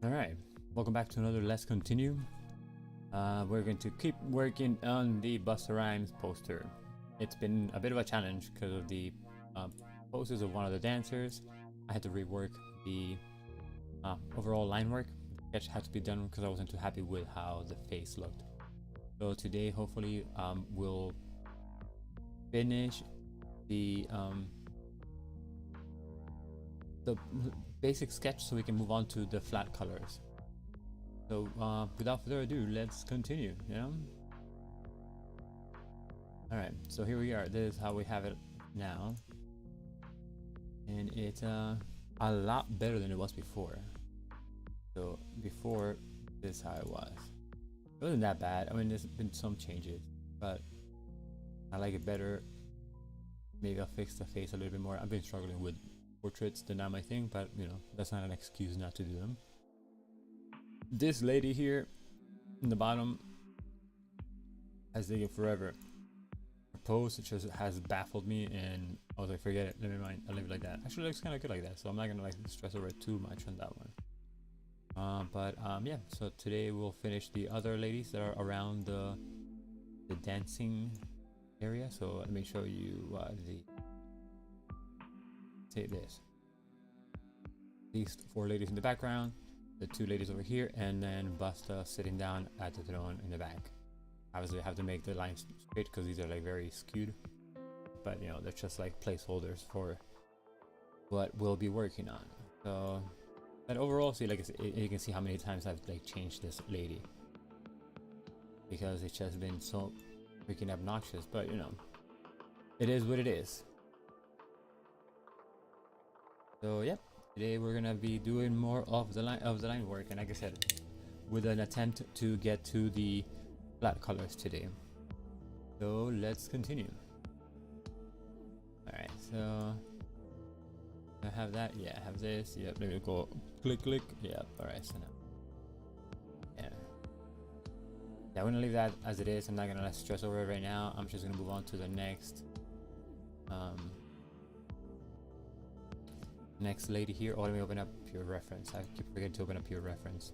Alright, welcome back to another Let's Continue. We're going to keep working on the Busta Rhymes poster. It's been a bit of a challenge because of the poses of one of the dancers. I had to rework the overall line work. The sketch had to be done because I wasn't too happy with how the face looked. So today, hopefully, we'll finish the basic sketch so we can move on to the flat colors. So without further ado, let's continue. Alright, so here we are. This is how we have it now, and it's a lot better than it was before. So before, this is how it was. It wasn't that bad. I mean, there's been some changes, but I like it better. Maybe I'll fix the face a little bit more. I've been struggling with portraits, they're not my thing, but you know, that's not an excuse not to do them. This lady here in the bottom has taken forever. Her pose just has baffled me, and I was like, forget it, never mind, I'll leave it like that. Actually, it looks kind of good like that, so I'm not gonna like stress over it too much on that one. Yeah, so today we'll finish the other ladies that are around the dancing area. So let me show you these four ladies in the background, the two ladies over here, and then Busta sitting down at the throne in the back. Obviously I have to make the lines straight because these are like very skewed, but you know, they're just like placeholders for what we'll be working on. So, but overall, see, like you can see how many times I've like changed this lady because it's just been so freaking obnoxious, but you know, it is what it is. So yeah, today we're gonna be doing more of the line work, and like I said, with an attempt to get to the flat colors today. So let's continue. Alright, so I have that, yeah, I have this, yep, let me go click, yep, alright, so now, yeah, I'm gonna leave that as it is. I'm not gonna stress over it right now. I'm just gonna move on to the next next lady here. Oh, let me open up pure reference. I keep forgetting to open up pure reference.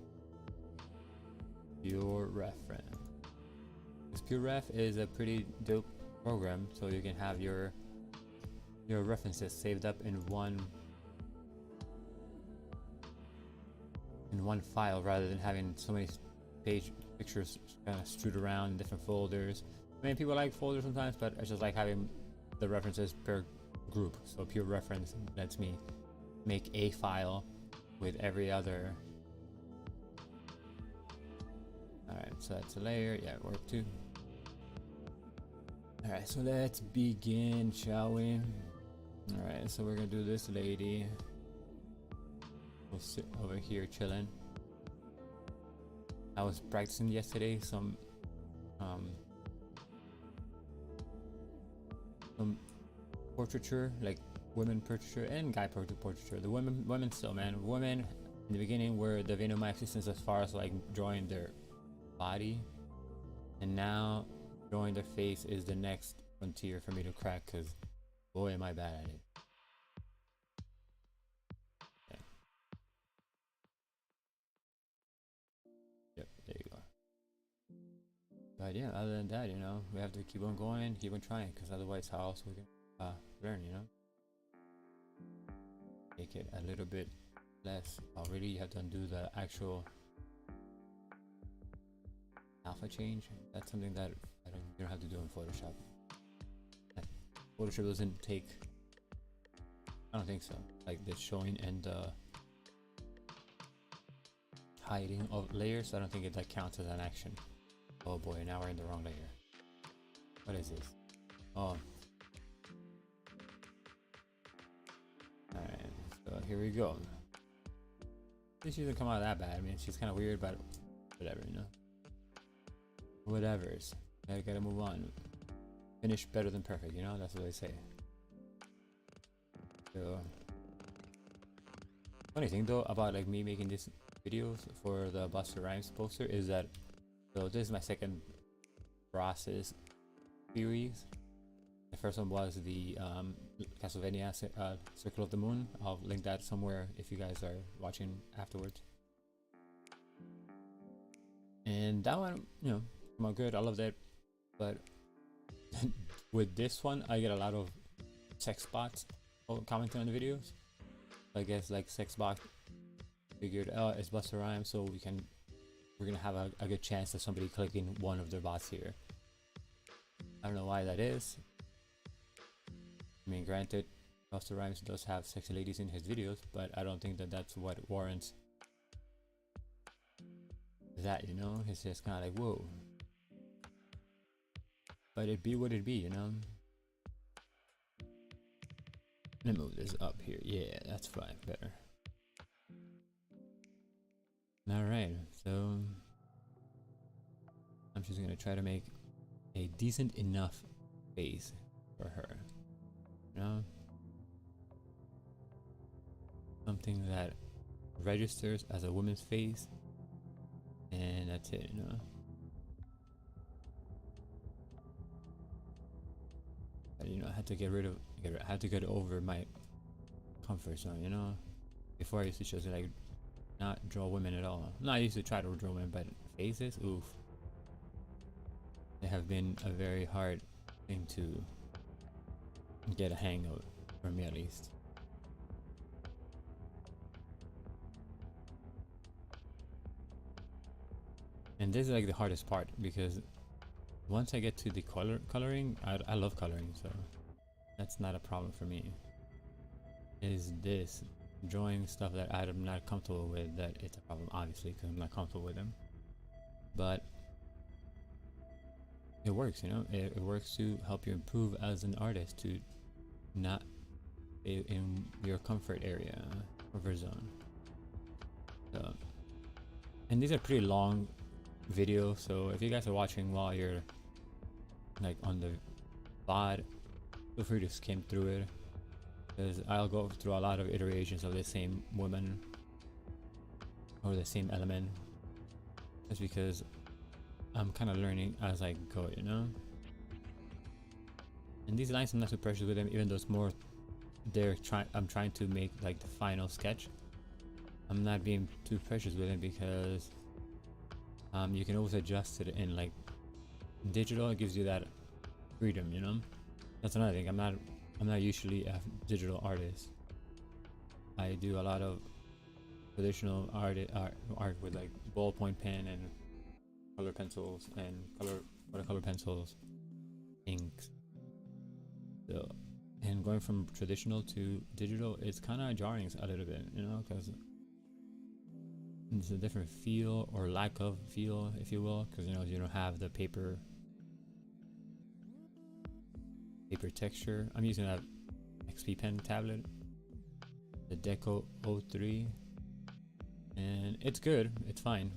Pure reference. This pure ref is a pretty dope program, so you can have your references saved up in one file rather than having so many pictures kind of strewed around in different folders. I mean, people like folders sometimes, but I just like having the references per group. So pure reference lets me make a file with every other. Alright, so that's a layer. Yeah, work too. Alright, so let's begin, shall we? Alright, so we're gonna do this lady. We'll sit over here chilling. I was practicing yesterday some portraiture, like women portraiture and guy portraiture. The women still, man. Women in the beginning were the vein of my existence as far as like drawing their body, and now drawing their face is the next frontier for me to crack, because boy am I bad at it. Okay. Yep, there you go. But yeah, other than that, you know, we have to keep on going, keep on trying, because otherwise how else we can learn, you know? Make it a little bit less. Already you have to undo the actual alpha change. That's something that you don't have to do in Photoshop. Photoshop doesn't take, I don't think so, like the showing and the hiding of layers. I don't think that counts as an action. Oh boy, now we're in the wrong layer. What is this? Oh. Alright, so here we go. She doesn't come out that bad. I mean, she's kind of weird, but whatever, you know. Whatever's. I gotta move on. Finish better than perfect, you know? That's what they say. So, funny thing though about like me making these videos for the Busta Rhymes poster is that, so this is my second process series. The first one was the Castlevania Circle of the Moon. I'll link that somewhere if you guys are watching afterwards. and that one, you know, came out good. I love that. But with this one, I get a lot of sex bots commenting on the videos. I guess like sex bot figured, oh, it's Busta Rhymes, so we're gonna have a good chance of somebody clicking one of their bots here. I don't know why that is. I mean, granted, Busta Rhymes does have sexy ladies in his videos, but I don't think that that's what warrants that, you know? It's just kind of like, whoa. But it be what it be, you know? Let me move this up here. Yeah, that's fine, better. Alright, so I'm just gonna try to make a decent enough face for her, you know? Something that registers as a woman's face, and that's it, you know? But, you know, I had to get over my comfort zone, you know? Before I used to just like not draw women at all. No, I used to try to draw women, but faces, oof. They have been a very hard thing to get a hang of, for me at least. And this is like the hardest part, because once I get to the coloring, I love coloring, so that's not a problem for me. Is this drawing stuff that I'm not comfortable with that it's a problem, obviously, because I'm not comfortable with them. But it works, you know. It works to help you improve as an artist, to not stay in your comfort area, comfort zone. So, and these are pretty long videos, so if you guys are watching while you're like on the VOD, feel free to skim through it, because I'll go through a lot of iterations of the same woman or the same element, just because I'm kind of learning as I go, you know. And these lines I'm not too precious with them, even though it's more I'm trying to make like the final sketch. I'm not being too precious with it, because you can always adjust it in like digital. It gives you that freedom, you know. That's another thing. I'm not usually a digital artist. I do a lot of traditional art with like ballpoint pen and color pencils and watercolor pencils, inks. So, and going from traditional to digital, it's kind of jarring a little bit, you know, because it's a different feel, or lack of feel, if you will, because, you know, you don't have the paper texture. I'm using a XP pen tablet, the Deco 03, and it's good, it's fine,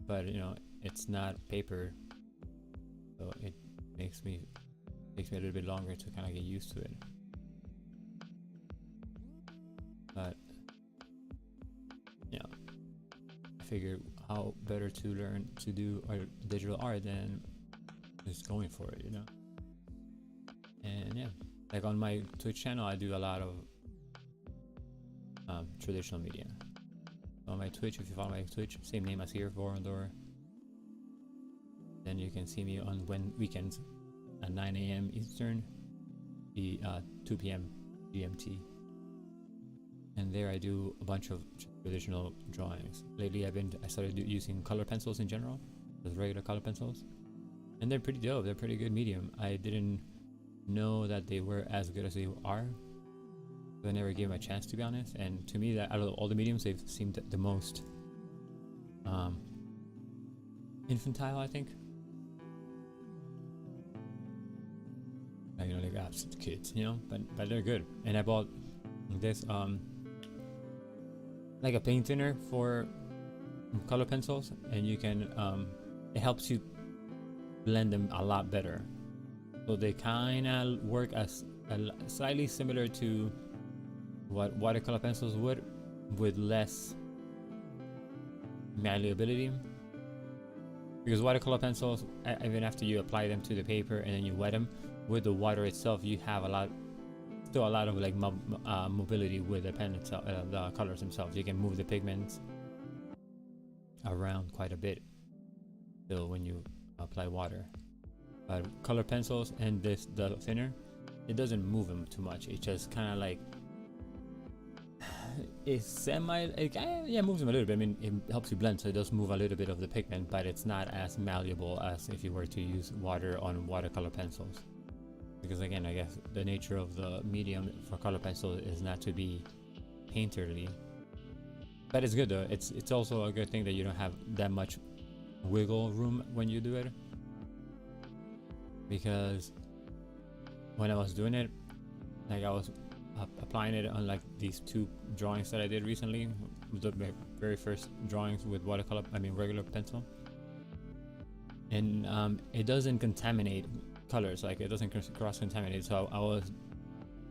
but, you know, it's not paper, so it takes me a little bit longer to kind of get used to it. But yeah, I figured how better to learn to do digital art than just going for it, you know. And yeah, like on my Twitch channel, I do a lot of traditional media. On my Twitch, if you follow my Twitch, same name as here, Vorondor, then you can see me on weekends at 9 a.m. Eastern, 2 p.m. GMT. And there I do a bunch of traditional drawings. Lately I started using color pencils in general, just regular color pencils, and they're pretty dope. They're pretty good medium. I didn't know that they were as good as they are, so I never gave them a chance, to be honest. And to me, that out of all the mediums, they've seemed the most infantile, I think. Like, you know, like apps to kids, you know, but they're good. And I bought this like a paint thinner for color pencils, and you can it helps you blend them a lot better. So they kind of work as slightly similar to what watercolor pencils would, with less malleability. Because watercolor pencils, even after you apply them to the paper and then you wet them with the water itself, you have still a lot of like mobility with the pen itself, the colors themselves. You can move the pigments around quite a bit. still when you apply water. But color pencils and the thinner, it doesn't move them too much. It just kind of like it's semi, yeah, moves them a little bit. I mean, it helps you blend, so it does move a little bit of the pigment, but it's not as malleable as if you were to use water on watercolor pencils. Because again, I guess the nature of the medium for color pencil is not to be painterly. But it's good though. It's also a good thing that you don't have that much wiggle room when you do it. Because when I was doing it, like I was applying it on like these 2 drawings that I did recently, the very first drawings with watercolor, I mean regular pencil, and it doesn't contaminate colors, like it doesn't cross contaminate. So I was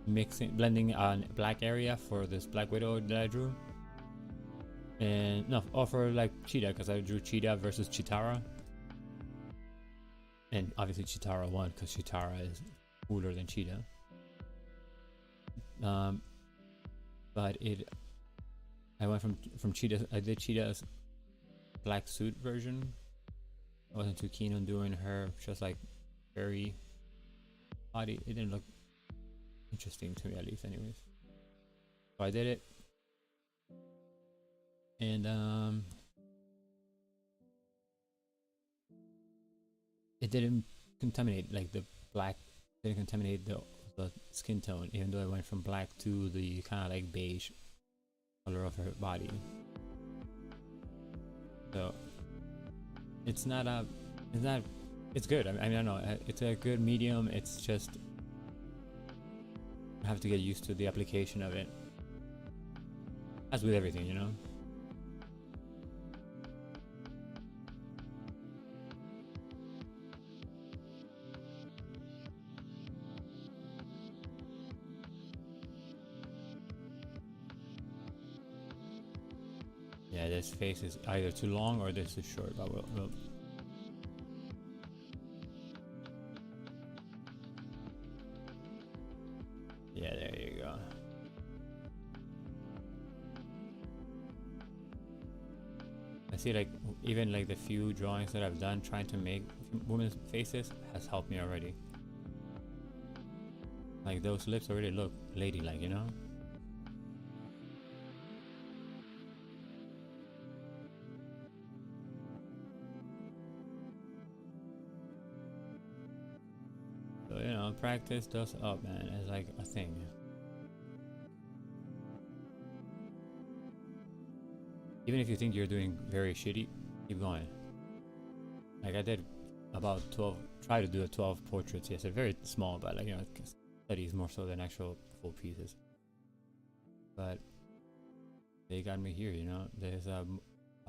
blending on black area for this Black Widow that I drew, and no, or for like Cheetah, because I drew Cheetah versus Chitara, and obviously Chitara won because Chitara is cooler than Cheetah. But I went from Cheetah. I did Cheetah's black suit version. I wasn't too keen on doing her just like very body. It didn't look interesting to me, at least, anyways. So I did it, and it didn't contaminate, like the black didn't contaminate the skin tone, even though I went from black to the kind of like beige color of her body. So it's not it's good. I mean, I don't know, it's a good medium. It's just I have to get used to the application of it, as with everything, you know. Yeah, this face is either too long or this is short, but we'll yeah, there you go. I see, like, even like the few drawings that I've done trying to make women's faces has helped me already. Like those lips already look ladylike, you know? So, you know, practice does up, man. It's like a thing. Even if you think you're doing very shitty, keep going. Like I did about 12, try to do a 12 portraits. Yes, they're very small, but like, you know, studies more so than actual full pieces. But they got me here, you know. There's a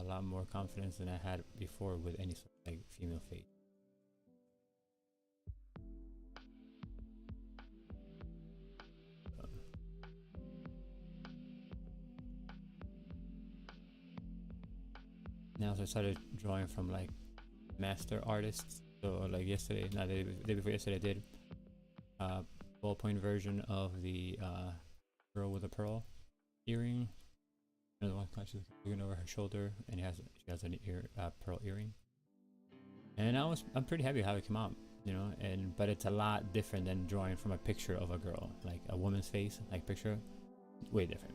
lot more confidence than I had before with any sort of like female face. Now so I started drawing from like master artists. So like yesterday, not the day before yesterday, I did a ballpoint version of the girl with a pearl earring. Another one she's looking over her shoulder, and she has an pearl earring. And I'm pretty happy how it came out, you know. But it's a lot different than drawing from a picture of a girl, like a woman's face, like picture, way different.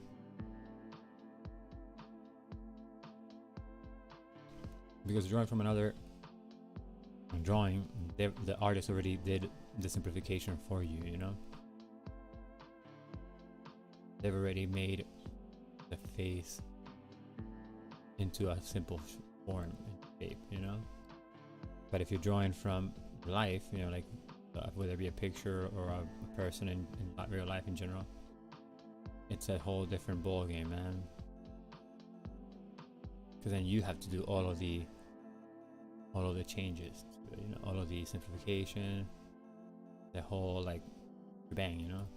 Because drawing from another drawing, the artist already did the simplification for you, you know. They've already made the face into a simple form and shape, you know. But if you're drawing from life, you know, like whether it be a picture or a person in real life in general, it's a whole different ball game, man. Because then you have to do all of the changes, you know, all of the simplification, the whole like bang, you know.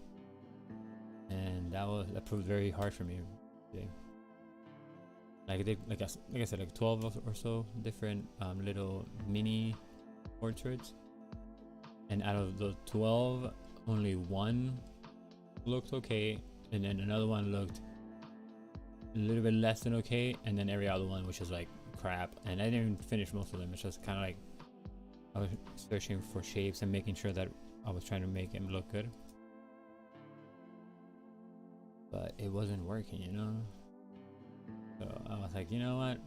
And that proved very hard for me. Like I did, like I said, like 12 or so different little mini portraits, and out of the 12, only one looked okay, and then another one looked a little bit less than okay, and then every other one was just like crap, and I didn't even finish most of them. It's just kind of like I was searching for shapes and making sure that I was trying to make him look good, but it wasn't working, you know. So I was like, you know what,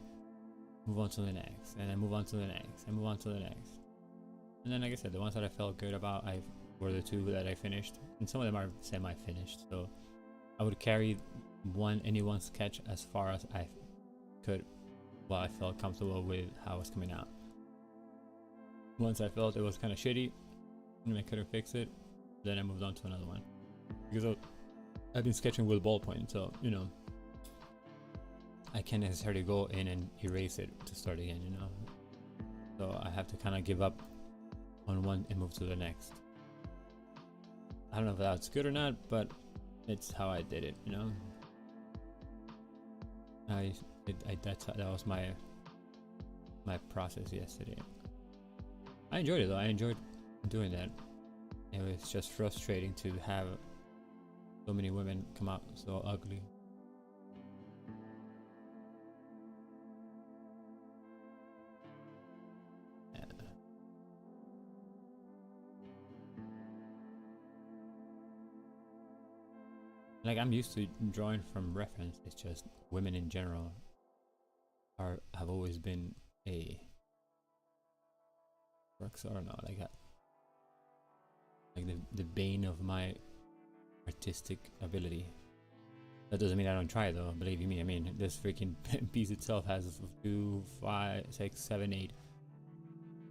move on to the next, and then move on to the next, and move on to the next. And then, like I said, the ones that I felt good about, were the 2 that I finished, and some of them are semi-finished. So I would carry any one sketch as far as I could, while I felt comfortable with how it was coming out. Once I felt it was kind of shitty and I couldn't fix it, then I moved on to another one, because I've been sketching with ballpoint, so you know I can't necessarily go in and erase it to start again, you know. So I have to kind of give up on one and move to the next. I don't know if that's good or not, but it's how I did it, you know. That was my process yesterday. I enjoyed it though. I enjoyed doing that. It was just frustrating to have so many women come out so ugly. Yeah. Like, I'm used to drawing from reference. It's just women in general have always been a crux, or no, like the bane of my artistic ability. That doesn't mean I don't try though, believe you me. I mean, this freaking piece itself has 2, 5, 6, 7,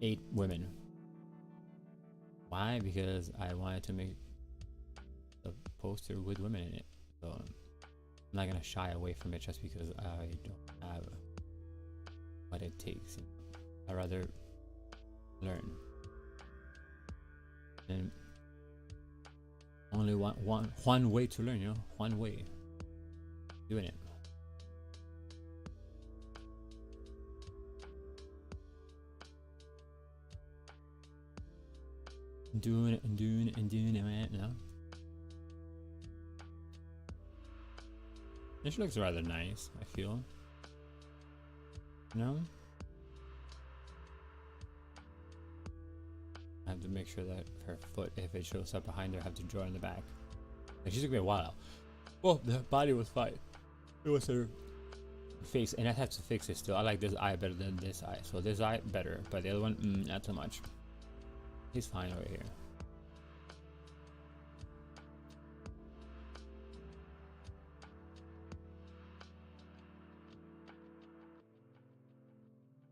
8 women. Why? Because I wanted to make a poster with women in it. So I'm not gonna shy away from it just because I don't have what it takes. I'd rather learn. And only one way to learn, you know, one way. Doing it. Doing it and doing it and doing it, man. No. This looks rather nice, I feel. No? I have to make sure that her foot, if it shows up behind her, I have to draw in the back. Like, she took me a while. Well, the body was fine. It was her face, and I have to fix it still. I like this eye better than this eye. So this eye better, but the other one, not so much. He's fine over here.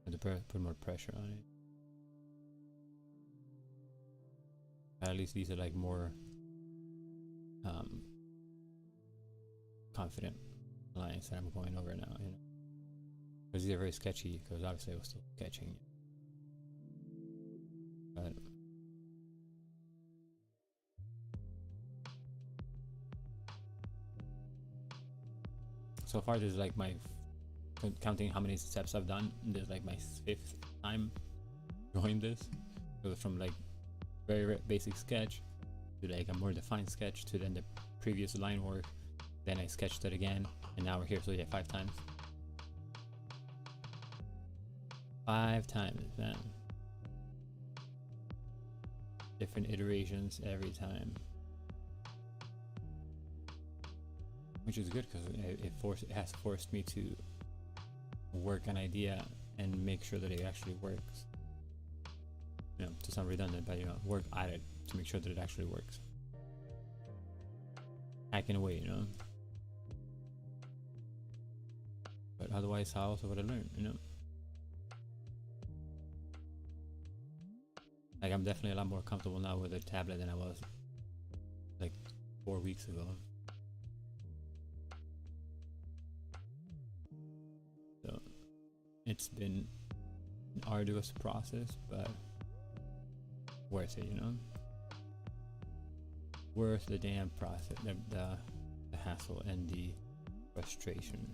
I have to put more pressure on it. At least these are like more confident lines that I'm going over now, you know, because these are very sketchy, because obviously I was still sketching, but so far this is like my, counting how many steps I've done, this is like my 5th time drawing this. So from like very basic sketch to like a more defined sketch to then the previous line work, then I sketched it again, and now we're here. So yeah, 5 times. 5 times, man. Different iterations every time, which is good because it has forced me to work an idea and make sure that it actually works. You know, to sound redundant, but you know, work at it to make sure that it actually works. Hacking away, you know. But otherwise, how else would I learn, you know? Like, I'm definitely a lot more comfortable now with a tablet than I was like 4 weeks ago. So it's been an arduous process, but worth it, you know? Worth the damn process, the hassle and the frustration.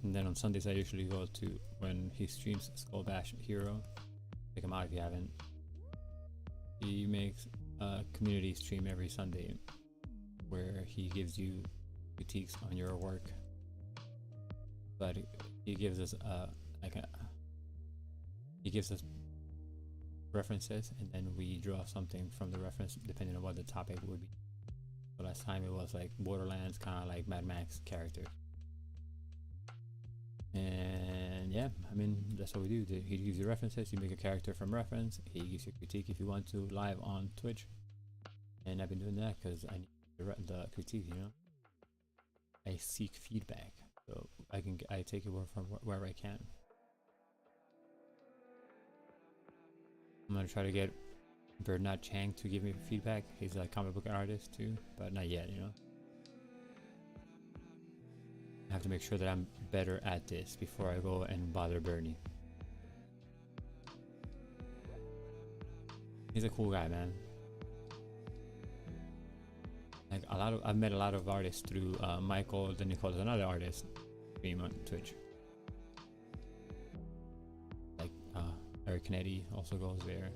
And then on Sundays I usually go to, when he streams Skull Bash Hero, check him out if you haven't. he makes a community stream every Sunday where he gives you critiques on your work, but he gives us he gives us references, and then we draw something from the reference depending on what the topic would be. So last time it was like Borderlands, kind of like Mad Max character. And yeah, I mean, that's what we do. He gives you references, you make a character from reference, he gives you critique if you want to, live on Twitch. And I've been doing that because I need the critique, you know. I seek feedback, so I take it from wherever I can. I'm gonna try to get Bernard Chang to give me feedback. He's a comic book artist too, but not yet, you know. I have to make sure that I'm better at this before I go and bother Bernie. He's a cool guy, man. Like I've met a lot of artists through Michael. Then Nicole's another artist stream on Twitch. Like Eric Kennedy also goes there.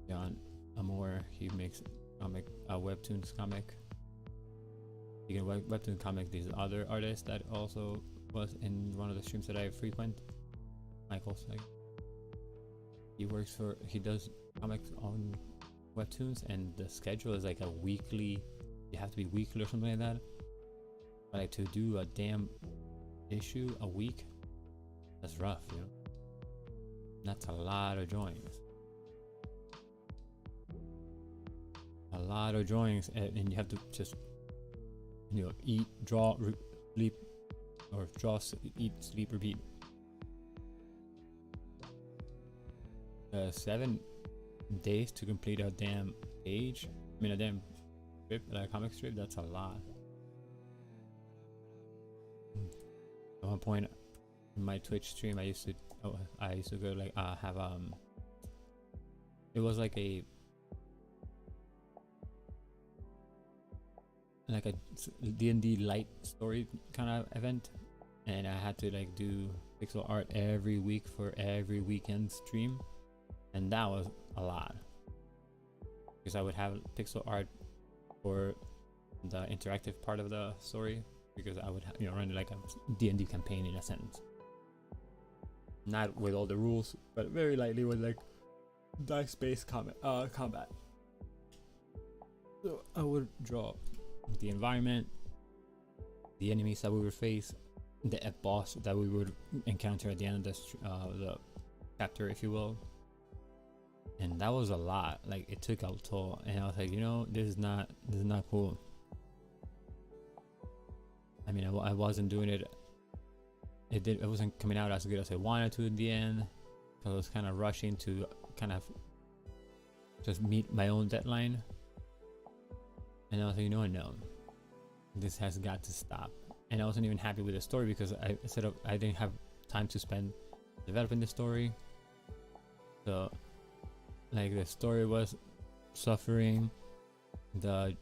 John Amore, he makes comic, webtoons comic. You can webtoon comic these other artists that also was in one of the streams that I frequent. Michael's like, he does comics on webtoons, and the schedule is like a weekly. You have to be weekly or something like that. But like to do a damn issue a week, that's rough, you know. That's a lot of drawings. A lot of drawings, and you have to just, you know, eat, draw, sleep, or draw, eat, sleep, repeat. 7 days to complete a damn page. I mean, a damn strip, like a comic strip. That's a lot. At one point in my Twitch stream, I used to go like have it was like a D&D light story kind of event, and I had to like do pixel art every week for every weekend stream, and that was a lot because I would have pixel art for the interactive part of the story, because I would run like a D&D campaign in a sense, not with all the rules, but very lightly with like dice-based combat. So I would draw the environment, the enemies that we would face, the boss that we would encounter at the end of the chapter, if you will. And that was a lot. Like, it took a toll, and I was like, this is not cool. I mean, I wasn't doing it. It wasn't coming out as good as I wanted to in the end, because I was kind of rushing to kind of just meet my own deadline. And I was like, no, this has got to stop. And I wasn't even happy with the story, because I didn't have time to spend developing the story. So, like, the story was suffering, the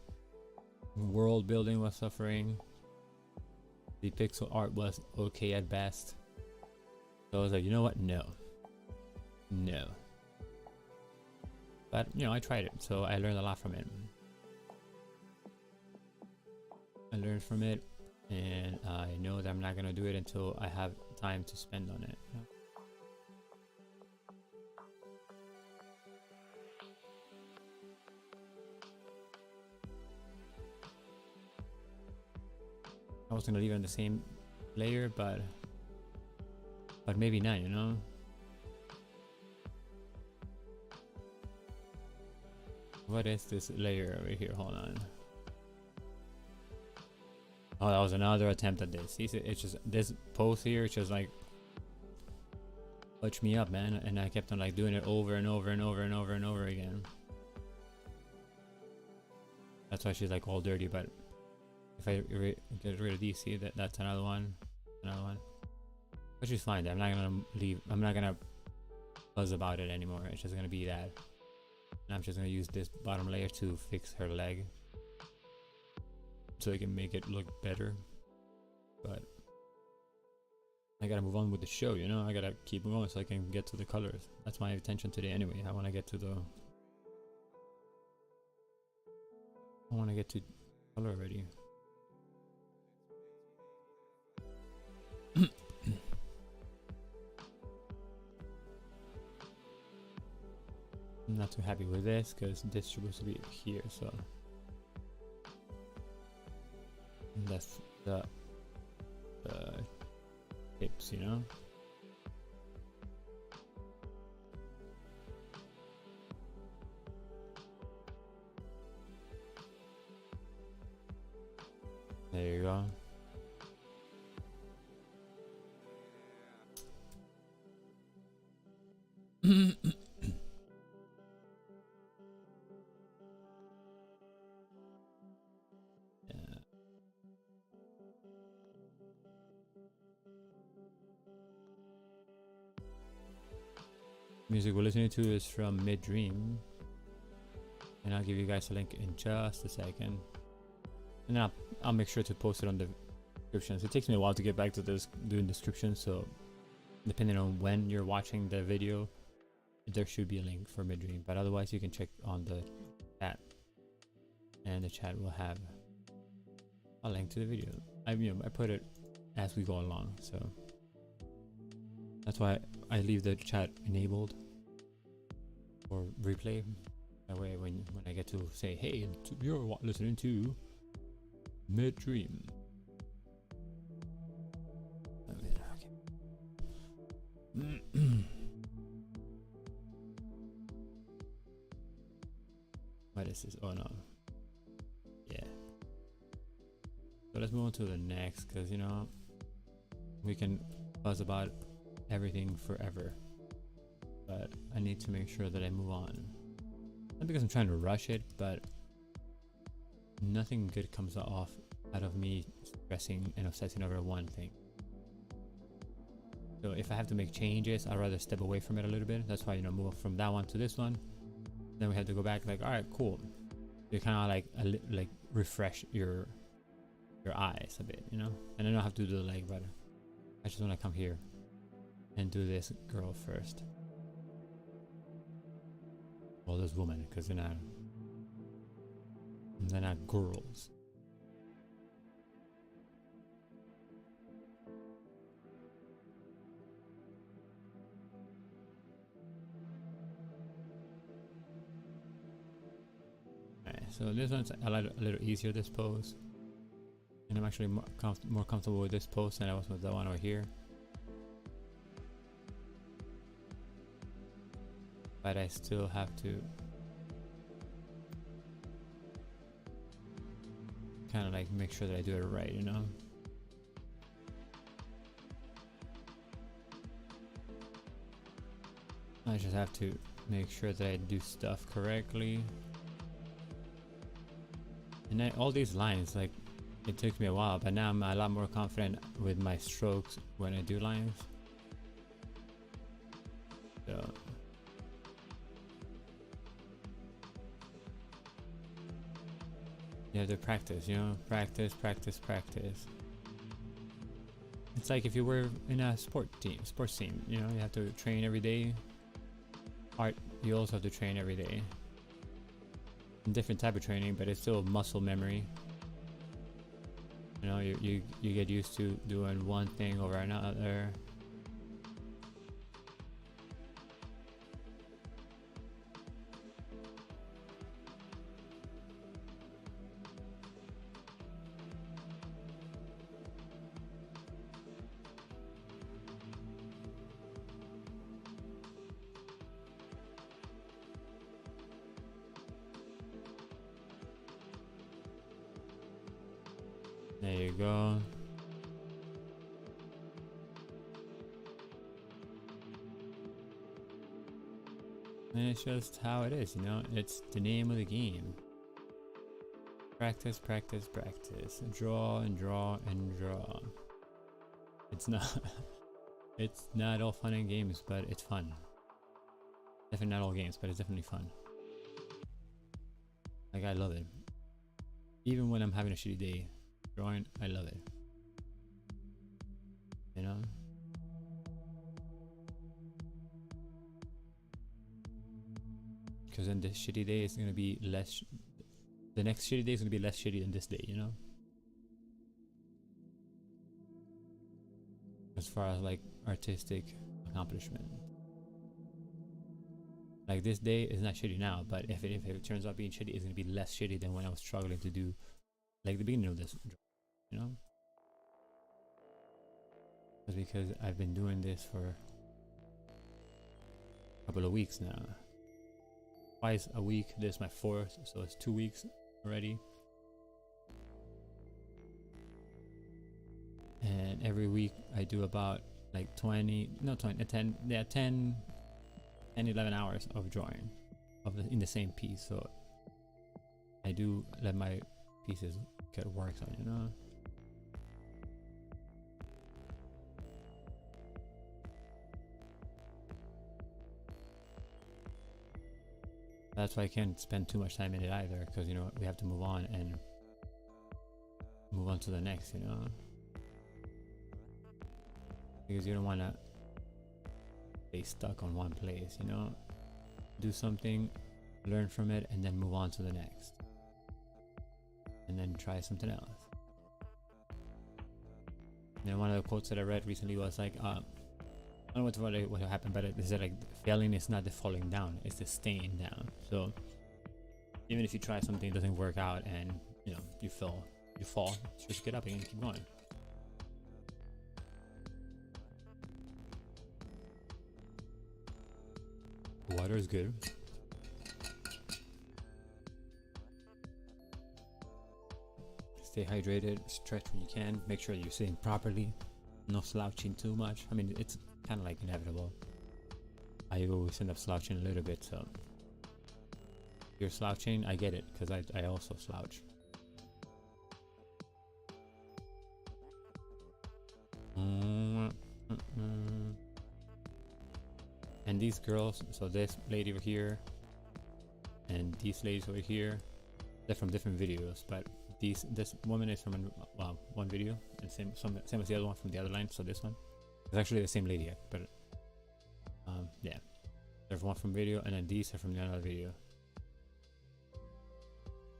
world building was suffering, the pixel art was okay at best. So I was like, you know what? No. But I tried it, so I learned a lot from it. I learned from it, and I know that I'm not gonna do it until I have time to spend on it. I was gonna leave it on the same layer, but maybe not, What is this layer over here? Hold on. Oh, that was another attempt at this. It's just this pose here. It's just like touch me up, man, and I kept on like doing it over and over and over and over and over again. That's why she's like all dirty. But if I get rid of these, see that's another one, which is fine. I'm not gonna leave. I'm not gonna buzz about it anymore. It's just gonna be that. And I'm just gonna use this bottom layer to fix her leg, so I can make it look better. But I gotta move on with the show, you know. I gotta keep going so I can get to the colors. That's my intention today anyway. I want to get to color already. I'm not too happy with this because this is supposed to be here, so that's the tips, you know. There you go. Music we're listening to is from Mid Dream, and I'll give you guys a link in just a second, and then I'll make sure to post it on the descriptions. It takes me a while to get back to this doing descriptions, so depending on when you're watching the video, there should be a link for Mid Dream, but otherwise you can check on the chat, and the chat will have a link to the video. I put it as we go along, so that's why I leave the chat enabled or replay. That way when I get to say, hey, you're listening to Mid Dream. Okay. What is this? Oh no. Yeah. So let's move on to the next, because you know we can buzz about everything forever, but I need to make sure that I move on. Not because I'm trying to rush it, but nothing good comes off out of me stressing and obsessing over one thing. So if I have to make changes, I'd rather step away from it a little bit. That's why, you know, move from that one to this one. Then we have to go back like, all right, cool. You kind of like refresh your eyes a bit, you know. And I don't have to do the leg, but I just want to come here and do this girl first. Well, this woman, because they're not girls. Alright, so this one's a little easier, this pose. And I'm actually more comfortable with this pose than I was with the one over here. But I still have to kind of like make sure that I do it right, you know. I just have to make sure that I do stuff correctly. And all these lines, like, it took me a while, but now I'm a lot more confident with my strokes when I do lines. So you have to practice, you know, practice. It's like if you were in a sports team, you know, you have to train every day. Art, you also have to train every day. Different type of training, but it's still muscle memory. You know, you get used to doing one thing over another. There you go. And it's just how it is, you know, it's the name of the game. Practice. Draw and draw and draw. It's not it's not all fun and games, but it's fun. Definitely not all games, but it's definitely fun. Like, I love it. Even when I'm having a shitty day, drawing, I love it. You know? because then this shitty day is gonna be less. The next shitty day is gonna be less shitty than this day, you know. As far as like artistic accomplishment, like this day is not shitty now, but if it turns out being shitty, it's gonna be less shitty than when I was struggling to do like the beginning of this, you know. It's because I've been doing this for a couple of weeks now. Twice a week. This is my fourth, so it's 2 weeks already. And every week I do about like 10, 11 hours of drawing in the same piece. So I do let my pieces get worked on, you know. That's why I can't spend too much time in it either, because you know we have to move on to the next, you know. Because you don't want to stay stuck on one place, you know. Do something, learn from it, and then move on to the next, and then try something else. And then one of the quotes that I read recently was like, I don't know what happened, but it said like failing is not the falling down, it's the staying down. So even if you try something, it doesn't work out, and you know you fall, just get up again and keep going. Water is good. Stay hydrated, stretch when you can, make sure you're sitting properly, no slouching too much. I mean, it's kind of like inevitable. I always end up slouching a little bit, so if you're slouching, I get it, because I also slouch. And these girls, so this lady over here and these ladies over here, they're from different videos, but this woman is from one video, and same as the other one from the other line. So this one is actually the same lady, but yeah, there's one from video, and then these are from the other video.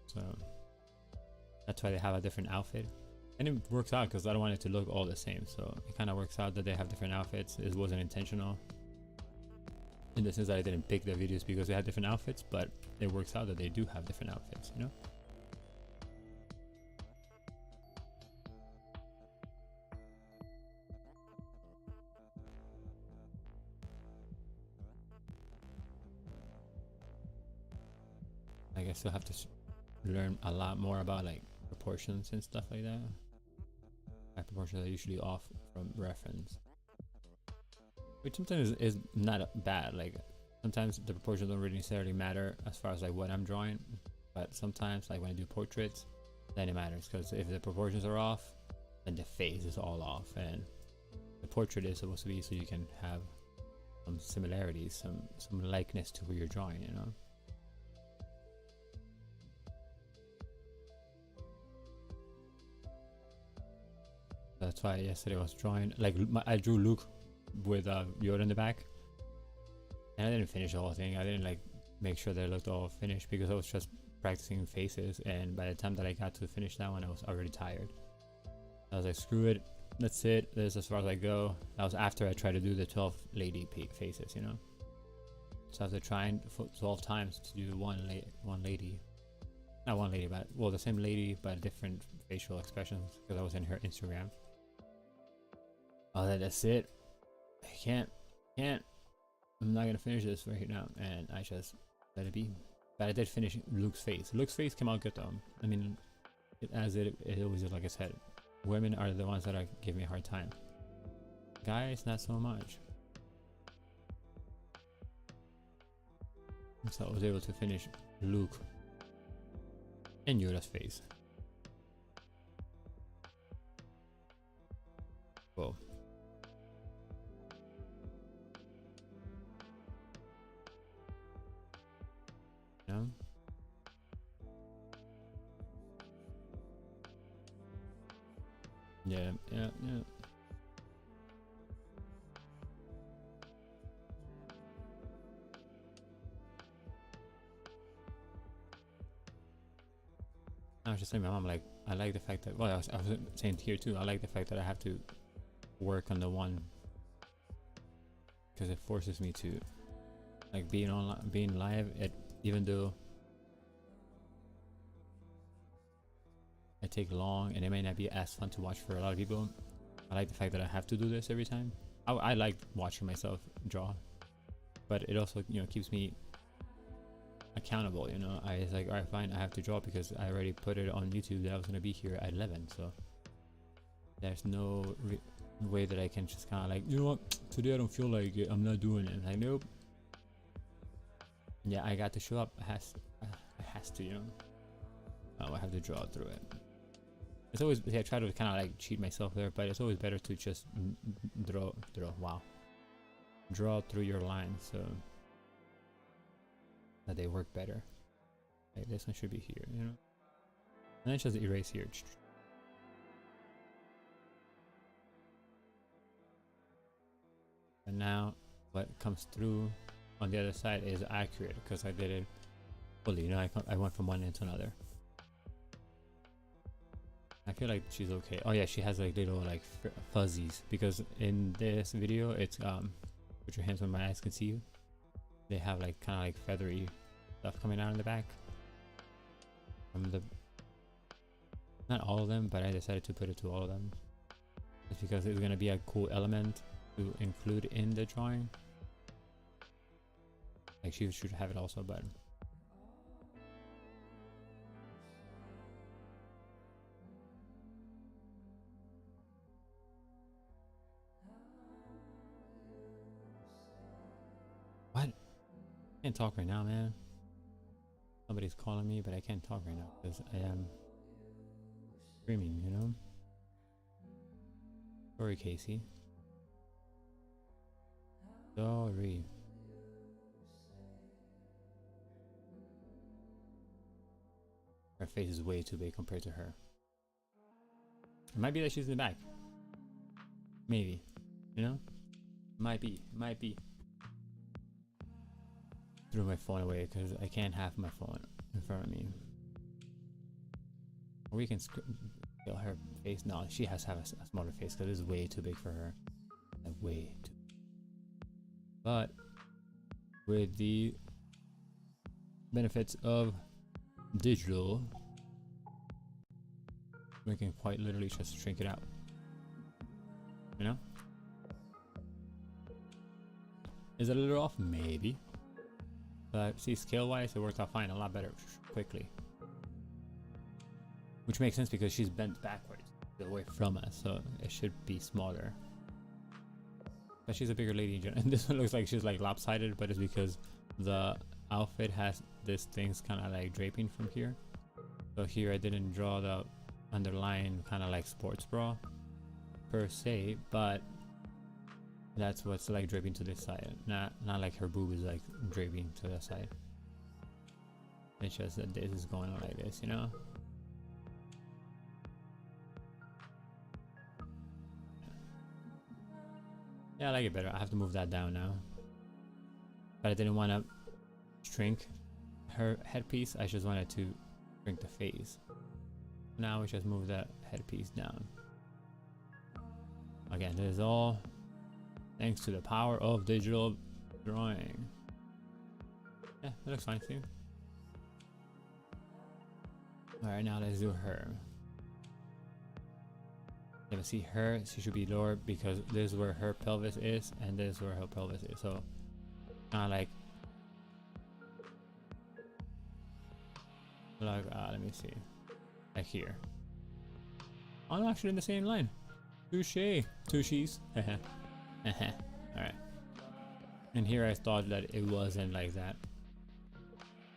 So that's why they have a different outfit, and it works out because I don't want it to look all the same. So it kind of works out that they have different outfits. It wasn't intentional, in the sense that I didn't pick their videos because they had different outfits, but it works out that they do have different outfits, you know. I guess you'll have to learn a lot more about like proportions and stuff like that. My proportions are usually off from reference, which sometimes is not bad. Like sometimes the proportions don't really necessarily matter as far as like what I'm drawing, but sometimes like when I do portraits, then it matters, because if the proportions are off, then the face is all off, and the portrait is supposed to be so you can have some similarities, some likeness to who you're drawing, you know. That's why yesterday I was drawing, like I drew Luke with Yoda in the back, and I didn't finish the whole thing. I didn't like make sure that it looked all finished because I was just practicing faces, and by the time that I got to finish that one, I was already tired. I was like, screw it, that's it, this is as far as I go. That was after I tried to do the 12 lady faces, you know. So after trying 12 times to do one lady, not one lady, but well, the same lady but different facial expressions, because I was in her Instagram. Oh, that's it. I can't. I'm not gonna finish this right now, and I just let it be. But I did finish Luke's face. Luke's face came out good though. I mean, it always is. Like I said, women are the ones that are giving me a hard time. Guys, not so much. So I was able to finish Luke and Yoda's face. Whoa. No? Yeah. I was just saying, my mom, like, I like the fact that, well, I was saying here too, I like the fact that I have to work on the one because it forces me to, like, being online, being live, even though it take long and it may not be as fun to watch for a lot of people. I like the fact that I have to do this every time. I like watching myself draw, but it also, you know, keeps me accountable. You know, I was like, all right, fine, I have to draw because I already put it on YouTube that I was gonna be here at 11. So there's no way that I can just kind of like, you know what, today I don't feel like it, I'm not doing it. Like, nope. Yeah, I got to show up. It has to, you know. Oh, I have to draw through it. It's always, yeah, I try to kind of like cheat myself there, but it's always better to just draw through your lines so that they work better. Like this one should be here, you know, and then just erase here. And now what comes through on the other side is accurate because I did it fully, you know. I went from one end to another. I feel like she's okay. Oh yeah, she has like little like fuzzies because in this video it's put your hands where my eyes can see you. They have like kind of like feathery stuff coming out in the back. From the, not all of them, but I decided to put it to all of them just because it's gonna be a cool element to include in the drawing. Like she should have it also, but what? I can't talk right now, man. Somebody's calling me, but I can't talk right now because I am screaming, you know? Sorry, Casey. Sorry. Her face is way too big compared to her. It might be that she's in the back. Maybe. You know? Might be. Threw my phone away because I can't have my phone in front of me. Or we can kill her face. No, she has to have a smaller face because it's way too big for her. Like way too. But with the benefits of digital, we can quite literally just shrink it out. You know? Is it a little off? Maybe. But see, scale wise it worked out fine, a lot better quickly. Which makes sense because she's bent backwards away from us, so it should be smaller. But she's a bigger lady in general. And this one looks like she's like lopsided, but it's because the outfit has this thing's kind of like draping from here. So here I didn't draw the underline kind of like sports bra per se, but that's what's like draping to this side. Not like her boob is like draping to the side. It's just that this is going on like this, you know? Yeah, I like it better. I have to move that down now. But I didn't want to shrink her headpiece. I just wanted to shrink the face. Now we just move that headpiece down. Again, this is all thanks to the power of digital drawing. Yeah, that looks fine too. Alright, now let's do her. Yeah, but see her, she should be lower because this is where her pelvis is and this is where her pelvis is. So kind of like let me see, like here. I'm actually in the same line. Touche, tushies. Alright. And here I thought that it wasn't like that,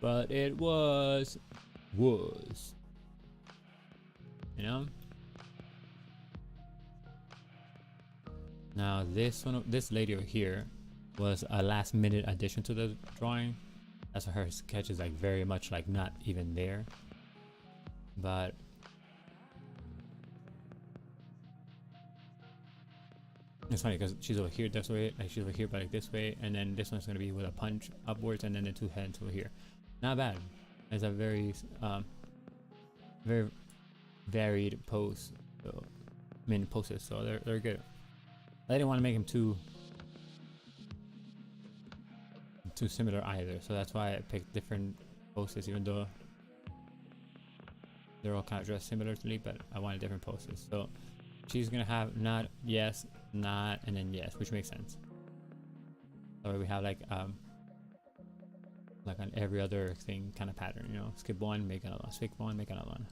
but it was. You know. Now this one, this lady over here, was a last minute addition to the drawing. That's why her sketch is like very much like not even there. But it's funny because she's over here this way, like she's over here but like this way, and then this one's gonna be with a punch upwards and then the two hands over here. Not bad. It's a very very varied posts. So I mean posts, so they're good. I didn't want to make them too similar either, so that's why I picked different posts, even though they're all kind of dressed similarly, but I wanted different posts. So she's gonna have not, yes, not, and then yes, which makes sense. So we have like on every other thing kind of pattern, you know, skip one, make another one, skip one, make another one.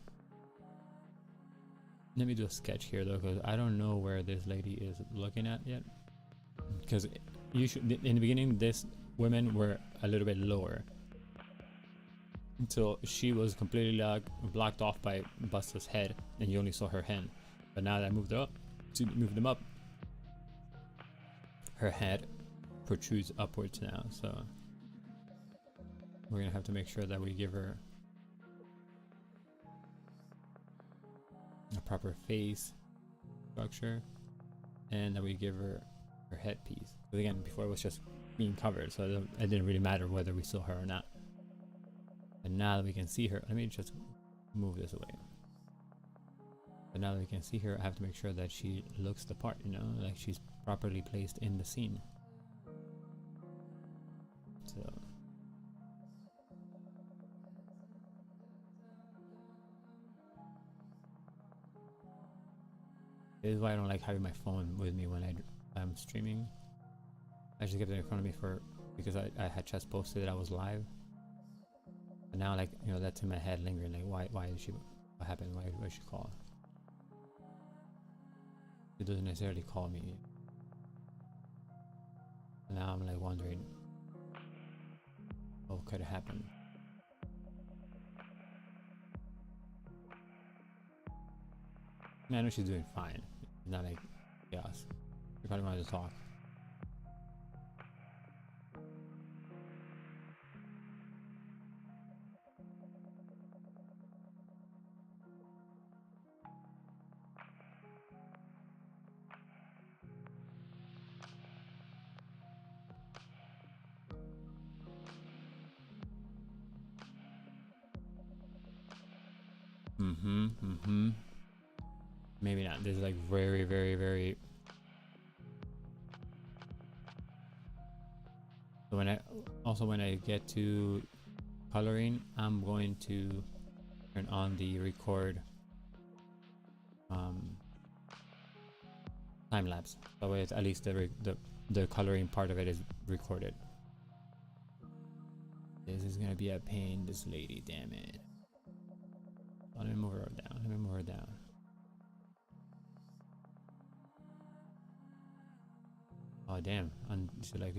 Let me do a sketch here though, because I don't know where this lady is looking at yet. Because you should, in the beginning, this women were a little bit lower, so she was completely blocked off by Busta's head, and you only saw her hand. But now that I moved them up, her head protrudes upwards now. So we're gonna have to make sure that we give her a proper face structure, and that we give her her headpiece. But again, before it was just being covered, so it didn't really matter whether we saw her or not. And now that we can see her, let me just move this away. But now that we can see her, I have to make sure that she looks the part, you know, like she's properly placed in the scene. So this is why I don't like having my phone with me when I'm streaming. I just kept it in front of me because I had just posted that I was live. But now, like, you know, that's in my head lingering, like why did she, what happened, why did she call? It doesn't necessarily call me. And now I'm like wondering what could have happened. I mean, I know she's doing fine. It's not like chaos. She probably wanted to talk. Maybe not. This is like very, very, very. So when I get to coloring, I'm going to turn on the record time lapse. That way, at least the coloring part of it is recorded. This is gonna be a pain. This lady, damn it. Let me move her down. Let me move her down. Oh damn! Should I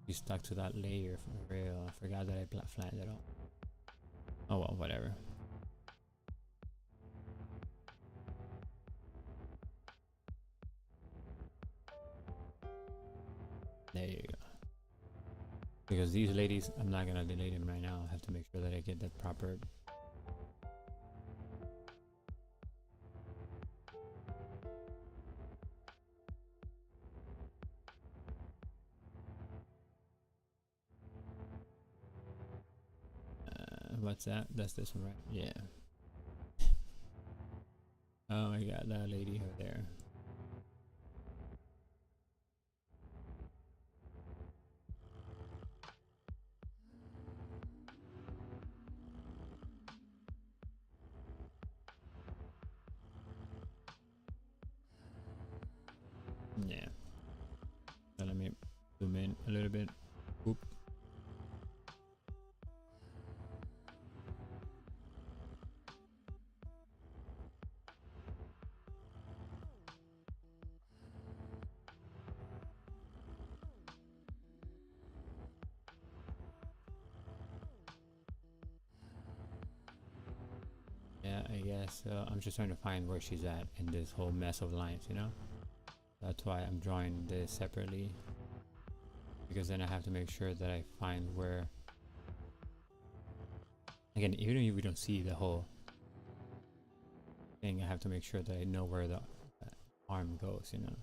be stuck to that layer for real? I forgot that I flattened it all. Oh well, whatever. There you go. Because these ladies, I'm not gonna delete them right now. I have to make sure that I get the proper. What's that? That's this one, right? Yeah. Oh my god, that lady over there. Yeah. So let me zoom in a little bit. Oop. Yeah, I guess I'm just trying to find where she's at in this whole mess of lines, you know? That's why I'm drawing this separately. Because then I have to make sure that I find where. Again, even if we don't see the whole thing, I have to make sure that I know where the arm goes, you know?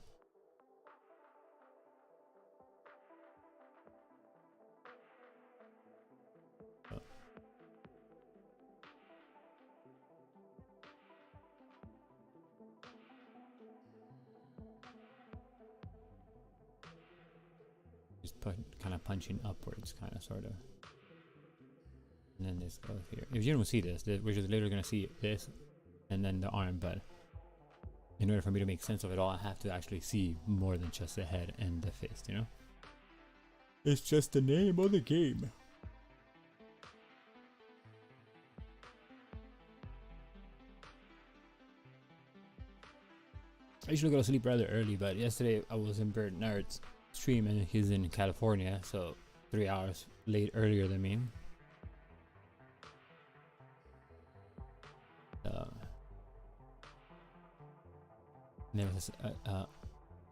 kind of punching upwards, kind of, sort of. And then this goes here. If you don't see this, we're just literally gonna see this, and then the arm. But in order for me to make sense of it all, I have to actually see more than just the head and the fist, you know? It's just the name of the game. I usually go to sleep rather early, but yesterday I was in Bernard's stream and he's in California, so 3 hours earlier than me. And there was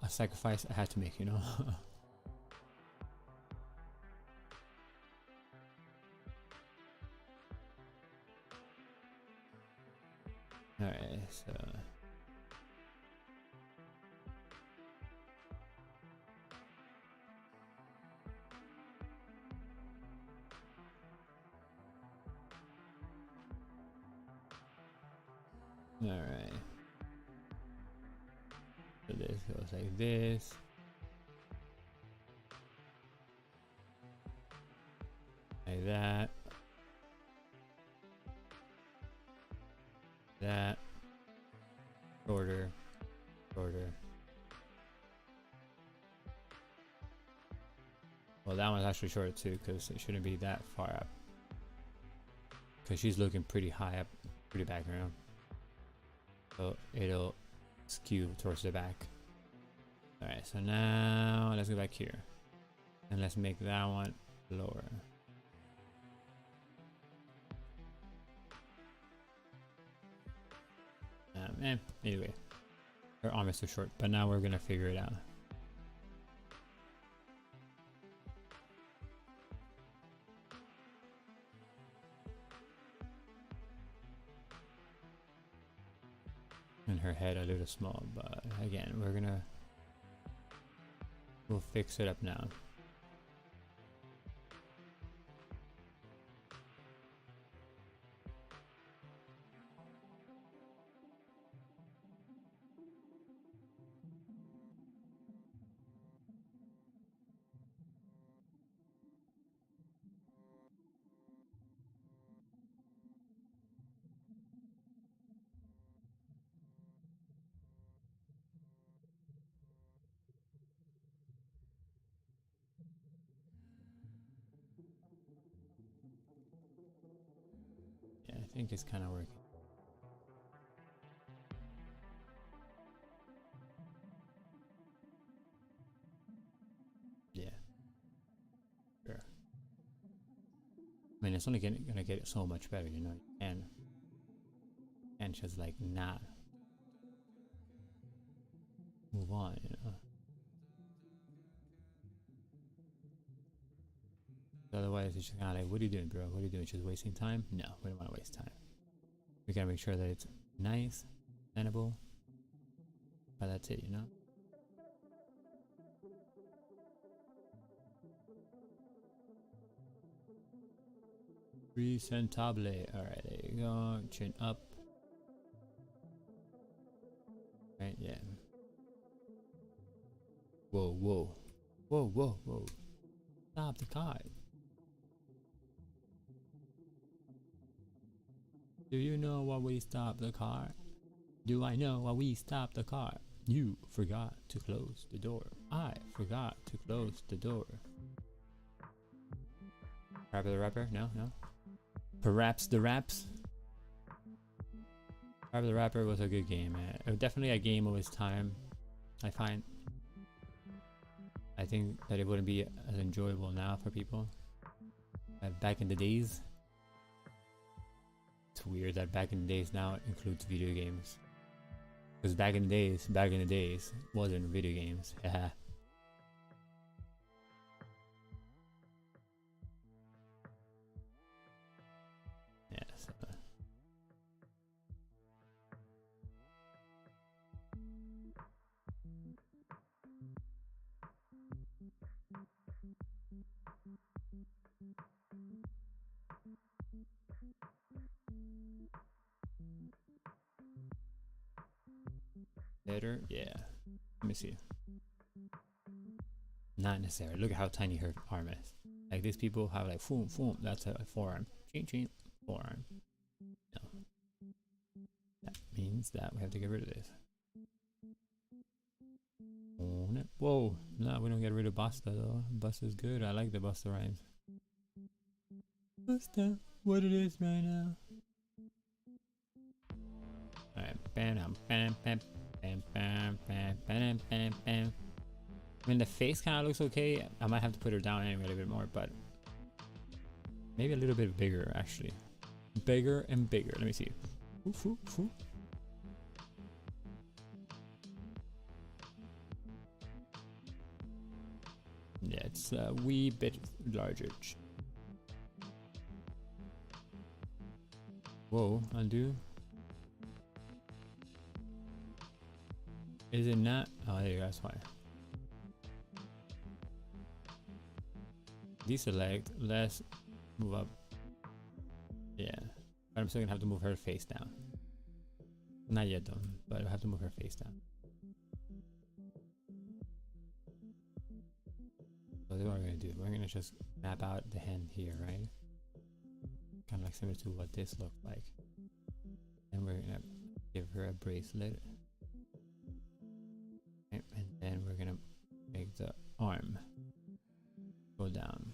a sacrifice I had to make, you know? Alright, so... Alright. So this goes like this. Like that. That. Shorter. Shorter. Well, that one's actually shorter too, because it shouldn't be that far up. Because she's looking pretty high up, pretty background. So it'll skew towards the back. Alright, so now let's go back here. And let's make that one lower. Anyway, her arm is too short, but now we're gonna figure it out. And her head a little small, but again, we'll fix it up now. Yeah, I think it's kind of working. Yeah. Sure. I mean, it's only gonna get so much better, you know. And just like not move on, you know. Otherwise, it's just kind of like, what are you doing, bro? What are you doing? Just wasting time? No, we don't want to waste time. We gotta make sure that it's nice, presentable. But that's it, you know. Presentable. Alright, there you go. Chin up. Right, yeah. Whoa, whoa. Whoa, whoa, whoa. Stop the car. Do you know why we stopped the car? Do I know why we stopped the car? You forgot to close the door. I forgot to close the door. Rapper the Rapper? No, no. Perhaps the Raps? Rapper the Rapper was a good game. Definitely a game of its time, I find. I think that it wouldn't be as enjoyable now for people. Back in the days. It's weird that back in the days now includes video games. Because back in the days, wasn't video games. Yeah. Yes. Better? Yeah. Let me see. Not necessarily. Look at how tiny her arm is. Like these people have like foom foom. That's a forearm. Ching ching. Forearm. No. That means that we have to get rid of this. Whoa. No, we don't get rid of Busta though. Busta's good. I like the Busta Rhymes. Busta, what it is right now. Alright. Bam bam bam bam bam bam bam bam bam. I mean the face kinda looks okay. I might have to put her down anyway a little bit more, but maybe a little bit bigger actually. Bigger and bigger. Let me see. Oof, oof, oof. Yeah, it's a wee bit larger. Whoa, undo. Is it not? Oh, there you go, that's why. Deselect, let's move up. Yeah, but I'm still gonna have to move her face down. Not yet though, but I have to move her face down. So this is what we're gonna do. We're gonna just map out the hand here, right? Kind of like similar to what this looked like. And we're gonna give her a bracelet. Okay, and then we're gonna make the arm go down.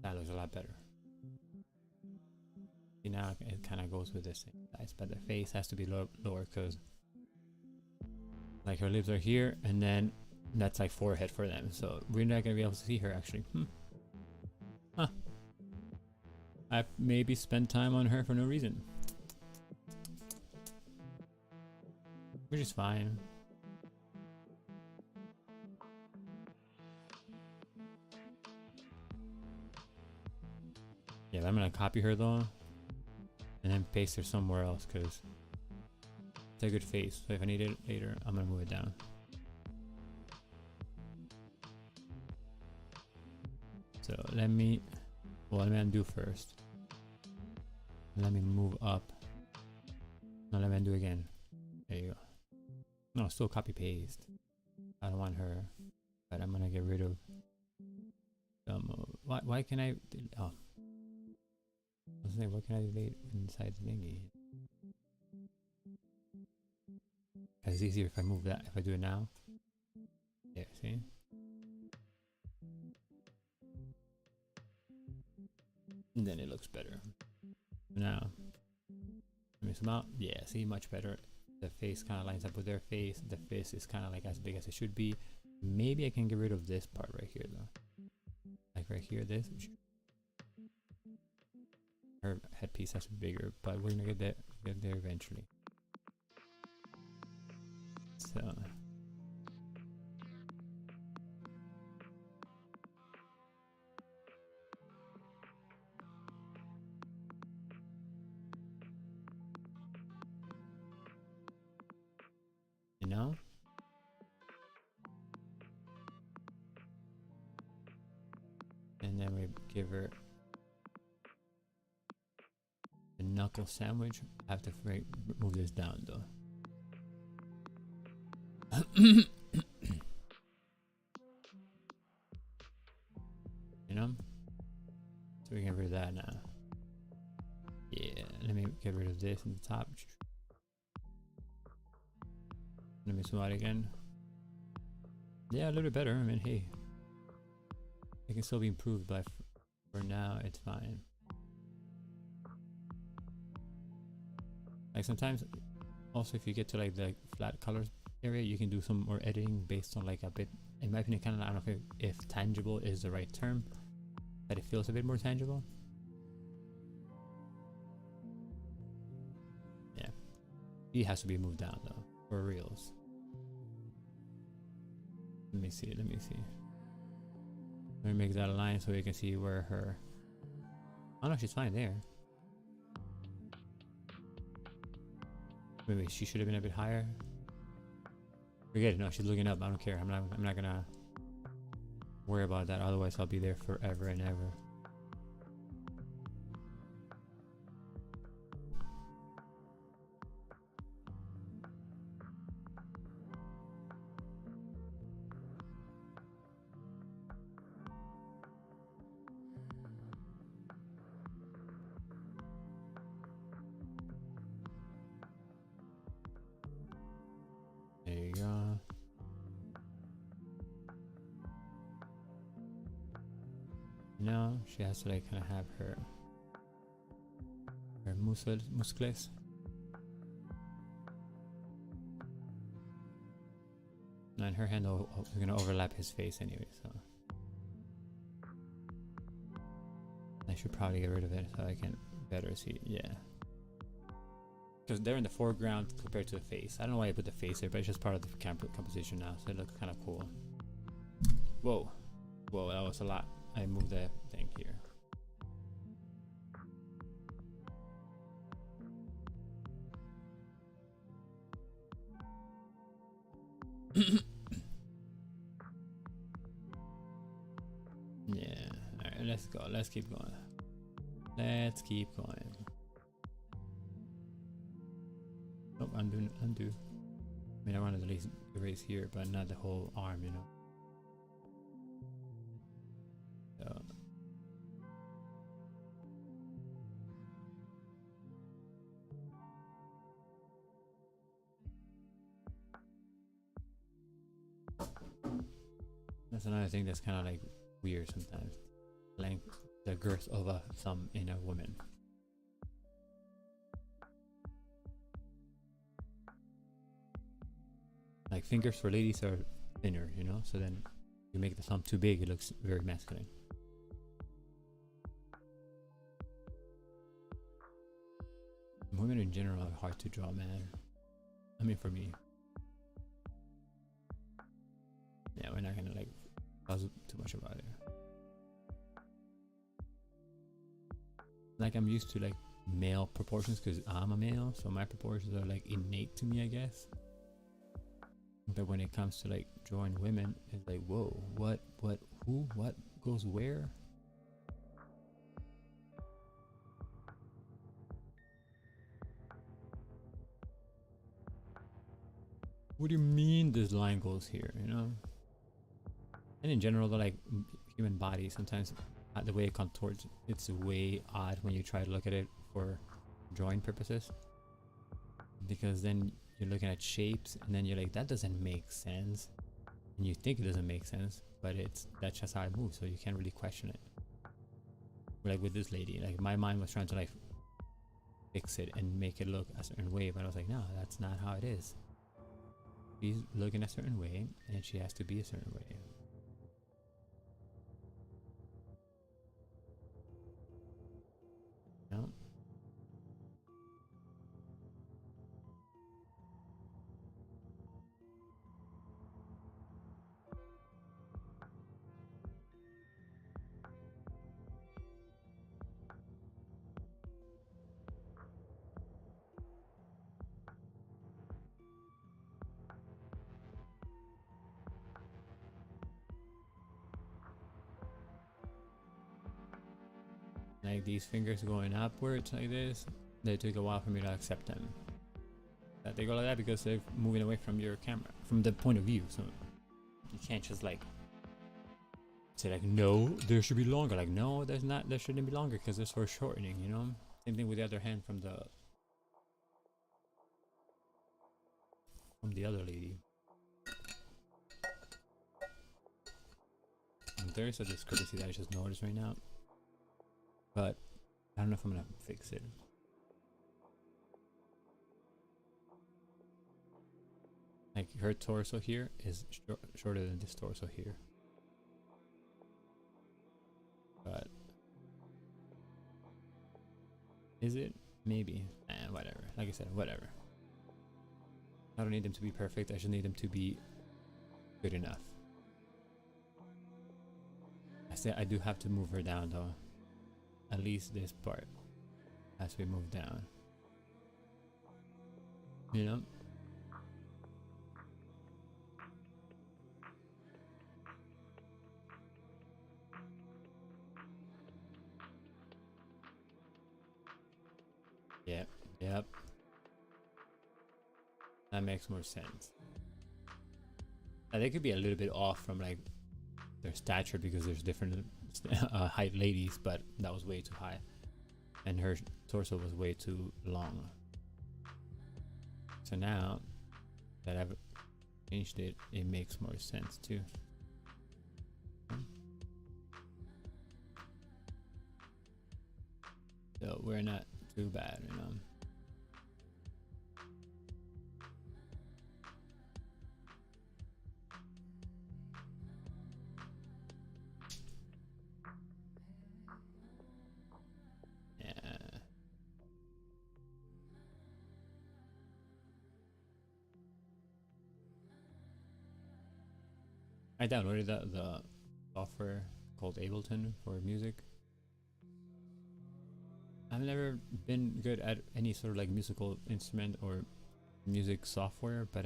That looks a lot better. See, now it kind of goes with the same size, but the face has to be lower because like her lips are here and then that's like forehead for them, so we're not gonna be able to see her actually. Huh. I maybe spent time on her for no reason, which is fine. Yeah, I'm gonna copy her though and then paste her somewhere else because it's a good face, so if I need it later I'm gonna move it down. So let me undo first. Let me move up. Now let me undo again. There you go. No, still copy paste. I don't want her, but I'm gonna get rid of some. Why can I? Oh, I was saying, what can I delete inside the thingy? It's easier if I move that. If I do it now. There, see. And then it looks better. Now, let me zoom out. Yeah, see, much better. The face kind of lines up with their face. The face is kind of like as big as it should be. Maybe I can get rid of this part right here though. Like right here, this. Her headpiece has to be bigger, but we're gonna get there eventually. So. You know? And then we give her the knuckle sandwich. I have to move this down though. You know? So we can get rid of that now. Yeah, let me get rid of this in the top. Let me zoom out again. Yeah, a little bit better. I mean, hey, it can still be improved, but for now, it's fine. Like sometimes, also if you get to like the flat colors area, you can do some more editing based on like a bit. In my opinion, kind of I don't know if tangible is the right term, but it feels a bit more tangible. Yeah, he has to be moved down though for reals. Let me see. Let me make that a line so you can see where her. Oh no, she's fine there. Maybe she should have been a bit higher. Forget it. No, she's looking up. I don't care. I'm not gonna worry about that. Otherwise, I'll be there forever and ever. Now she has to like kind of have her muscles. And her hand is gonna overlap his face anyway, so I should probably get rid of it so I can better see. Yeah, because they're in the foreground compared to the face. I don't know why I put the face there, but it's just part of the composition now, so it looks kind of cool. Whoa, whoa, that was a lot. I moved the thing here. Yeah, alright, let's go. Let's keep going. Let's keep going. Oh, undo. I mean, I wanted to at least erase here, but not the whole arm, you know. So. That's another thing that's kind of like weird sometimes. Length, the girth of a thumb in a woman. Like fingers for ladies are thinner, you know, so then you make the thumb too big, it looks very masculine. Women in general are hard to draw, man. I mean, for me. Yeah, we're not gonna like puzzle too much about it. Like I'm used to like male proportions because I'm a male, so my proportions are like innate to me, I guess. But when it comes to like drawing women, it's like, whoa, what, who, what goes where? What do you mean this line goes here, you know? And in general, the like human body, sometimes the way it contorts, it's way odd when you try to look at it for drawing purposes. Because then you're looking at shapes and then you're like, that doesn't make sense. And you think it doesn't make sense, but that's just how it moves, so you can't really question it. Like with this lady, like my mind was trying to like fix it and make it look a certain way, but I was like, no, that's not how it is. She's looking a certain way and she has to be a certain way. No. Like these fingers going upwards like this, they took a while for me to accept them. That they go like that because they're moving away from your camera, from the point of view. So you can't just like say like, no, there should be longer. Like, no, there's not. There shouldn't be longer because it's for shortening. You know. Same thing with the other hand from the other lady. And there's a discrepancy that I just noticed right now, but I don't know if I'm gonna fix it. Like her torso here is shorter than this torso here. But is it? Maybe. Whatever. Like I said, whatever. I don't need them to be perfect. I just need them to be good enough. I do have to move her down though. At least this part as we move down. You know? Yep, yep. That makes more sense. Now, they could be a little bit off from like their stature because there's different height ladies, but that was way too high. And her torso was way too long. So now that I've changed it, it makes more sense too. So we're not too bad, you know. Yeah. I downloaded the software called Ableton for music. I've never been good at any sort of like musical instrument or music software, but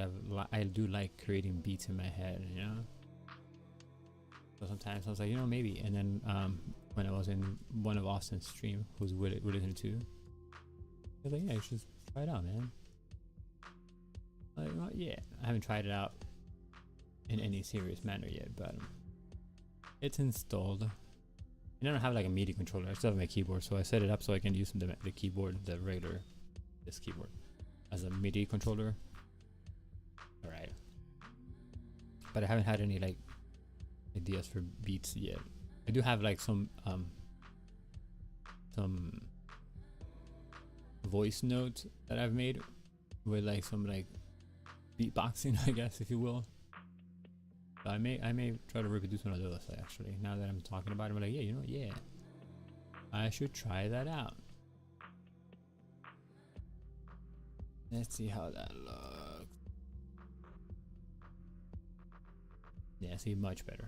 I do like creating beats in my head, you know. So sometimes I was like, you know, maybe. And then when I was in one of Austin's stream, who's with it too, I was like, yeah, you should try it out, man. Like, well, yeah, I haven't tried it out in any serious manner yet, but it's installed. And I don't have like a MIDI controller. I still have my keyboard, so I set it up so I can use the keyboard, the regular, this keyboard, as a MIDI controller. All right, but I haven't had any like ideas for beats yet. I do have like some voice notes that I've made with like some like beatboxing, I guess, if you will. So I may try to reproduce one of those actually. Now that I'm talking about it, I'm like, yeah, you know, yeah, I should try that out. Let's see how that looks. Yeah, see, much better.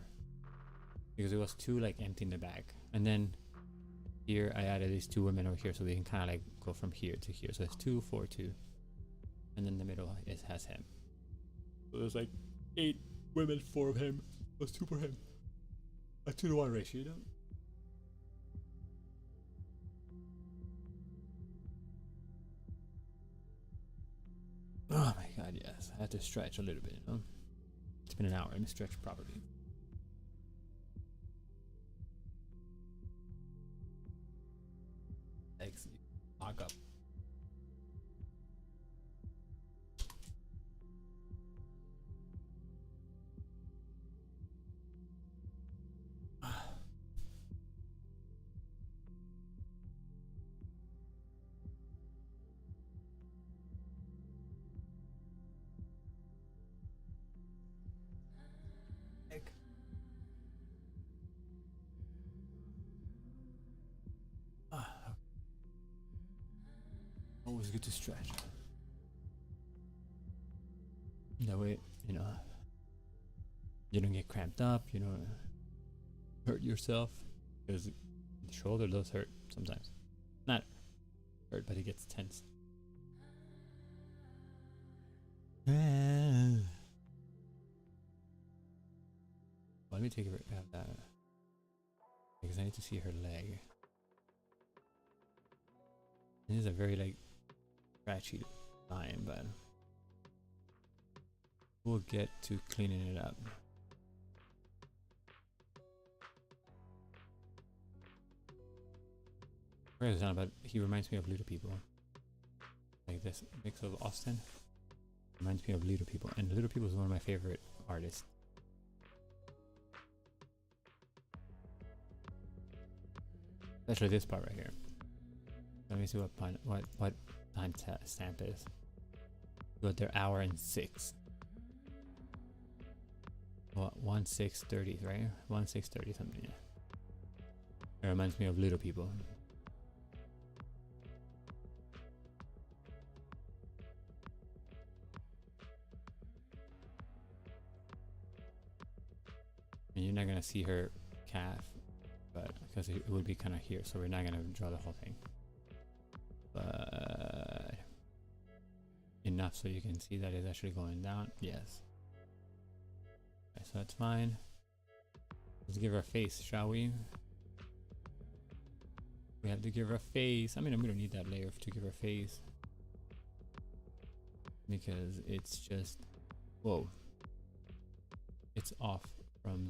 Because it was too like empty in the back. And then here I added these two women over here so they can kind of like go from here to here. So it's 2, 4, 2. And then the middle has him. So there's like 8 women, 4 of him, plus 2 for him. A 2-to-1 ratio, you know? Oh my god, yes. I had to stretch a little bit, you know? It's been an hour. Let me stretch properly. Legs lock up. Always good to stretch. That way, you know, you don't get cramped up, you don't hurt yourself, because the shoulder does hurt sometimes. Not hurt, but it gets tense. Let me take a out that, because I need to see her leg. This is a very like scratchy line, but we'll get to cleaning it up. But he reminds me of Little People. Like this mix of Austin reminds me of Little People, and Little People is one of my favorite artists. Especially this part right here. Let me see what time stamp is. But they're 1:06. What 1:06:30, right? 1:06:30 something. Yeah. It reminds me of Little People. And you're not gonna see her calf, but because it would be kind of here, so we're not gonna draw the whole thing. But enough so you can see that it's actually going down. Yes. Okay, so that's fine. Let's give her a face, shall we? We have to give her a face. I mean, we don't need that layer to give her a face, because it's just, whoa, it's off from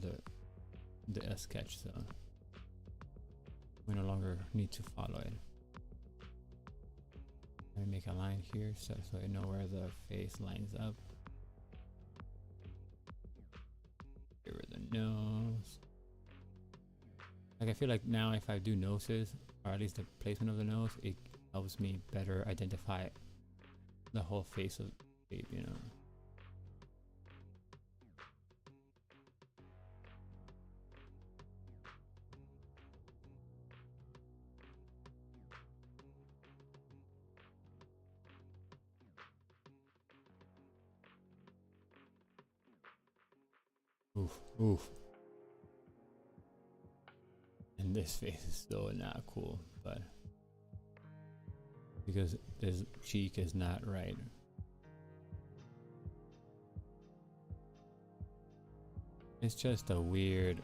the sketch, so we no longer need to follow it. Let me make a line here so I know where the face lines up. Give her the nose. Like, I feel like now if I do noses, or at least the placement of the nose, it helps me better identify the whole face of the shape, you know. Oof, oof. And this face is still not cool, but because this cheek is not right. It's just a weird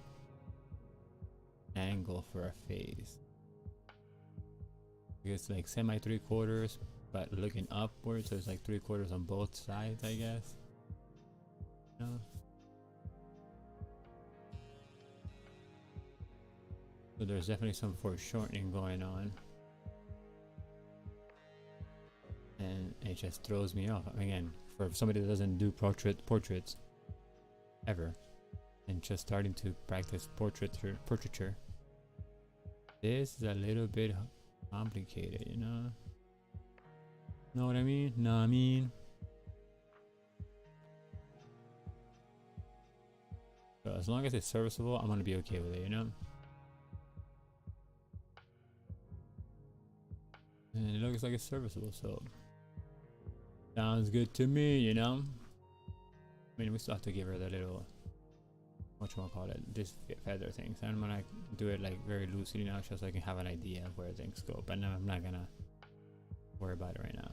angle for a face. It's like semi 3/4, but looking upwards, so it's like 3/4 on both sides, I guess. No. So there's definitely some foreshortening going on. And it just throws me off. Again, for somebody that doesn't do portraits ever, and just starting to practice portraiture, this is a little bit complicated, you know? Know what I mean? Know what I mean? So as long as it's serviceable, I'm gonna be okay with it, you know? And it looks like it's serviceable, so sounds good to me, you know? I mean, we still have to give her the little, whatchamacallit, this feather thing. So I'm gonna do it like very loosely now, just so I can have an idea of where things go. But no, I'm not gonna worry about it right now.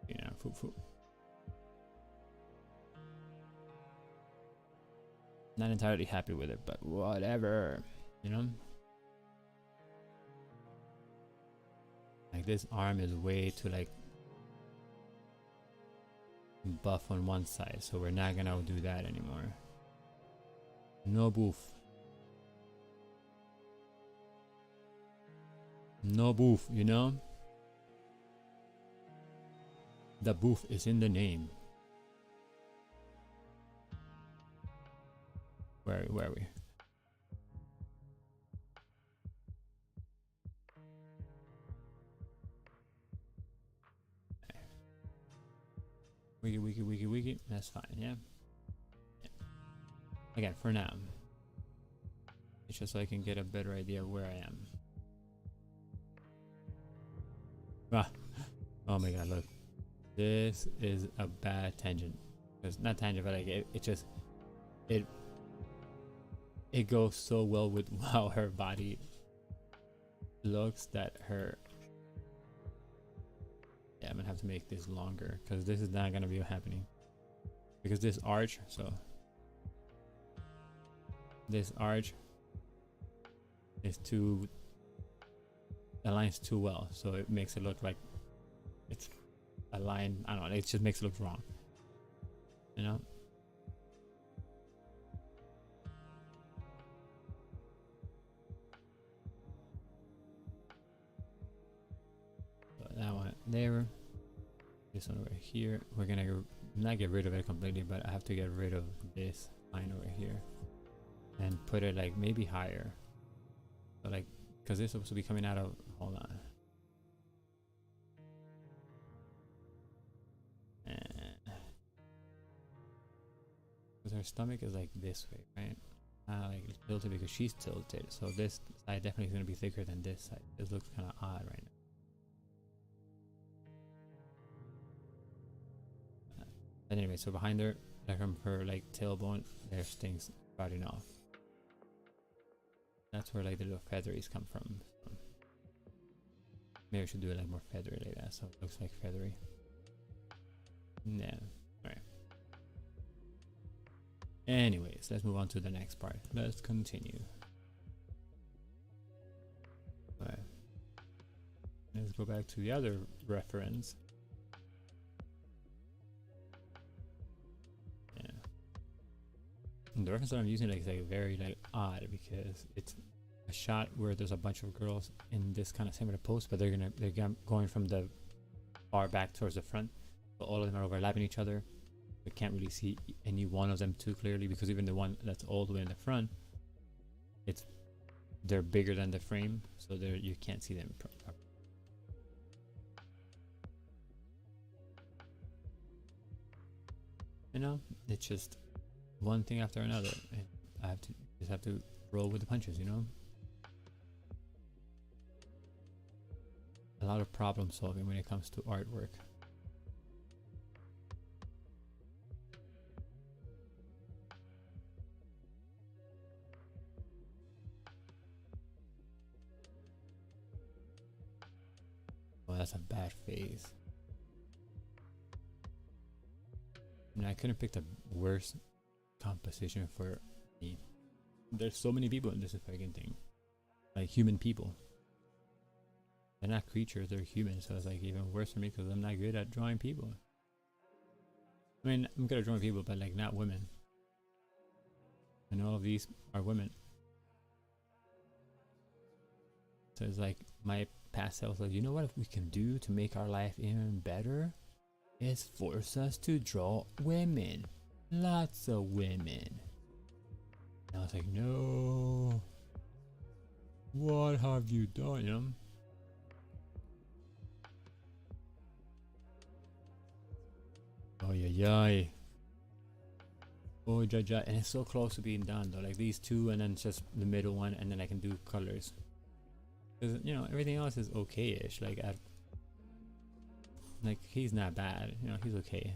You know, foop. Not entirely happy with it, but whatever, you know? Like this arm is way too like buff on one side, so we're not gonna do that anymore. No boof. No boof, you know? The boof is in the name. Where are we? Wiki. That's fine, yeah? Again, for now. It's just so I can get a better idea of where I am. Ah. Oh my god, look. This is a bad tangent. It's not tangent, but like it goes so well with how her body looks that her... Yeah, I'm gonna have to make this longer because this is not gonna be happening. Because this arch, so this arch is too... aligns too well, so it makes it look like it's aligned. I don't know, it just makes it look wrong, you know? That one there, this one over here. We're gonna not get rid of it completely, but I have to get rid of this line over here and put it like maybe higher. So like, because this is supposed to be coming out of, hold on. Because her stomach is like this way, right? Like it's tilted because she's tilted. So this side definitely is gonna be thicker than this side. This looks kind of odd right now. But anyway, so behind her, like from her like tailbone, there's things sprouting off. That's where like the little featheries come from. So maybe I should do it like more feathery like that, so it looks like feathery. Yeah. Alright. Anyways, let's move on to the next part. Let's continue. Alright. Let's go back to the other reference. The reference that I'm using is like very like odd because it's a shot where there's a bunch of girls in this kind of similar pose, but they're going from the far back towards the front, but all of them are overlapping each other. I can't really see any one of them too clearly, because even the one that's all the way in the front, they're bigger than the frame, so you can't see them properly. You know, it's just one thing after another, and I have to roll with the punches, you know. A lot of problem solving when it comes to artwork. Well, that's a bad phase. And I couldn't pick the worst composition for me. There's so many people in this fucking thing. Like human people. They're not creatures, they're humans, so it's like even worse for me because I'm not good at drawing people. I mean, I'm good at drawing people, but like not women. And all of these are women. So it's like my past self was like, you know what we can do to make our life even better? Is force us to draw women. Lots of women. And I was like, no. What have you done? You know? Oh yeah. Oh ja. And it's so close to being done though. Like these two and then just the middle one, and then I can do colors. Because you know, everything else is okay-ish. Like he's not bad, you know, he's okay.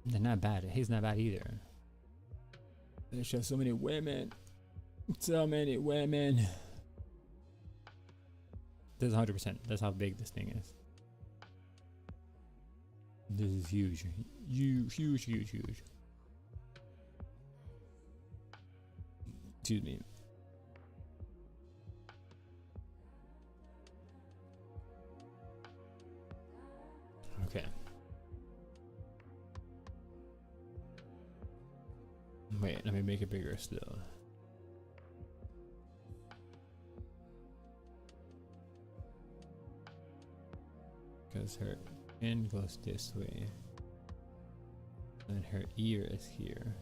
They're not bad, he's not bad either. There's just so many women. So many women. This is 100%. That's how big this thing is. This is huge. Huge. Excuse me. Okay. Wait, let me make it bigger still. Because her chin goes this way. And her ear is here.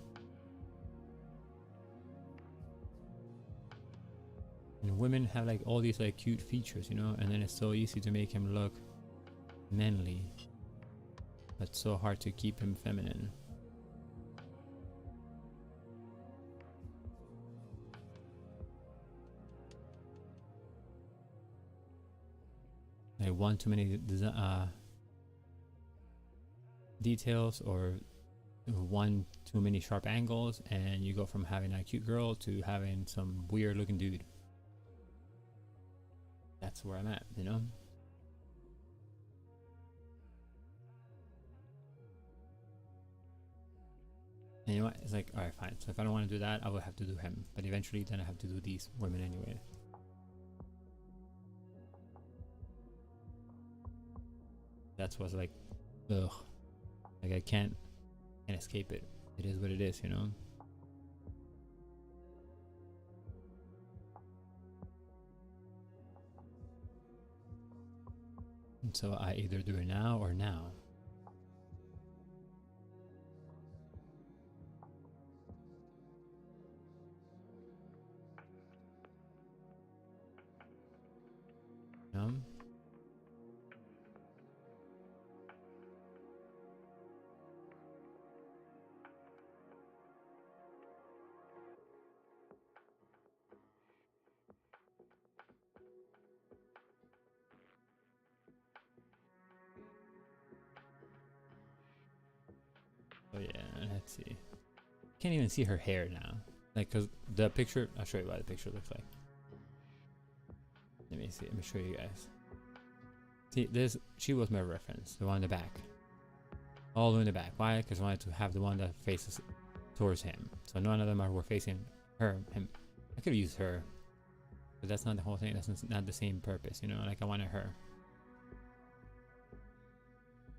And women have like all these like cute features, you know, and then it's so easy to make him look manly. But so hard to keep him feminine. Like one too many details, or one too many sharp angles, and you go from having a cute girl to having some weird looking dude. That's where I'm at, you know? And you know what? It's like, alright, fine. So if I don't want to do that, I will have to do him. But eventually, then I have to do these women anyway. That's what's like, ugh. Like I can't escape it. It is what it is, you know? And so I either do it now or now. Oh yeah, let's see. Can't even see her hair now. Like, cause the picture, I'll show you what the picture looks like. Let me see, let me show you guys. See, this, she was my reference, the one in the back. All the way in the back. Why? Because I wanted to have the one that faces towards him. So none of them were facing him. I could have used her. But that's not the whole thing, that's not the same purpose, you know? Like, I wanted her.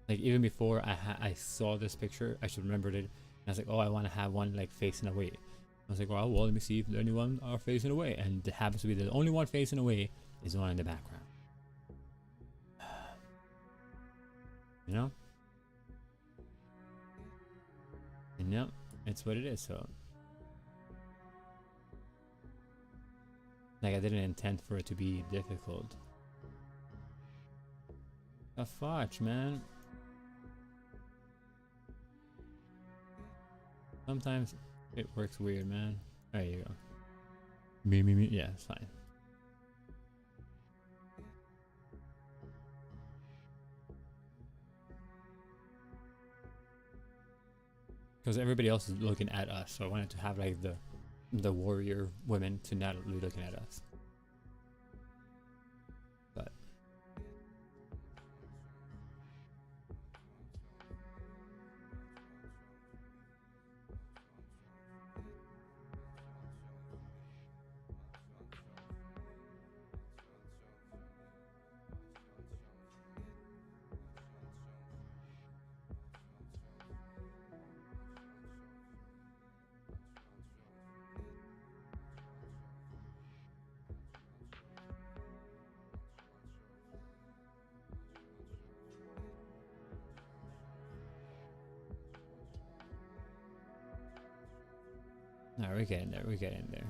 Like, even before I saw this picture, I should remembered it. And I was like, oh, I want to have one like facing away. I was like, well, let me see if anyone are facing away. And it happens to be the only one facing away is the one in the background. You know? Yep, it's what it is. So, like, I didn't intend for it to be difficult. A fudge, man. Sometimes it works weird, man. There you go. Me. Yeah, it's fine. Because everybody else is looking at us, so I wanted to have like the warrior women to not be looking at us. But no, we're getting there. We're getting there.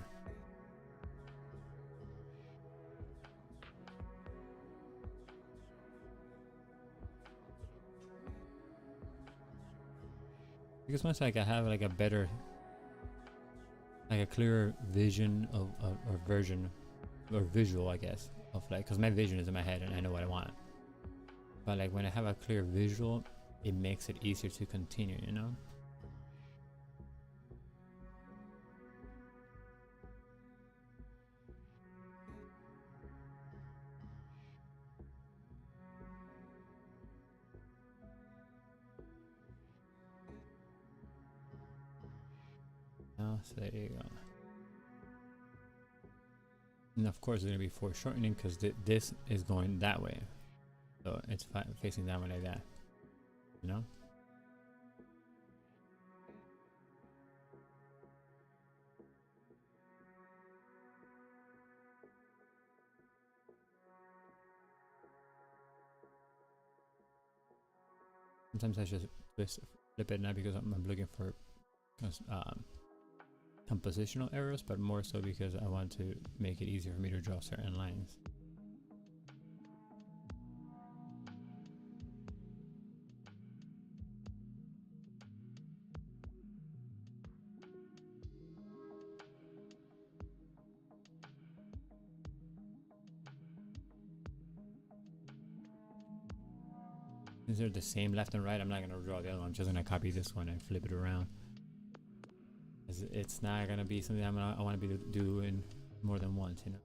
Because once like I have like a better, like a clearer vision of or version or visual, I guess, of like, because my vision is in my head and I know what I want. But like when I have a clear visual, it makes it easier to continue, you know? Oh, so there you go. And of course, it's going to be foreshortening because this is going that way. So it's facing that way like that. You know? Sometimes I just flip it now because I'm looking for compositional errors, but more so because I want to make it easier for me to draw certain lines. Since they're the same left and right, I'm not going to draw the other one. I'm just going to copy this one and flip it around. It's not going to be something I want to be doing more than once, you know?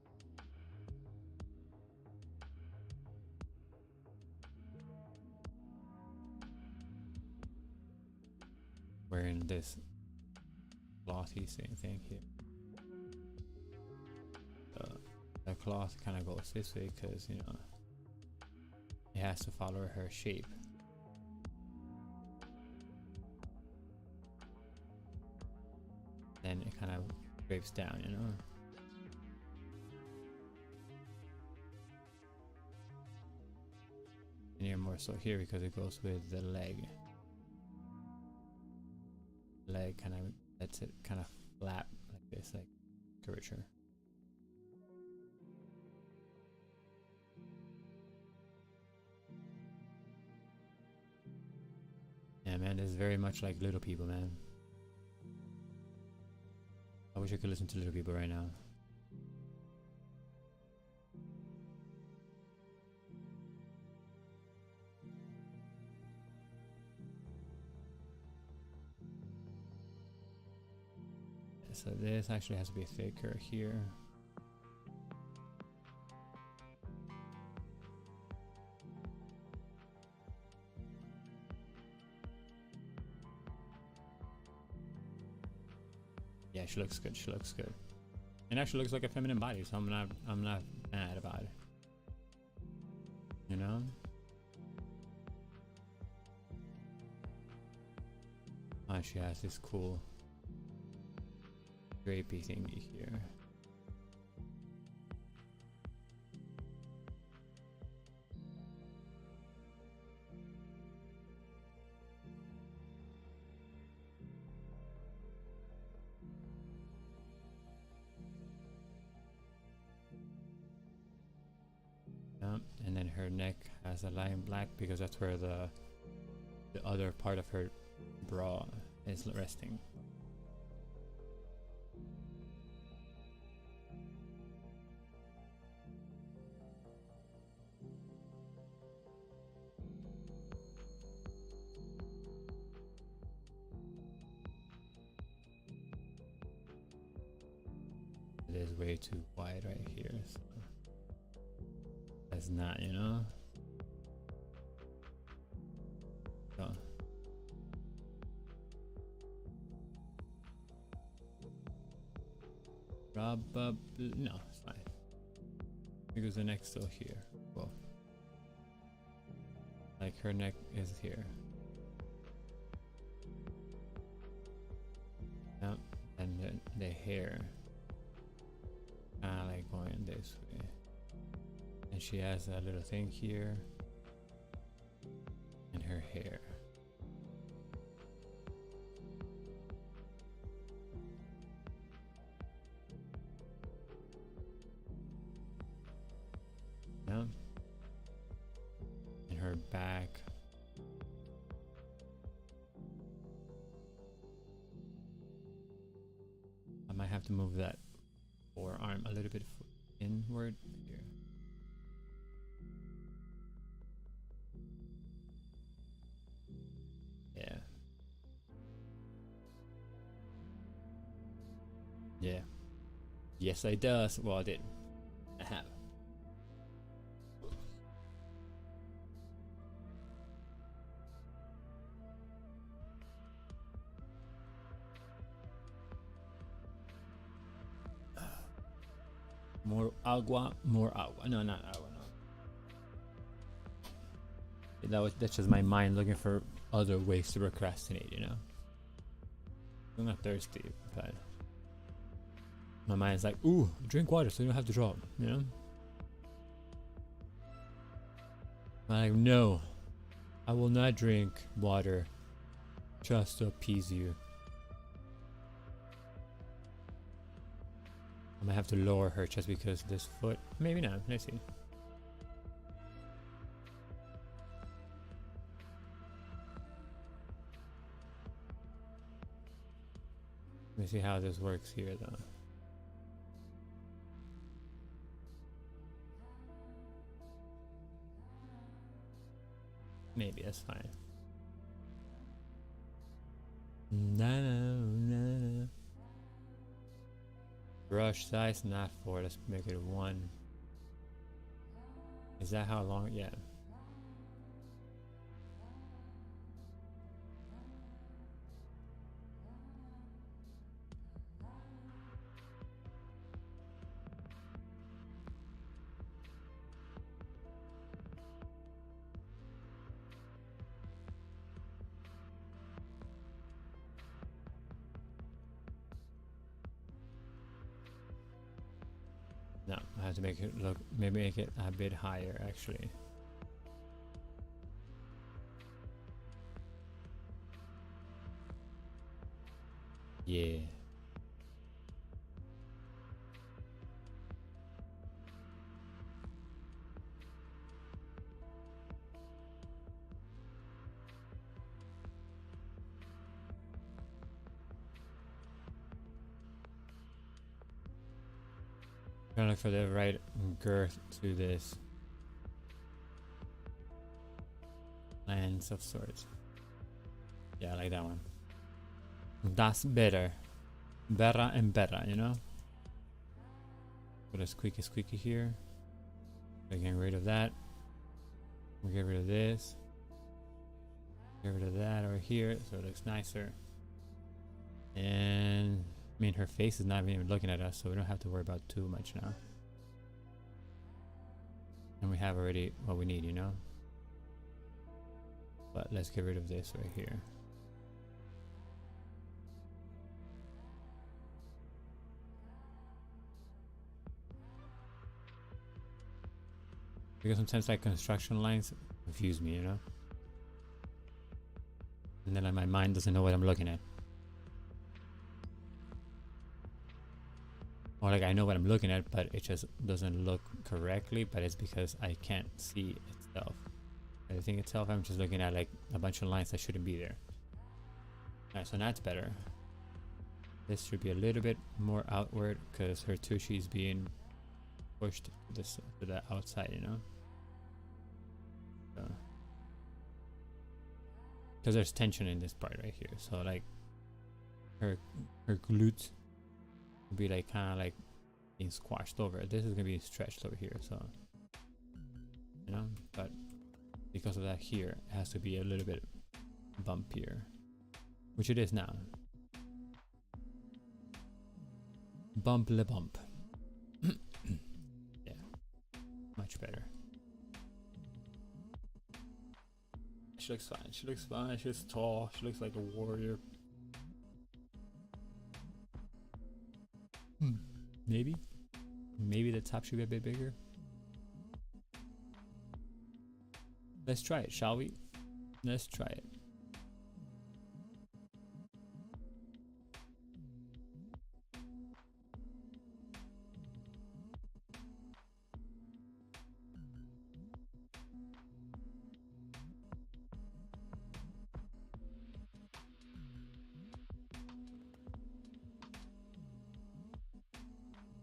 Wearing this clothy same thing here. The cloth kind of goes this way because, you know, it has to follow her shape. Then it kind of drapes down, you know. And here more so here because it goes with the leg. Leg kind of lets it kind of flap like this, like curvature. Yeah, man, it's very much like Little People, man. I wish I could listen to Little People right now. So this actually has to be thicker here. Yeah, she looks good. She looks good. It actually looks like a feminine body, so I'm not mad about it. You know? Oh, she has this cool drapey thingy here. her neck has a line black because that's where the other part of her bra is resting. It is way too wide right here, so that's not, you know. So probably no, it's fine because the neck's still here. Well, like her neck is here. Yep, and then the hair like going this way, and she has a little thing here in her hair. Yeah, in her back. I might have to move that forearm a little bit inward here. Yeah. Yeah. Yes, I does. Well, I did. I have. More agua, more agua. No, not agua. No. That's just my mind looking for other ways to procrastinate. You know. I'm not thirsty, but my mind's like, ooh, drink water so you don't have to draw. You know. I'm like, no, I will not drink water just to appease you. I might have to lower her just because this foot. Maybe not. Let's see. Let me see how this works here, though. Maybe that's fine. No. Brush size not 4. Let's make it 1. Is that how long? Yeah. No, I have to make it look, maybe make it a bit higher actually. Yeah. Trying to look for the right girth to this lens of sorts. Yeah, I like that one. That's better. Better and better, you know? Put a squeaky here. We're getting rid of that. We'll get rid of this. Get rid of that over here so it looks nicer. And I mean, her face is not even looking at us, so we don't have to worry about too much now. And we have already what we need, you know? But let's get rid of this right here. Because sometimes like construction lines confuse me, you know? And then like, my mind doesn't know what I'm looking at. or like I know what I'm looking at, but it just doesn't look correctly, but it's because I can't see itself. The thing itself, I'm just looking at like a bunch of lines that shouldn't be there. Alright, so that's better. This should be a little bit more outward because her tushy is being pushed to the outside, you know? So, because there's tension in this part right here, so like her glutes will be like kind of like being squashed over. This is gonna be stretched over here, so you know. But because of that here, it has to be a little bit bumpier, which it is now. Bump le bump. Yeah, much better. She looks fine. She looks fine. She's tall. She looks like a warrior. Maybe the top should be a bit bigger. Let's try it, shall we? Let's try it.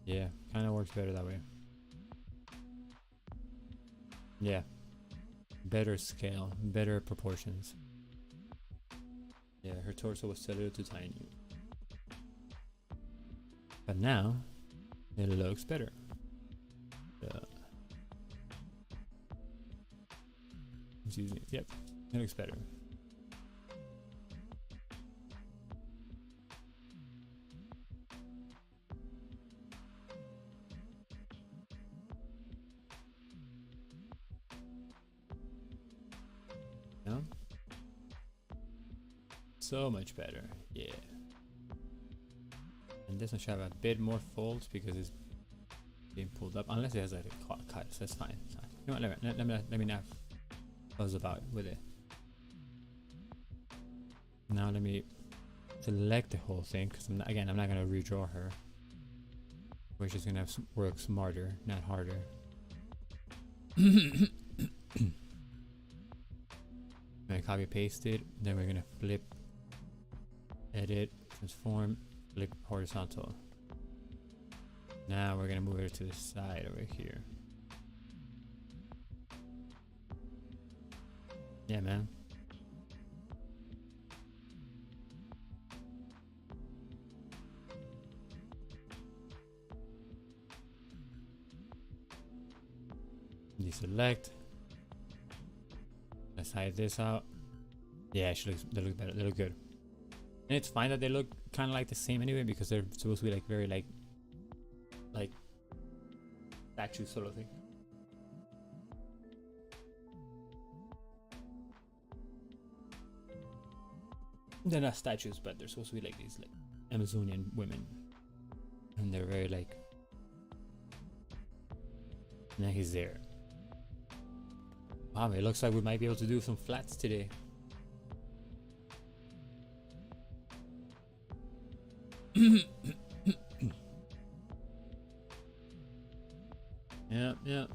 Yeah, kind of works better that way. Yeah. Better scale, better proportions. Yeah, her torso was a little too tiny. But now, it looks better. Excuse me. Yep, it looks better. No? So much better. Yeah. And this one should have a bit more folds because it's being pulled up. Unless it has like a cut, so that's fine. It's fine. You know what, let me not fuzz about with it. Now let me select the whole thing because I'm not gonna redraw her. We're just gonna work smarter, not harder. Gonna copy paste it, then we're gonna flip, edit, transform, flip horizontal. Now we're gonna move it to the side over here. Yeah, man. Deselect. Let's hide this out. Yeah, they look better. They look good. And it's fine that they look kind of like the same anyway because they're supposed to be like very like statue sort of thing. They're not statues, but they're supposed to be like these like Amazonian women, and they're very like. Now he's there. Wow, it looks like we might be able to do some flats today. Yeah.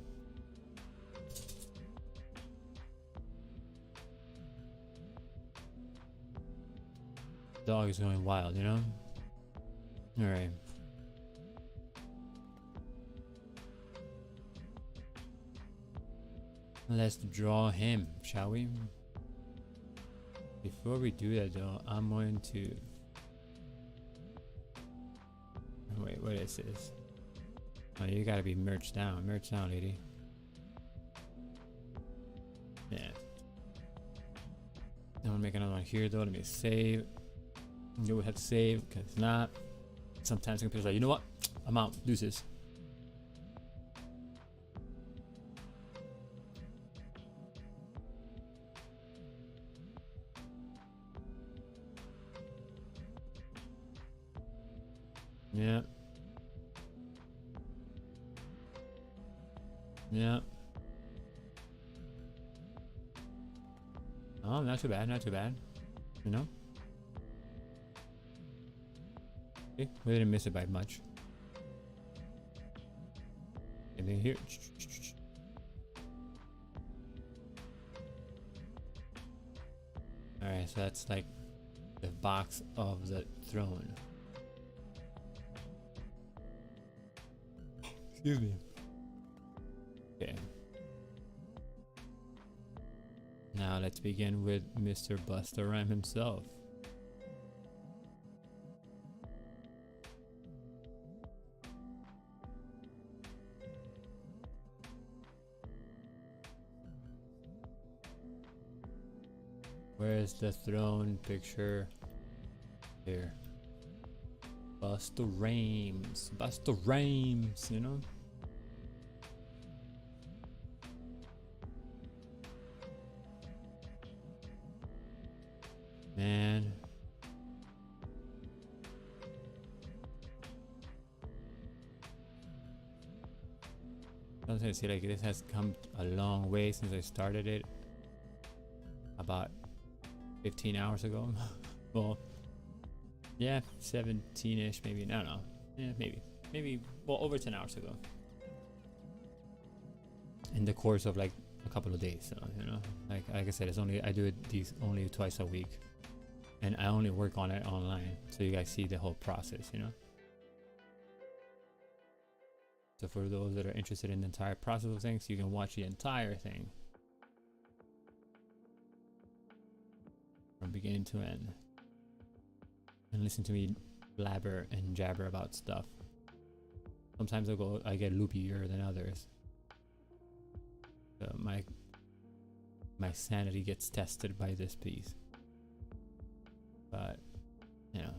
Dog is going wild, you know? Alright. Let's draw him, shall we? Before we do that though, I'm going to... Wait, what is this? Oh, you gotta be merged down, lady. Yeah. I'm gonna make another one here though, let me save. You would have to save, because if not, sometimes the computer's like, you know what? I'm out, deuces. Yeah. Yeah. Oh, not too bad, not too bad. You know? Okay, we didn't miss it by much. Anything here? Alright, so that's like the box of the throne. Excuse me. Okay. Now let's begin with Mr. Busta Rhymes himself. Where's the throne picture? Here. Busta Rhymes. Busta Rhymes, you know? Man. Sometimes I see like this has come a long way since I started it. About 15 hours ago. Well, yeah, 17-ish maybe. No, no. Yeah, maybe well, over 10 hours ago. In the course of like a couple of days, so, you know, like I said, it's only, I do it these only twice a week, and I only work on it online, so you guys see the whole process, you know. So for those that are interested in the entire process of things, you can watch the entire thing from beginning to end and listen to me blabber and jabber about stuff. Sometimes I get loopier than others. So my sanity gets tested by this piece. But, you know.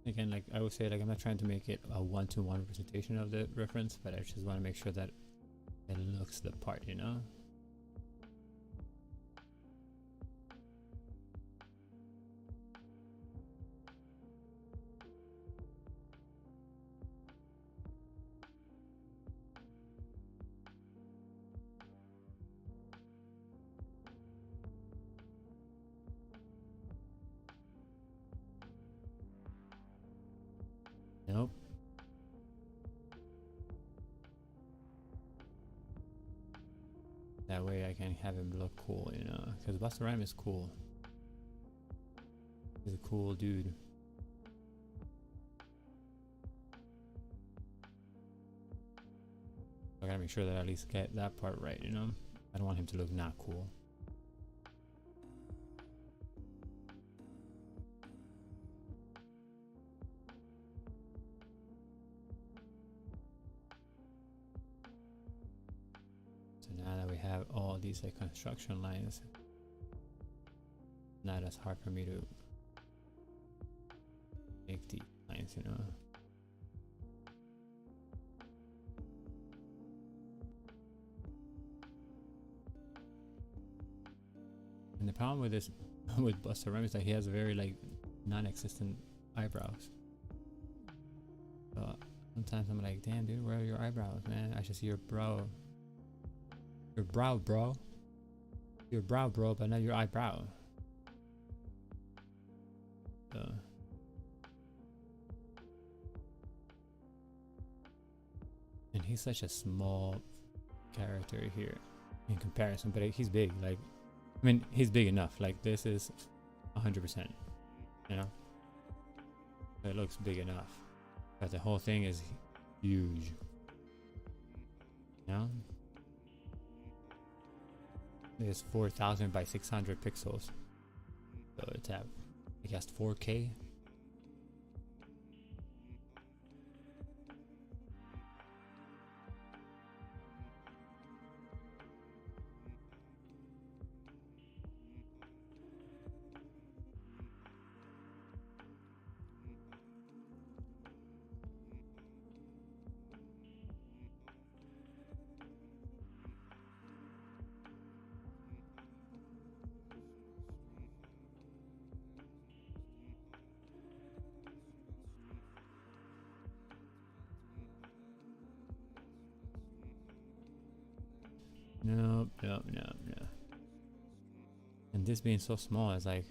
Again, like I would say, like I'm not trying to make it a one-to-one representation of the reference, but I just want to make sure that it looks the part, you know? Nope. That way I can have him look cool, you know? Because Busta Rhymes is cool. He's a cool dude. I gotta make sure that I at least get that part right, you know? I don't want him to look not cool. Now that we have all these like construction lines, not as hard for me to make these lines, you know. And the problem with this, with Busta Rhymes, is that he has very like non-existent eyebrows. So sometimes I'm like, damn dude, where are your eyebrows, man? I should see your brow. Your brow, bro. Your brow, bro, but not your eyebrow. And he's such a small character here in comparison, but he's big. Like, I mean, he's big enough. Like, this is 100%, you know? It looks big enough. But the whole thing is huge. You know? It's 4,000 by 600 pixels. So it's at, I guess, 4K. No. And this being so small is like,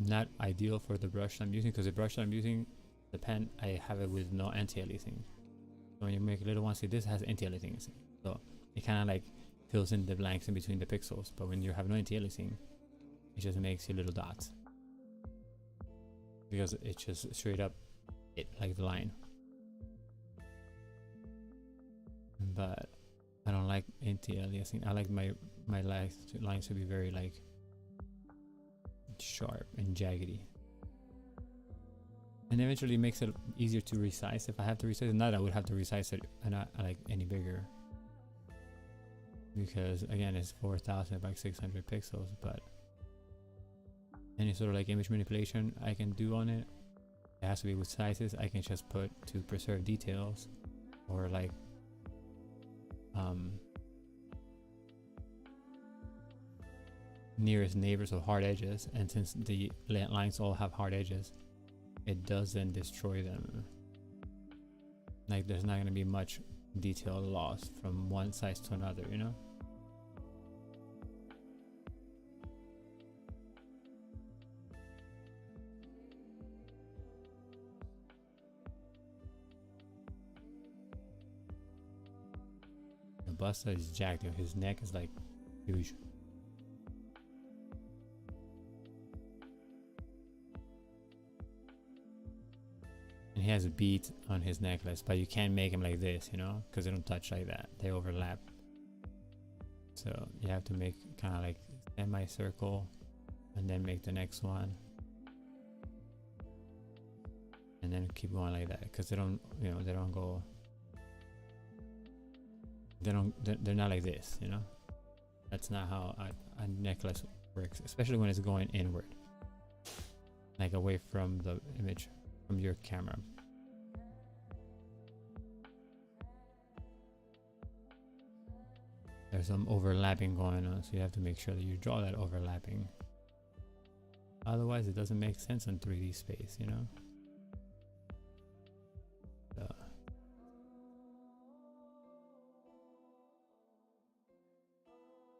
not ideal for the brush I'm using, because the brush that I'm using, the pen, I have it with no anti-aliasing. So when you make little ones, see, this has anti-aliasing, so it kind of like fills in the blanks in between the pixels. But when you have no anti-aliasing, it just makes you little dots, because it's just straight up it like the line. But I don't like anti-aliasing. I like my lines to be very like sharp and jaggedy, and eventually makes it easier to resize. If I have to resize it, not I would have to resize it and not like any bigger, because again it's 4000 by 600 pixels. But any sort of like image manipulation I can do on it, it has to be with sizes. I can just put to preserve details, or like nearest neighbors of hard edges, and since the lines all have hard edges, it doesn't destroy them. Like there's not going to be much detail lost from one size to another, you know. The Busta is jacked. His neck is like huge. And he has a bead on his necklace, but you can't make him like this, you know, because they don't touch like that. They overlap. So you have to make kind of like semi-circle, and then make the next one, and then keep going like that, because they don't, you know, they don't go. They're not like this, you know. That's not how a necklace works, especially when it's going inward, like away from the image, from your camera. There's some overlapping going on, so you have to make sure that you draw that overlapping. Otherwise it doesn't make sense in 3D space, you know.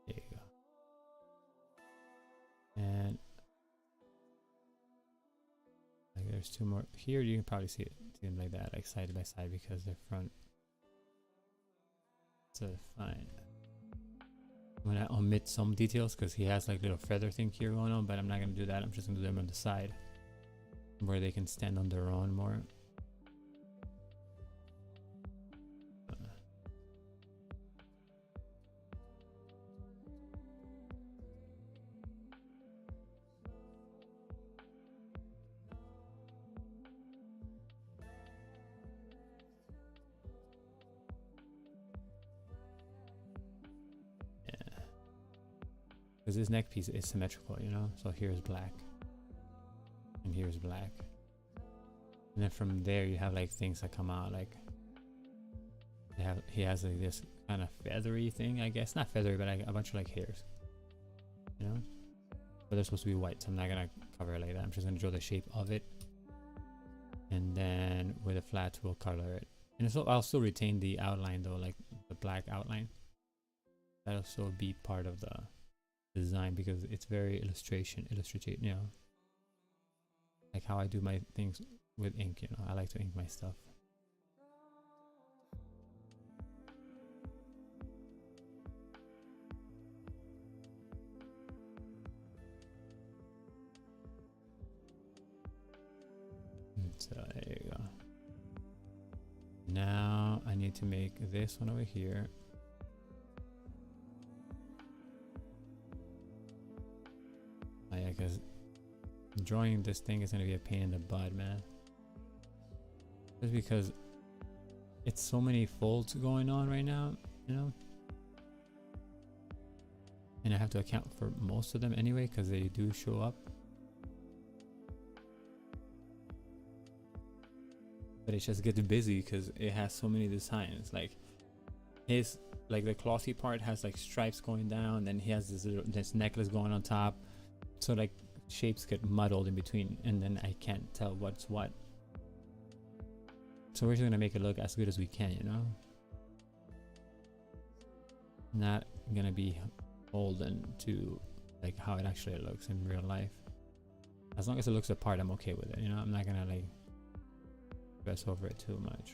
There you go. And like there's two more here. You can probably see them like that, like side by side, because they're front. So fine. I'm gonna omit some details because he has like little feather thing here going on, but I'm not gonna do that. I'm just gonna do them on the side where they can stand on their own more. Because this neck piece is symmetrical, you know, so here's black and here's black, and then from there you have like things that come out, like he has like this kind of feathery thing, I guess, not feathery, but like a bunch of like hairs, you know, but they're supposed to be white, so I'm not gonna cover it like that. I'm just gonna draw the shape of it, and then with a flat we'll color it. And so I'll still retain the outline though, like the black outline. That'll still be part of the design because it's very illustrative, you know, like how I do my things with ink, you know. I like to ink my stuff. So there you go. Now I need to make this one over here. Oh yeah, because drawing this thing is going to be a pain in the butt, man. Just because it's so many folds going on right now, you know. And I have to account for most of them anyway because they do show up. But it just gets busy because it has so many designs. Like his, like the glossy part has like stripes going down, then he has this necklace going on top. So like shapes get muddled in between, and then I can't tell what's what. So we're just gonna make it look as good as we can, you know. Not gonna be beholden to like how it actually looks in real life. As long as it looks apart, I'm okay with it. You know, I'm not gonna like stress over it too much.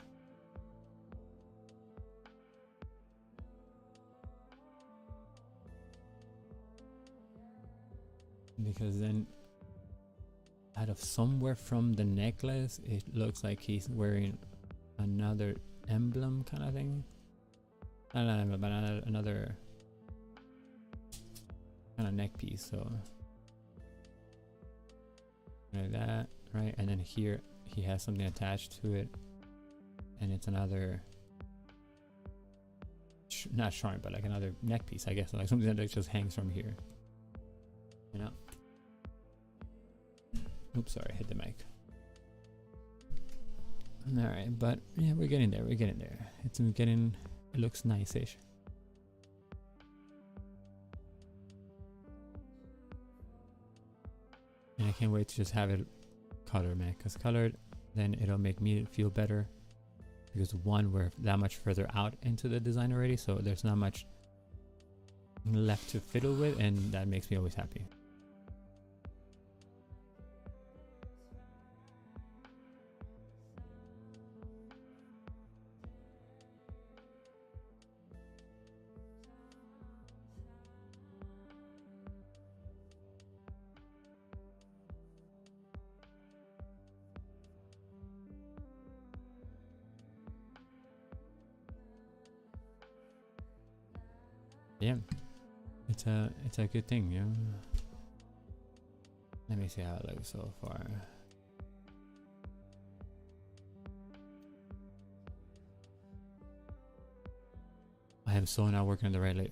Because then out of somewhere from the necklace, it looks like he's wearing another emblem kind of thing. Not an emblem, but another kind of neck piece. So like that, right? And then here he has something attached to it, and it's another not charm, but like another neck piece, I guess, like something that just hangs from here, you know. Oops, sorry, I hit the mic. All right, but yeah, we're getting there. We're getting there. It's getting. It looks nice-ish. And I can't wait to just have it colored, man. Because colored, then it'll make me feel better. Because one, we're that much further out into the design already, so there's not much left to fiddle with, and that makes me always happy. Yeah, it's a good thing, you know. Let me see how it looks so far. I am so not working on the right layer.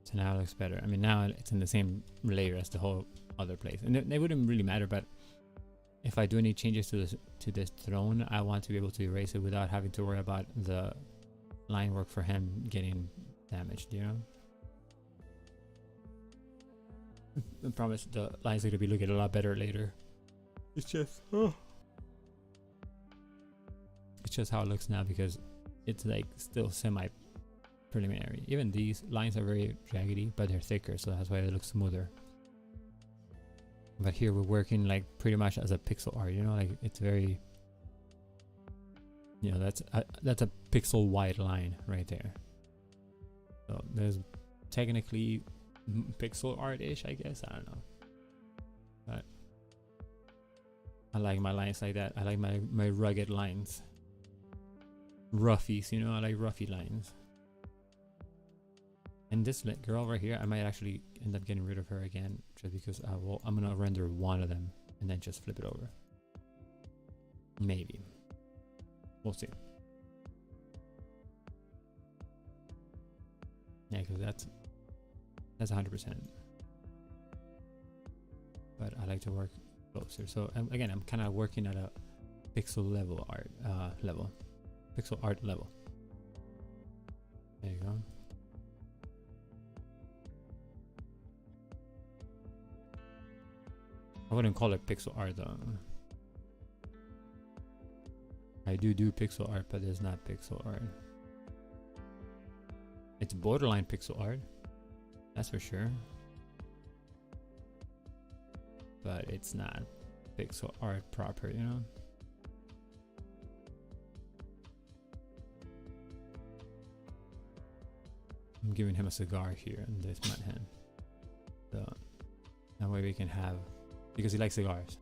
So now it looks better. I mean, now it's in the same layer as the whole other place, and they wouldn't really matter. But if I do any changes to this throne, I want to be able to erase it without having to worry about the line work for him getting damaged. You know, I promise the lines are gonna be looking a lot better later. It's just it's just how it looks now because it's like still semi preliminary. Even these lines are very jaggedy, but they're thicker, so that's why they look smoother. But here we're working like pretty much as a pixel art, you know, like it's very, you know, that's a pixel wide line right there. So there's technically pixel art-ish, I guess. I don't know, but I like my lines like that. I like my rugged lines, roughies, you know. I like roughy lines. And this girl right here, I might actually end up getting rid of her again, just because I'm gonna render one of them and then just flip it over. Maybe, we'll see. Yeah, because that's 100%. But I like to work closer. So again, I'm kind of working at a pixel level art pixel art level. There you go. I wouldn't call it pixel art though. I do pixel art, but it's not pixel art. It's borderline pixel art, that's for sure. But it's not pixel art proper, you know? I'm giving him a cigar here in this mud hand. So that way we can have, because he likes cigars.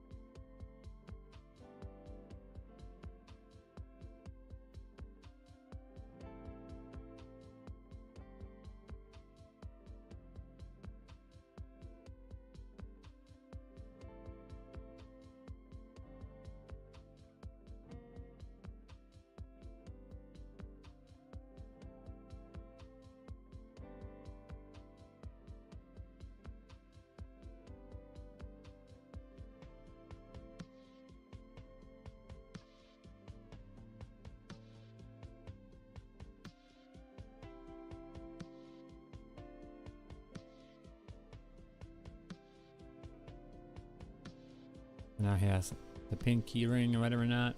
Now he has the pink key ring or whatever not.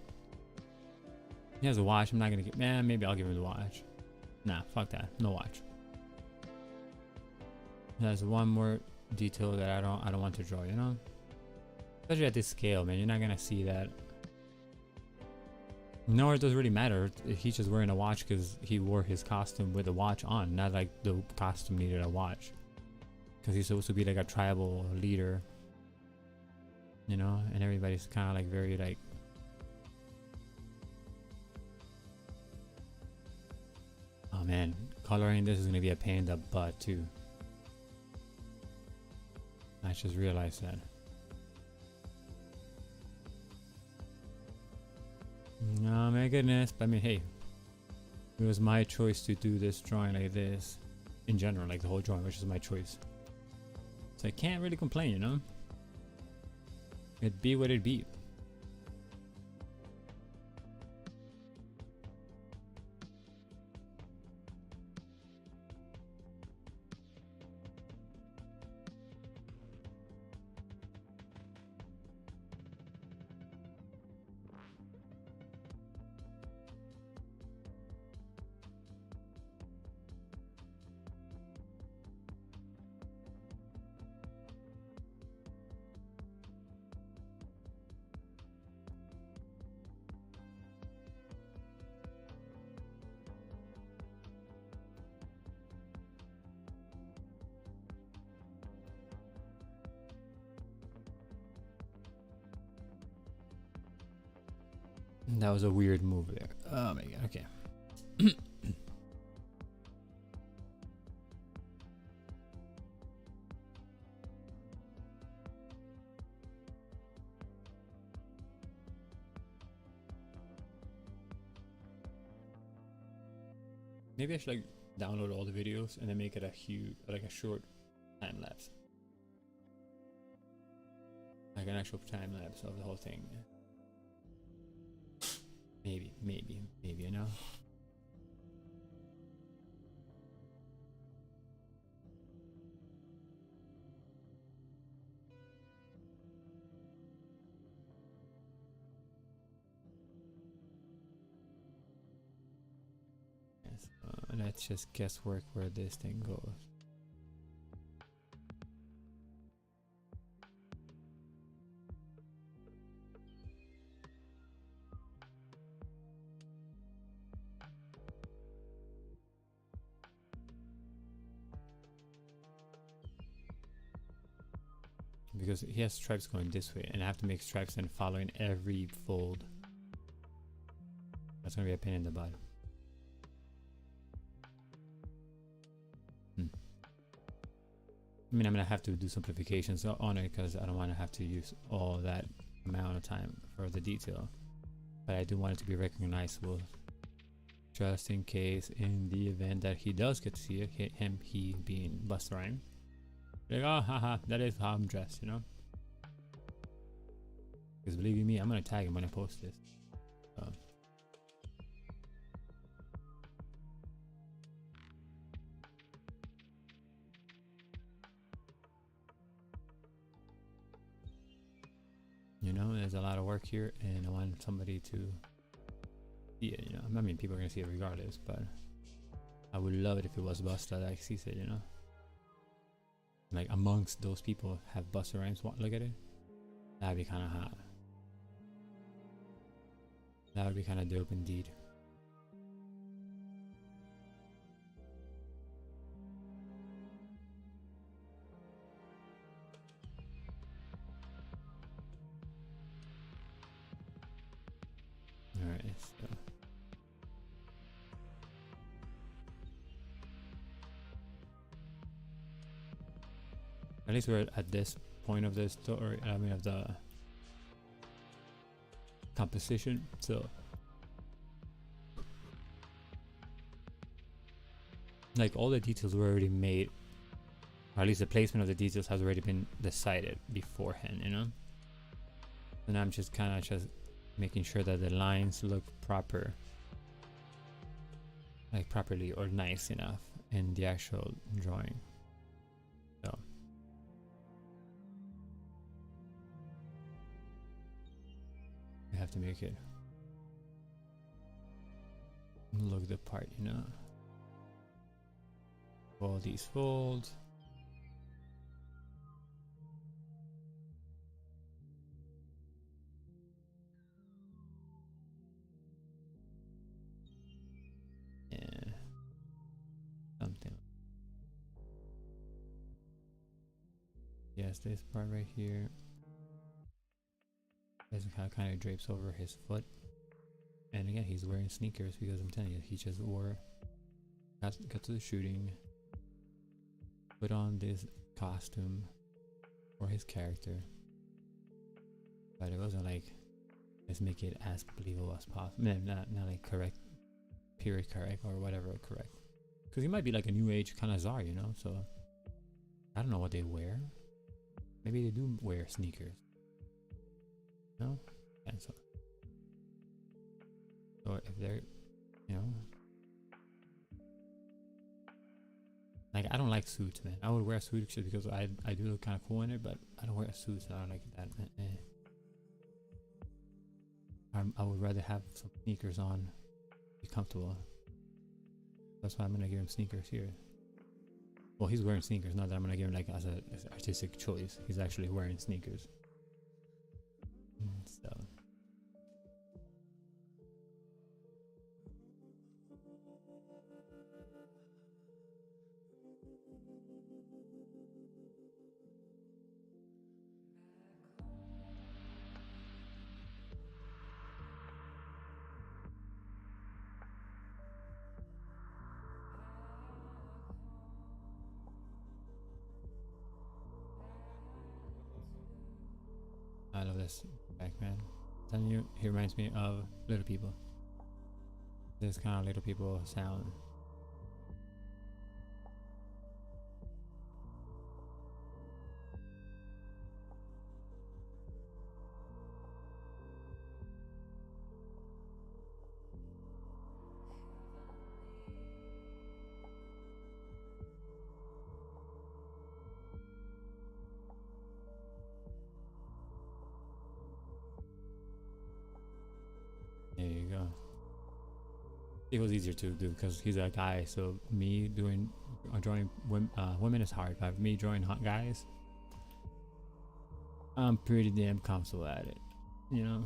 He has a watch. I'm not gonna get, man, maybe I'll give him the watch. Nah, fuck that. No watch. There's one more detail that I don't want to draw, you know? Especially at this scale, man. You're not gonna see that. Nor it doesn't really matter. He's just wearing a watch because he wore his costume with a watch on. Not like the costume needed a watch. Because he's supposed to be like a tribal leader. You know? And everybody's kind of like very like... Oh man. Coloring this is going to be a pain in the butt too. I just realized that. Oh my goodness. But I mean, hey, it was my choice to do this drawing like this in general, like the whole drawing, which is my choice. So I can't really complain, you know? It be what it be. That was a weird move there. Oh my god, okay. Maybe I should like download all the videos and then make it a huge, like a short time lapse. Like an actual time lapse of the whole thing. Maybe, you know? Yes, let's just guesswork where this thing goes. Because he has stripes going this way, and I have to make stripes and following every fold. That's gonna be a pain in the butt. I mean, I'm gonna have to do simplifications on it because I don't want to have to use all that amount of time for the detail. But I do want it to be recognizable, just in case, in the event that he does get to see it, he being Busta Rhymes. Like, oh, haha, that is how I'm dressed, you know? Because believe you me, I'm gonna tag him when I post this. You know, there's a lot of work here, and I want somebody to see it, you know? I mean, people are gonna see it regardless, but I would love it if it was Busta that sees it, you know? Like, amongst those people have Busta Rhymes look at it. That'd be kind of hot. That would be kind of dope indeed. Alright, so at least we're at this point of the story, I mean of the composition, so like all the details were already made, or at least the placement of the details has already been decided beforehand, you know? And I'm just kind of just making sure that the lines look proper, like properly or nice enough in the actual drawing. So have to make it look the part, you know. All these folds. Yeah, something. Yes, this part right here. This kind of drapes over his foot. And again, he's wearing sneakers because I'm telling you, he just got to the shooting, put on this costume for his character, but it wasn't like, let's make it as believable as possible. Not like correct, period correct or whatever correct, because he might be like a new age kind of czar, you know. So I don't know what they wear. Maybe they do wear sneakers. No, and so if they're, you know, like, I don't like suits, man. I would wear a suit just because I do look kind of cool in it, but I don't wear a suit, so I don't like that. I would rather have some sneakers on, be comfortable. That's why I'm gonna give him sneakers here. Well, he's wearing sneakers, not that I'm gonna give him like as an artistic choice. He's actually wearing sneakers. So. I love this back, man. I'm telling you, he reminds me of Little People. This kind of Little People sound. There you go. It was easier to do because he's a guy, so me drawing women is hard, but me drawing hot guys, I'm pretty damn comfortable at it, you know.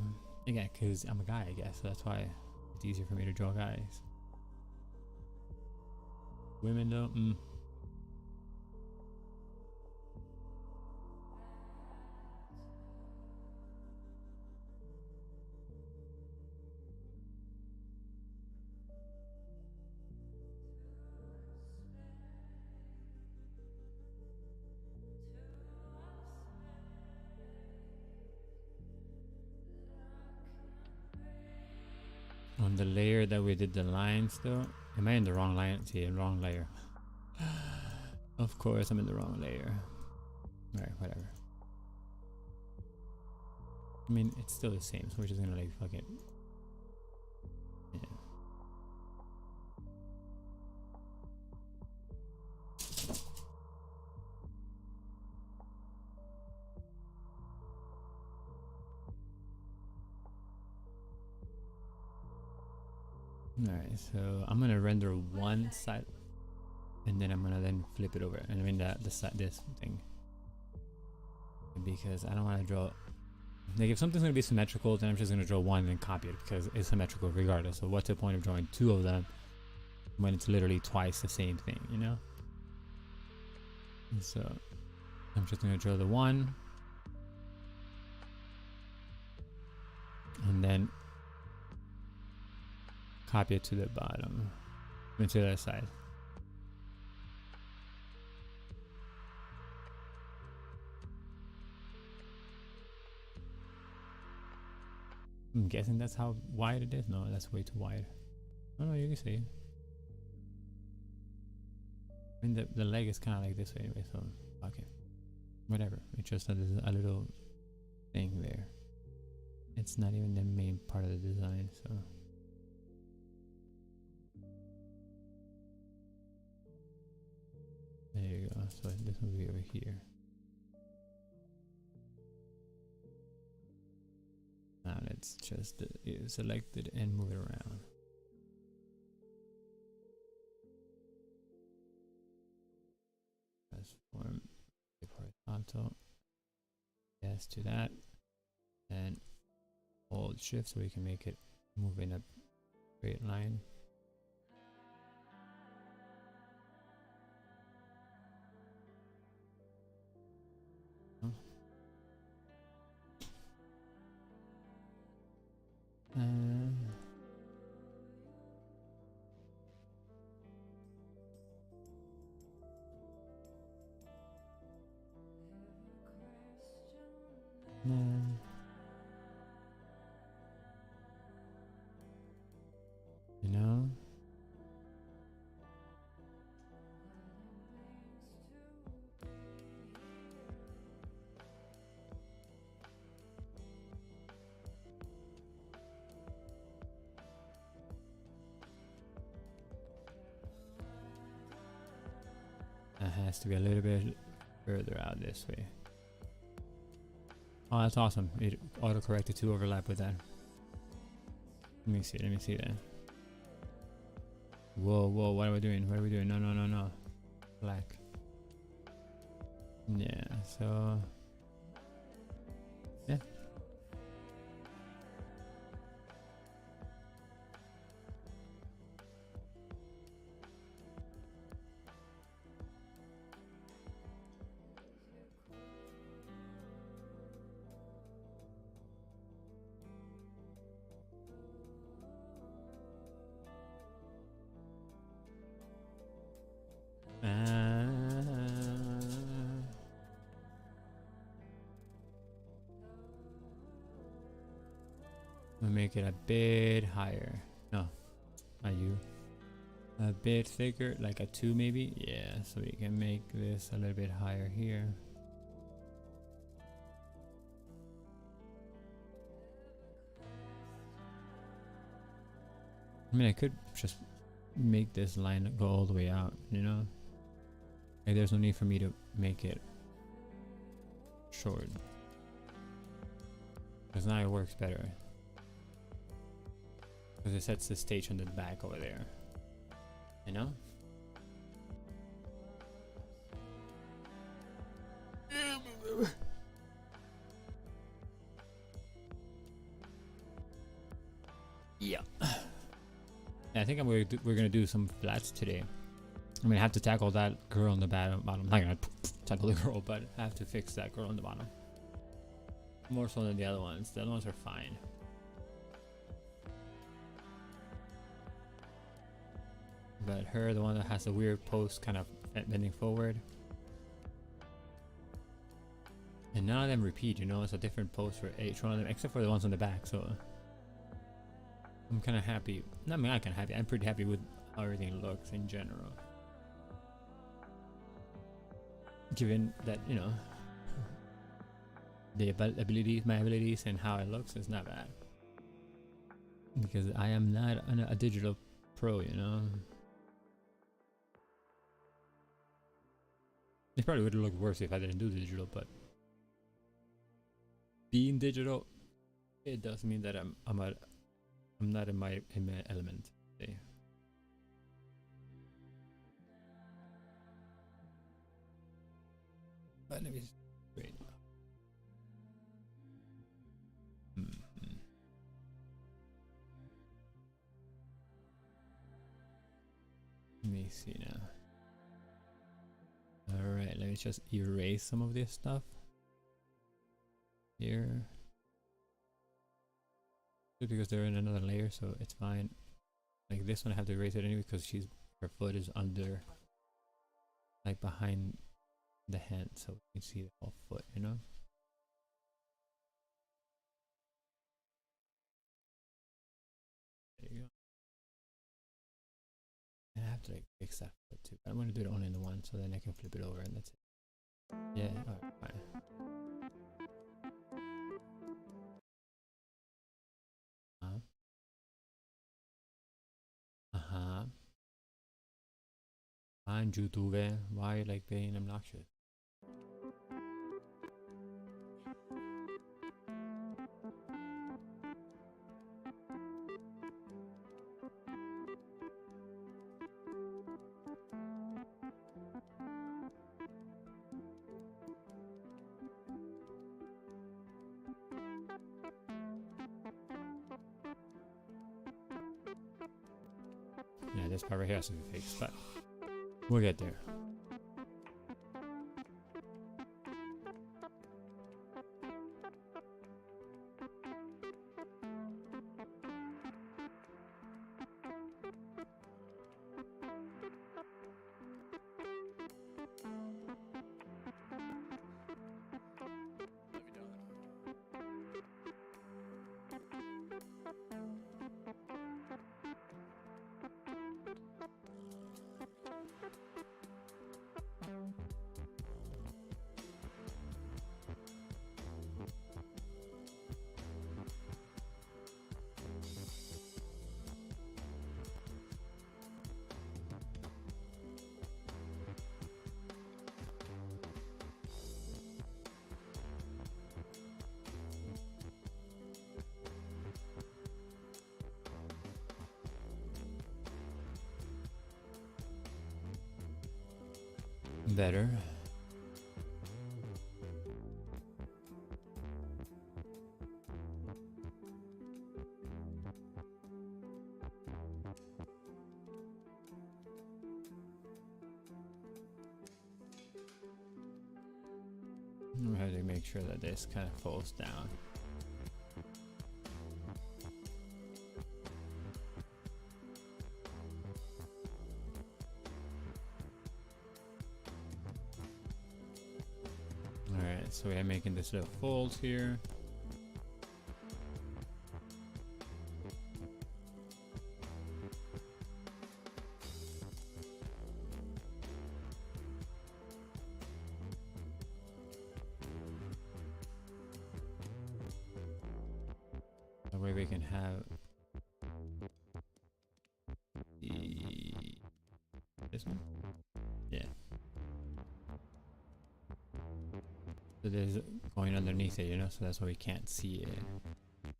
Again, because I'm a guy, I guess, so that's why it's easier for me to draw guys. Women though, On the layer that we did the lines though, am I in the wrong line? See, wrong layer. Of course I'm in the wrong layer. Alright, whatever. I mean, it's still the same, so we're just gonna like fuck it. Yeah. Alright, so I'm gonna render one side and then I'm gonna then flip it over, and I mean this thing, because I don't want to draw, like, if something's gonna be symmetrical, then I'm just gonna draw one and copy it because it's symmetrical regardless. So what's the point of drawing two of them when it's literally twice the same thing, you know? And so I'm just gonna draw the one and then copy it to the bottom and to the other side. I'm guessing that's how wide it is. No, that's way too wide. Oh no, you can see. I mean, the leg is kind of like this way anyway, so okay, whatever. It's just a little thing there. It's not even the main part of the design, so. There you go. So this will be over here. Now let's just select it and move it around. Transform horizontal. Yes, to that. And hold shift so we can make it move in a straight line. You know, that has to be a little bit further out this way. Oh, that's awesome. It auto-corrected to overlap with that. Let me see that. Whoa, what are we doing? No. Black. Yeah, so... yeah. We'll make it a bit higher. No, not you. A bit thicker, like a 2 maybe. Yeah, so we can make this a little bit higher here. I mean, I could just make this line go all the way out, you know? Like, there's no need for me to make it short. Because now it works better. Because it sets the stage on the back over there. You know? Yeah. I think we're gonna do some flats today. I'm gonna have to tackle that girl on the bottom. I'm not gonna tackle the girl, but I have to fix that girl on the bottom. More so than the other ones. The other ones are fine. But her, the one that has the weird post kind of bending forward. And none of them repeat, you know, it's a different post for each one of them, except for the ones on the back, so... I'm kind of happy. No, I'm not kind of happy. I'm pretty happy with how everything looks in general. Given that, you know, the abilities, my abilities, and how it looks is not bad. Because I am not a digital pro, you know. It probably would have looked worse if I didn't do digital, but being digital, it does mean that I'm not in my element today. But let me wait. Let me see now. Alright, let me just erase some of this stuff here. Just because they're in another layer, so it's fine. Like this one I have to erase it anyway because her foot is under, like behind the hand, so you can see the whole foot, you know? There you go. I have to like fix that foot too. I'm gonna do it only in the one so then I can flip it over and that's it. Yeah, alright, fine. On YouTube, why are you like being obnoxious? Yeah, this part right here has to be fixed, but we'll get there. Better. We have to make sure that this kind of falls down. Alright, so we are making this little fold here. That way we can have this one? Yeah. So there's going underneath it, you know, so that's why we can't see it.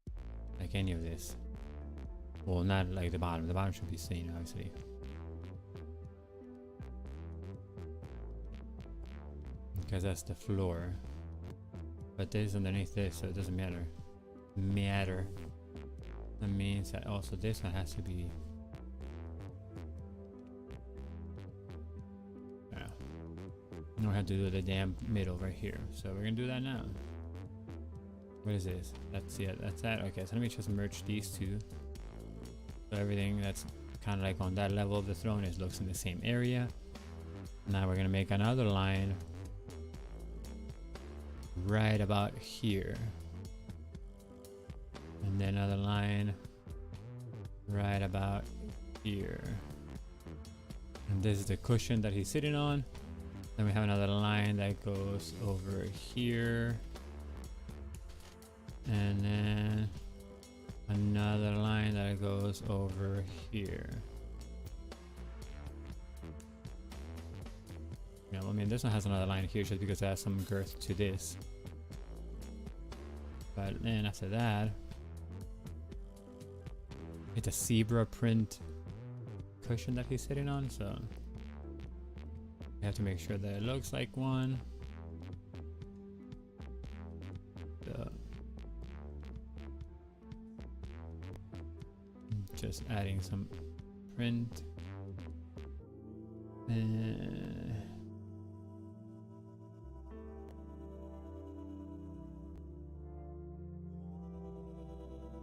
Like any of this. Well, not like the bottom. The bottom should be seen, obviously. Because that's the floor. But this underneath this, so it doesn't matter. That means that also this one has to be. Yeah. We don't have to do the damn middle right here. So we're gonna do that now. What is this? That's it. That's that. Okay, so let me just merge these two. So everything that's kind of like on that level of the throne looks in the same area. Now we're gonna make another line right about here. And then another line right about here. And this is the cushion that he's sitting on. Then we have another line that goes over here. And then another line that goes over here. Yeah, I mean, this one has another line here just because it has some girth to this. But then after that, it's a zebra print cushion that he's sitting on, so you have to make sure that it looks like one. So just adding some print.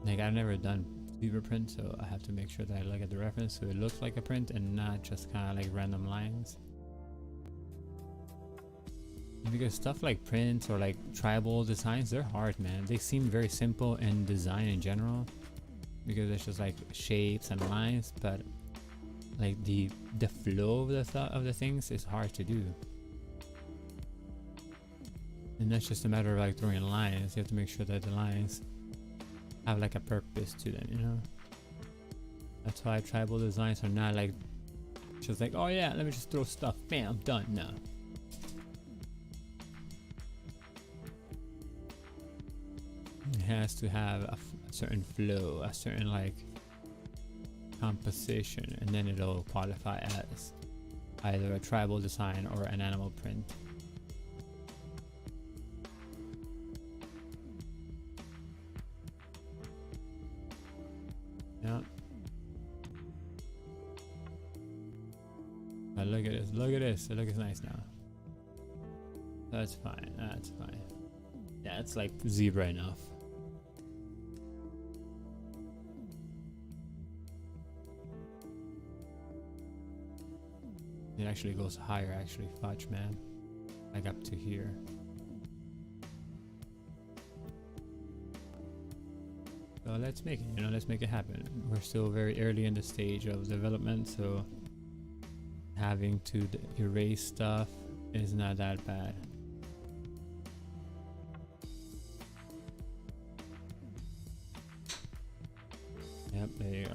Like, I've never done zebra print, so I have to make sure that I look at the reference so it looks like a print and not just kind of like random lines. Because stuff like prints or like tribal designs, they're hard, man. They seem very simple in design in general because it's just like shapes and lines, but like the flow of the things is hard to do. And that's just a matter of like throwing lines. You have to make sure that the lines have like a purpose to them, you know. That's why tribal designs are not like just like, oh yeah, let me just throw stuff, bam, done. No. It has to have a certain flow, a certain like composition, and then it'll qualify as either a tribal design or an animal print. Yeah. this. Look at this. It looks nice now. That's fine. That's fine. Yeah, it's like zebra enough. It actually goes higher, actually. Fudge, man. Like up to here. So let's make it, you know, let's make it happen. We're still very early in the stage of development, so having to erase stuff is not that bad. Yep, there you go.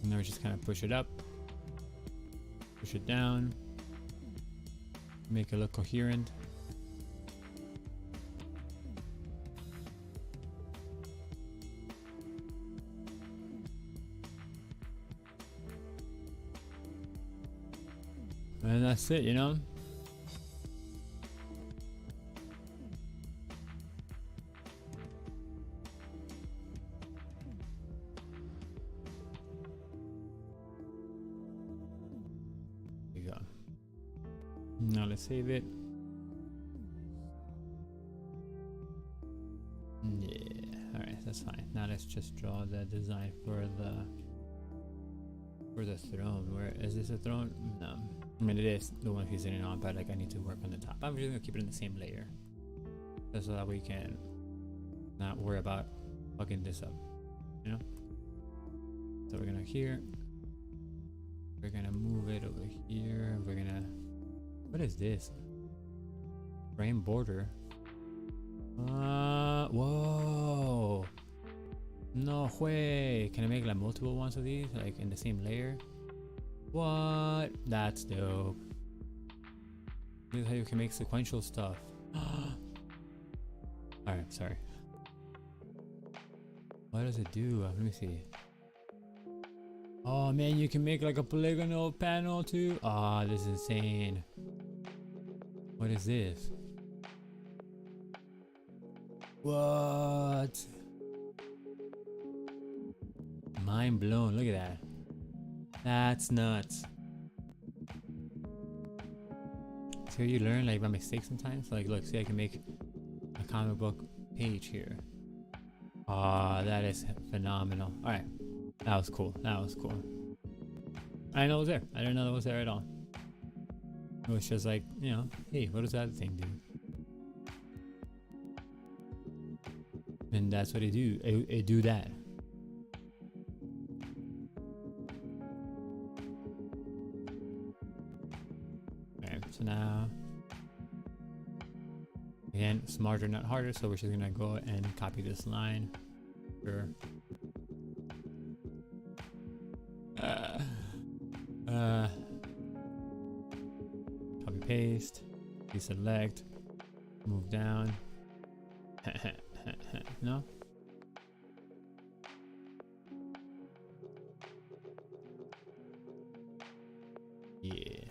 And now we just kind of push it up, push it down, make it look coherent. And that's it, you know? There you go. Now let's save it. Yeah, alright, that's fine. Now let's just draw the design for the throne. Where is this a throne? No. I mean, it is the one he's sitting on, but like I need to work on the top. I'm just gonna keep it in the same layer, just so that we can not worry about fucking this up, you know. So we're gonna here. We're gonna move it over here. We're gonna. What is this? Frame border. Whoa. No way. Can I make like multiple ones of these, like in the same layer? What? That's dope. This is how you can make sequential stuff. Alright, sorry. What does it do? Let me see. Oh man, you can make like a polygonal panel too? Ah, this is insane. What is this? What? Mind blown. Look at that. That's nuts. So you learn like by mistake sometimes. Like look, see I can make a comic book page here. Ah, that is phenomenal. Alright. That was cool. That was cool. I didn't know it was there. I didn't know it was there at all. It was just like, you know, hey, what does that thing do? And that's what it do. It do that. So now, again, smarter, not harder. So we're just gonna go and copy this line. Sure. Copy paste. Deselect. Move down. No. Yeah.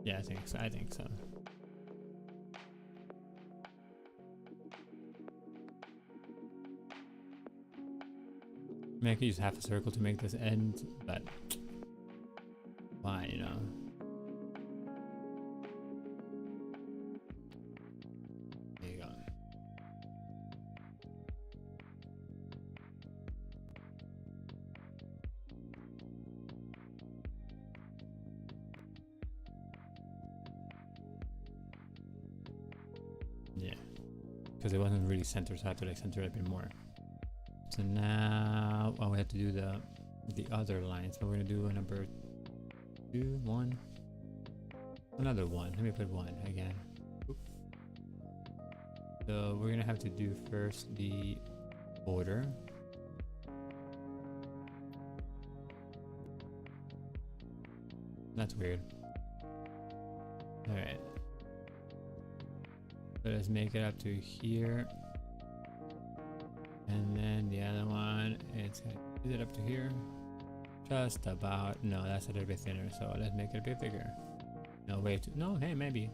Yeah, I think so. I think so. I mean, I could use half a circle to make this end, but why, you know? There you go. Yeah, because it wasn't really centered, so I have to like center it a bit more. So now, well, we have to do the other lines. So we're gonna do a number 2, 1, another 1. Let me put 1 again. Oop. So we're gonna have to do first the border. That's weird. All right. So let's make it up to here. And then the other one, it's gonna is it up to here? Just about. No, that's a little bit thinner. So let's make it a bit bigger. No, wait. No, hey, maybe.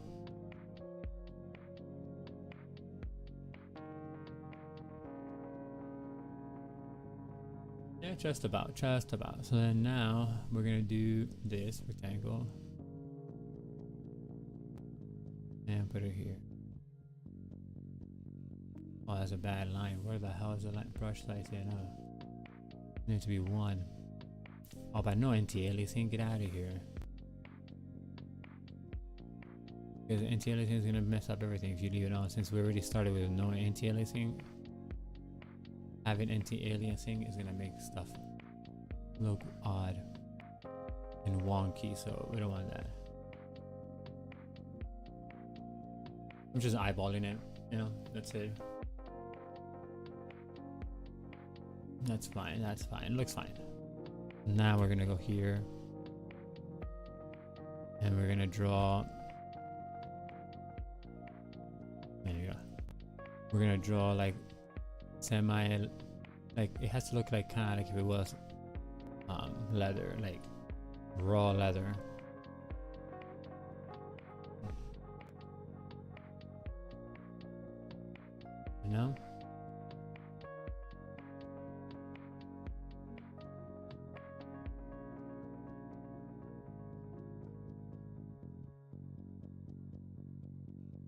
Yeah, just about, just about. So then now we're gonna do this rectangle and put it here. Oh, that's a bad line. Where the hell is the line brush size here now? It needs to be 1. Oh, but no anti-aliasing, get out of here. Because anti-aliasing is gonna mess up everything if you leave it on. Since we already started with no anti-aliasing, having anti-aliasing is gonna make stuff look odd and wonky, so we don't want that. I'm just eyeballing it, you know, that's it. That's fine, that's fine, it looks fine. Now we're gonna go here and we're gonna draw. There you go. We're gonna draw like semi, like it has to look like kind of like if it was leather, like raw leather. You know?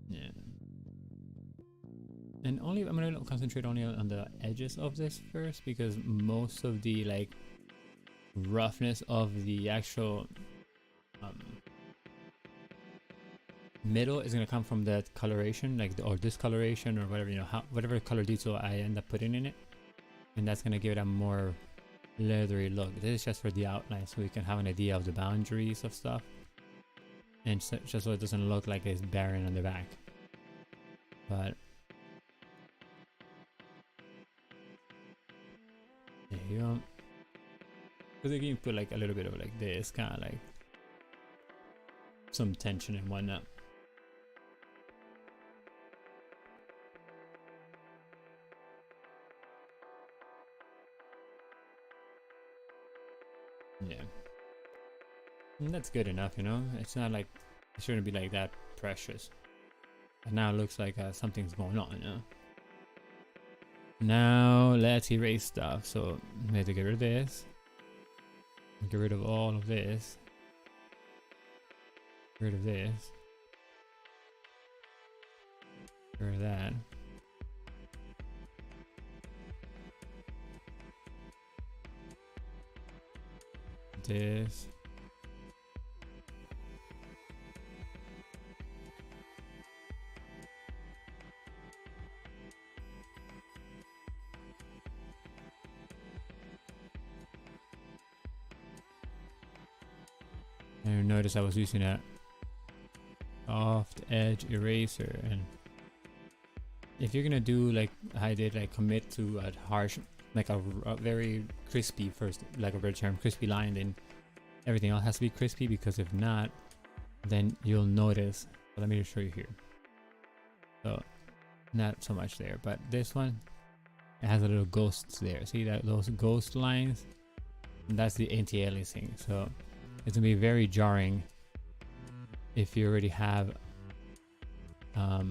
Yeah. And only I'm gonna concentrate only on the edges of this first, because most of the like roughness of the actual middle is gonna come from that coloration, like or discoloration or whatever, you know, whatever color detail I end up putting in it, and that's gonna give it a more leathery look. This is just for the outline, so we can have an idea of the boundaries of stuff, and so, just so it doesn't look like it's barren on the back. But there you go. Because you can put like a little bit of like this, kind of like some tension and whatnot. Yeah, and that's good enough, you know. It's not like it shouldn't be like that precious. And now it looks like something's going on, you know. Now let's erase stuff. So we have to get rid of this. Get rid of all of this. Get rid of this. Get rid of that. This. And you notice I was using a soft edge eraser, and if you're gonna do like I did, like commit to a harsh, like a very crispy first, like a red term crispy line, then everything else has to be crispy, because if not, then you'll notice. Let me just show you here. So not so much there, but this one, it has a little ghosts there. See that, those ghost lines? And that's the anti-aliasing. So it's gonna be very jarring if you already have a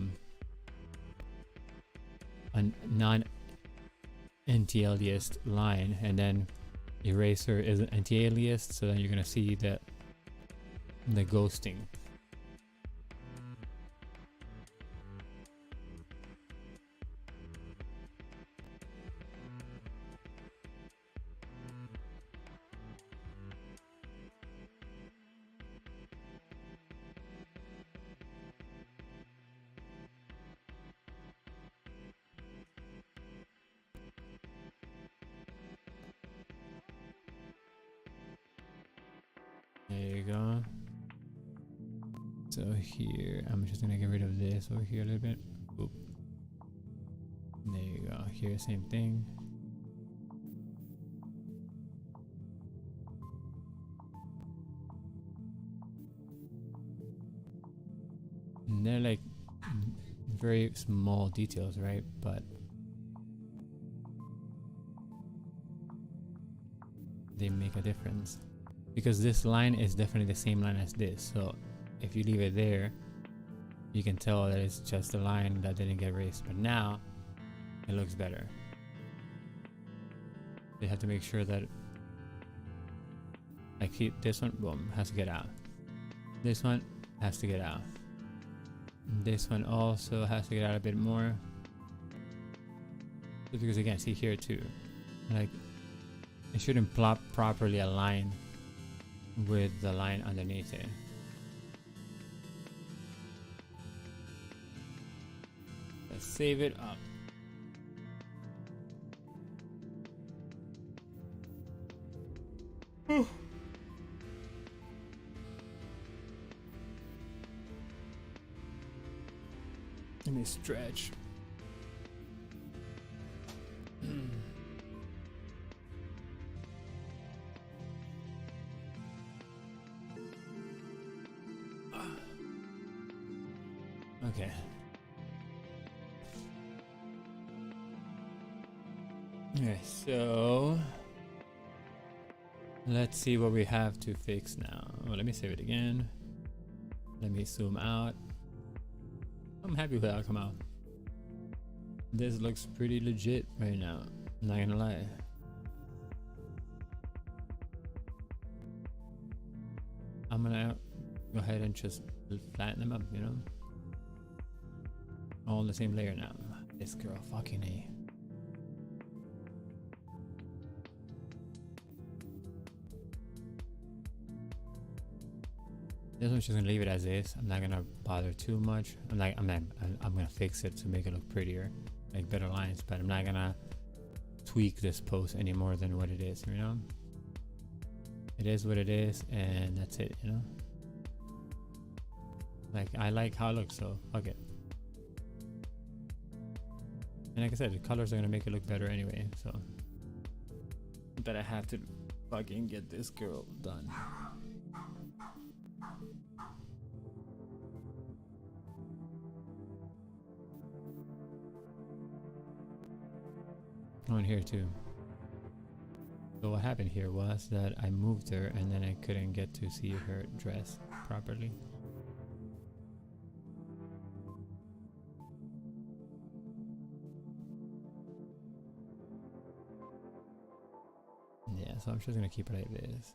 non-anti-aliased line, and then eraser is anti-aliased, so then you're gonna see the ghosting. There you go. So here, I'm just gonna get rid of this over here a little bit. Oop. There you go. Here, same thing. And they're like very small details, right? But they make a difference, because this line is definitely the same line as this. So if you leave it there, you can tell that it's just a line that didn't get erased, but now it looks better. They have to make sure that I keep this one, boom, has to get out. This one has to get out. This one also has to get out a bit more. Just because again, see here too, like it shouldn't plop properly align with the line underneath it. Let's save it up. Let me stretch. Okay. Okay, so let's see what we have to fix now. Well, let me save it again. Let me zoom out. I'm happy with how it come out. This looks pretty legit right now. I'm not gonna lie. I'm gonna go ahead and just flatten them up, you know? All the same layer now. This girl, fucking A. This one's just gonna leave it as is. I'm not gonna bother too much. I'm gonna fix it to make it look prettier, make better lines, but I'm not gonna tweak this post any more than what it is, you know? It is what it is, and that's it, you know? Like, I like how it looks, so fuck it. And like I said, the colors are gonna make it look better anyway, so. But I have to fucking get this girl done. On here too. So what happened here was that I moved her and then I couldn't get to see her dress properly. Yeah, so I'm just gonna keep it like this.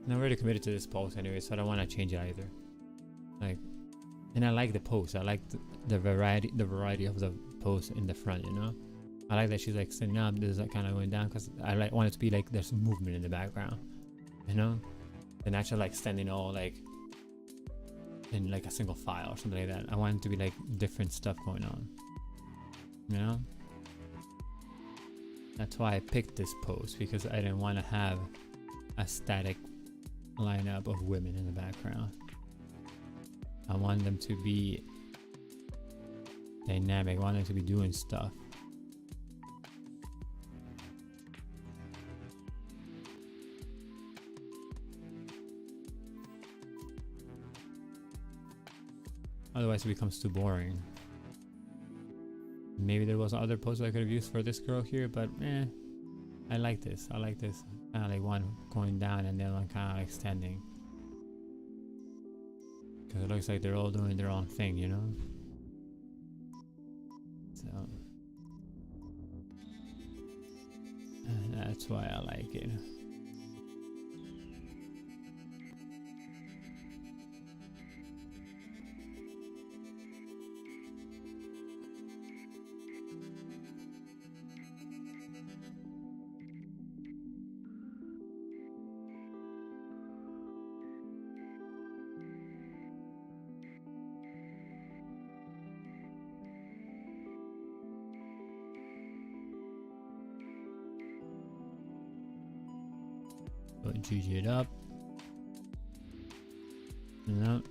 I'm already committed to this post anyway, so I don't want to change it either. Like, and I like the post. I like the variety of the post in the front. You know, I like that she's like sitting up. This is like kind of going down because I want it to be like there's movement in the background. You know, and actually like standing all like in like a single file or something like that. I want it to be like different stuff going on. You know, that's why I picked this post, because I didn't want to have a static lineup of women in the background. I want them to be dynamic. I want them to be doing stuff. Otherwise it becomes too boring. Maybe there was other posts I could have used for this girl here, but I like this. I like this. Kind of like one going down and then one kind of like standing. Because it looks like they're all doing their own thing, you know? So that's why I like it. So GG it up. No.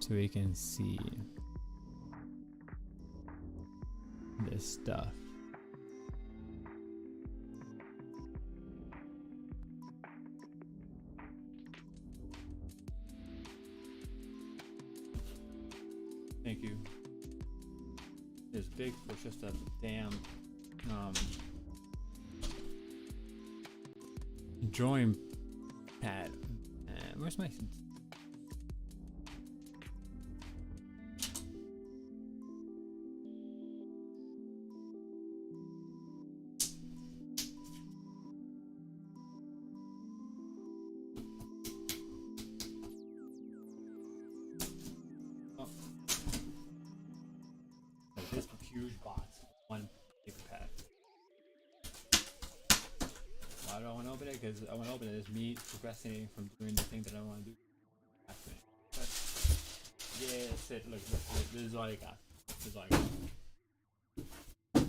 So we can see this stuff. Thank you. this big for just a damn drawing pad. Where's my this huge box, one paper pad. Why do I want to open it? Because I want to open it as me procrastinating from doing the thing that I want to do. But yeah, that's it. Look, this is all I got. This is all I got.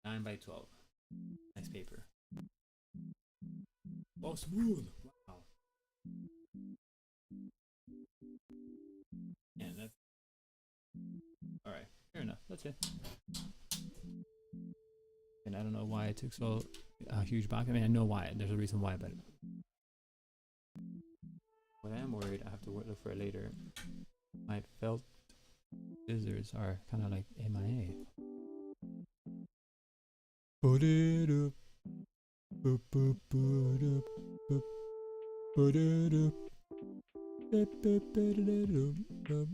9 by 12. Nice paper. Oh, smooth. Wow. Yeah, that's all right. Fair enough. That's it. And I don't know why it took so a huge box. I mean, I know why. There's a reason why, but when I am worried, I have to look for it later. My felt scissors are kind of like MIA. Put it up. Boop, boop, boop, boop, put it up. Boop, boop, boop, boop, boop.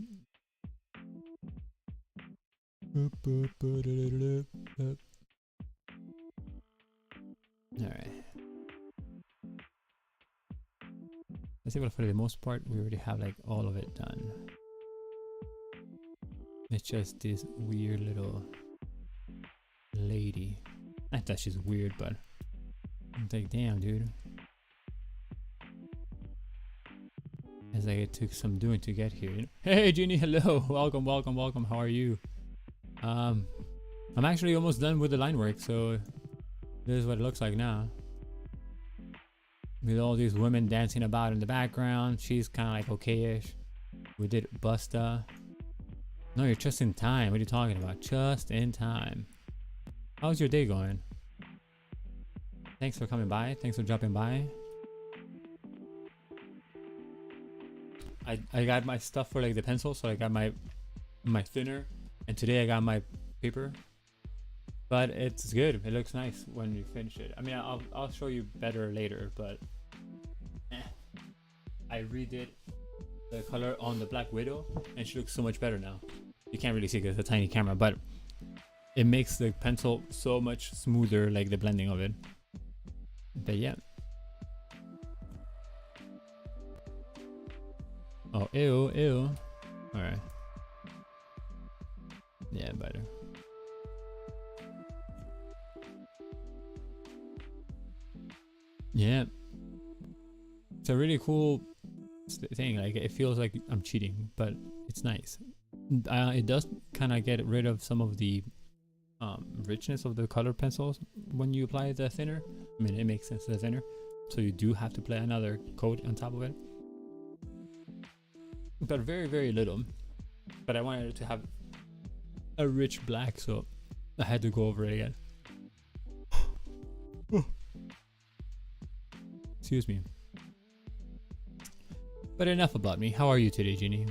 Boop, boop, boop, boop. Alright. I think for the most part, we already have like all of it done. It's just this weird little lady. Not that she's weird, but I'm like, damn, dude. It's like it took some doing to get here. You know? Hey, Jeannie, hello, welcome, welcome, welcome. How are you? I'm actually almost done with the line work, so this is what it looks like now. With all these women dancing about in the background, she's kind of like okay-ish. We did Busta. No, you're just in time. What are you talking about? Just in time. How's your day going? Thanks for coming by. Thanks for dropping by. I got my stuff for like the pencil, so I got my thinner, and today I got my paper. But it's good. It looks nice when you finish it. I mean, I'll show you better later, but I redid the color on the Black Widow, and she looks so much better now. You can't really see because it's a tiny camera, but it makes the pencil so much smoother, like the blending of it. But yeah. Oh, ew, ew. Alright. Yeah, better. Yeah. It's a really cool thing. Like, it feels like I'm cheating, but it's nice. It does kind of get rid of some of the richness of the color pencils when you apply the thinner. I mean, it makes sense, the thinner. So you do have to apply another coat on top of it. But very, very little. But I wanted it to have a rich black, so I had to go over it again. Excuse me. But enough about me. How are you today, Jeannie?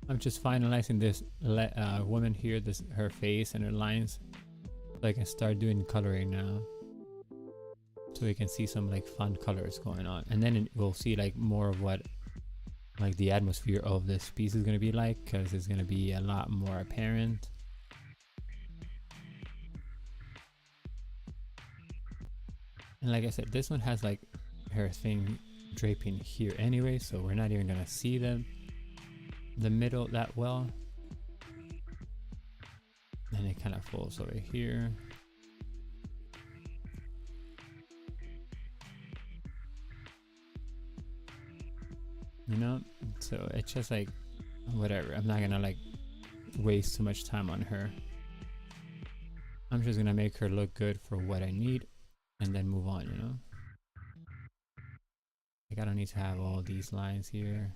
I'm just finalizing this woman here, her face and her lines, so I can start doing coloring now. So we can see some like fun colors going on, and then we'll see like more of what like the atmosphere of this piece is gonna be like, because it's gonna be a lot more apparent. And like I said, this one has like her thing draping here anyway, so we're not even gonna see the middle that well. And it kind of falls over here. You know, so it's just like whatever. I'm not gonna like waste too much time on her. I'm just gonna make her look good for what I need and then move on, you know. Like, I don't need to have all these lines here.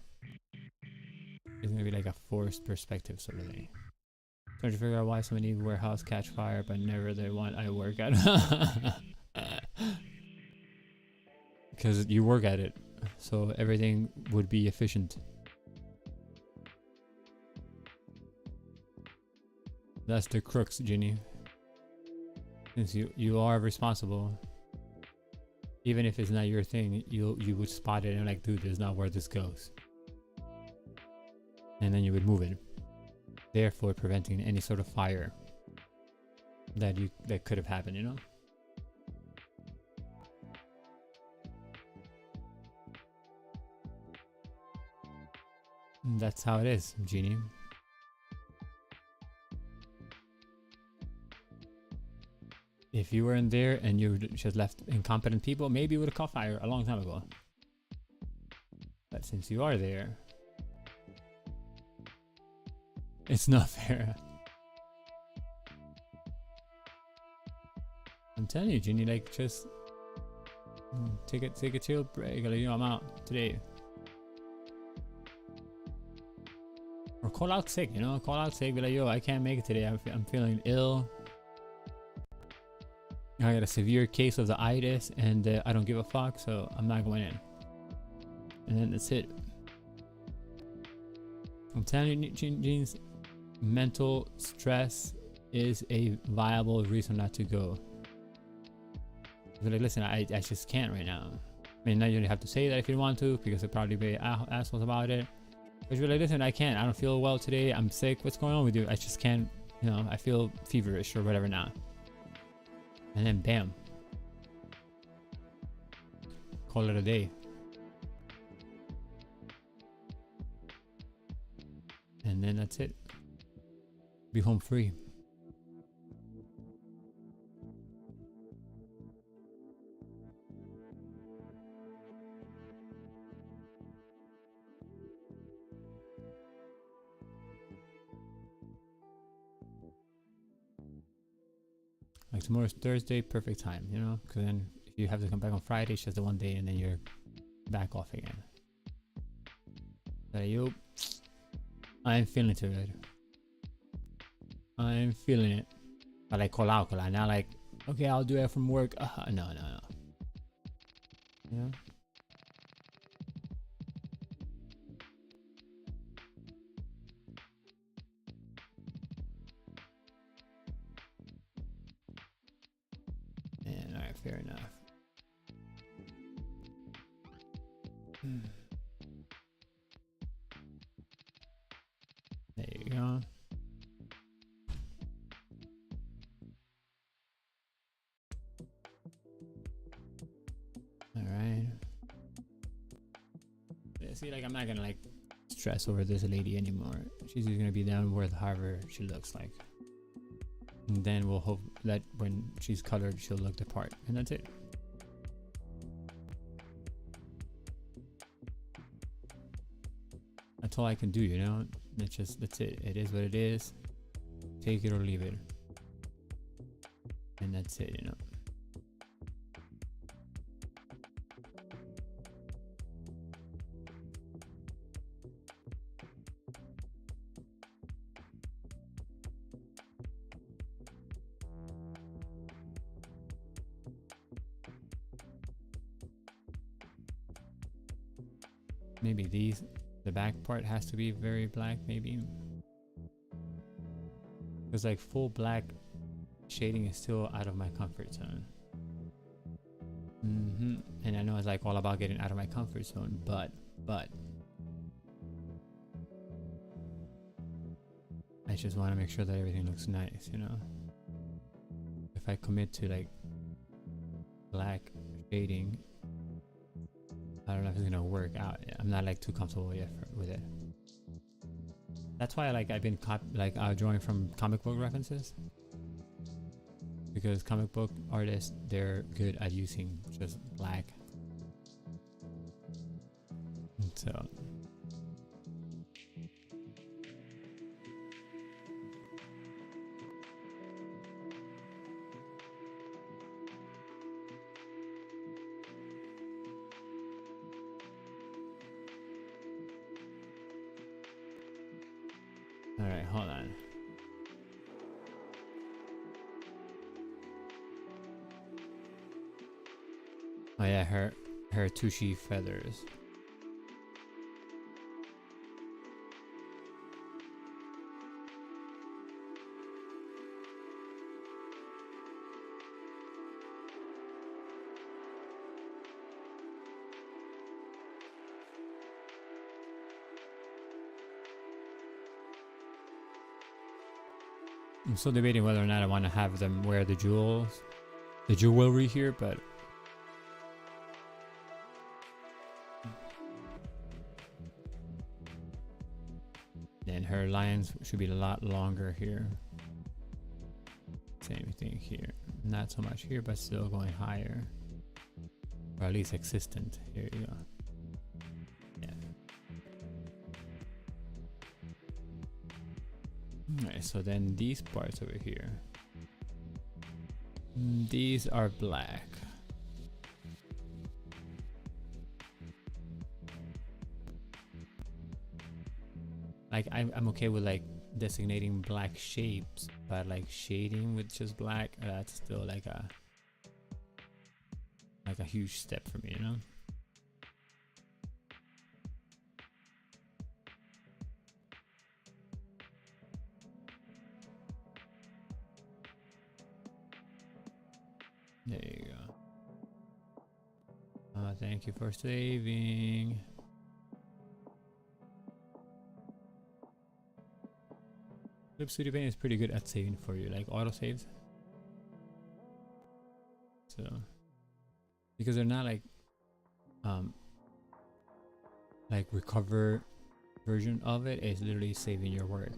It's gonna be like a forced perspective sort of thing. Trying to figure out why so many warehouse catch fire, but never the one I work at. Because you work at it, so everything would be efficient. That's the crux, Ginny. Since you are responsible, even if it's not your thing, you would spot it and like, dude, this is not where this goes, and then you would move it, therefore preventing any sort of fire that could have happened, you know. And that's how it is, Genie. If you weren't there and you just left incompetent people, maybe you would have caught fire a long time ago. But since you are there, it's not fair. I'm telling you, Ginny, like, just take a chill break. Like, you know, I'm out today. Or call out sick, you know? Call out sick, be like, yo, I can't make it today. I'm feeling ill. I got a severe case of the itis, and I don't give a fuck, so I'm not going in. And then that's it. I'm telling you, Jeans, mental stress is a viable reason not to go. But like, listen, I just can't right now. I mean, now you don't have to say that if you want to, because they'll probably be assholes about it. But you're like, listen, I can't. I don't feel well today. I'm sick. What's going on with you? I just can't. You know, I feel feverish or whatever now. And then bam, call it a day. And then that's it. Be home free. Like tomorrow's Thursday, perfect time, you know? Because then if you have to come back on Friday, it's just the one day and then you're back off again. But yo, I'm feeling too good. I'm feeling it. But like call out, not like, okay, I'll do it from work. No. You know? And alright, fair enough. There you go. Alright. Yeah, see, like, I'm not gonna like stress over this lady anymore. She's just gonna be down with however she looks like. And then we'll hope that when she's colored, she'll look the part. And that's it. That's all I can do, you know? That's it. It is what it is. Take it or leave it. And that's it, you know? Maybe the back part has to be very black, maybe. Because like full black shading is still out of my comfort zone. And I know it's like all about getting out of my comfort zone, but I just want to make sure that everything looks nice, you know? If I commit to like black shading, I don't know if it's gonna work out. I'm not like too comfortable yet with it. That's why I've been drawing from comic book references, because comic book artists, they're good at using just black. So alright, hold on. Oh yeah, her tushy feathers. I'm still debating whether or not I want to have them wear the jewelry here, but then her lines should be a lot longer here. Same thing here. Not so much here, but still going higher. Or at least consistent. Here you go. Yeah. Alright, so then these parts over here. These are black. Like I'm okay with like designating black shapes, but like shading with just black, that's still like a huge step for me, you know? There you go. Thank you for saving. Clip Studio Paint is pretty good at saving for you, like auto saves. So, because they're not like recover version of it, it's literally saving your work.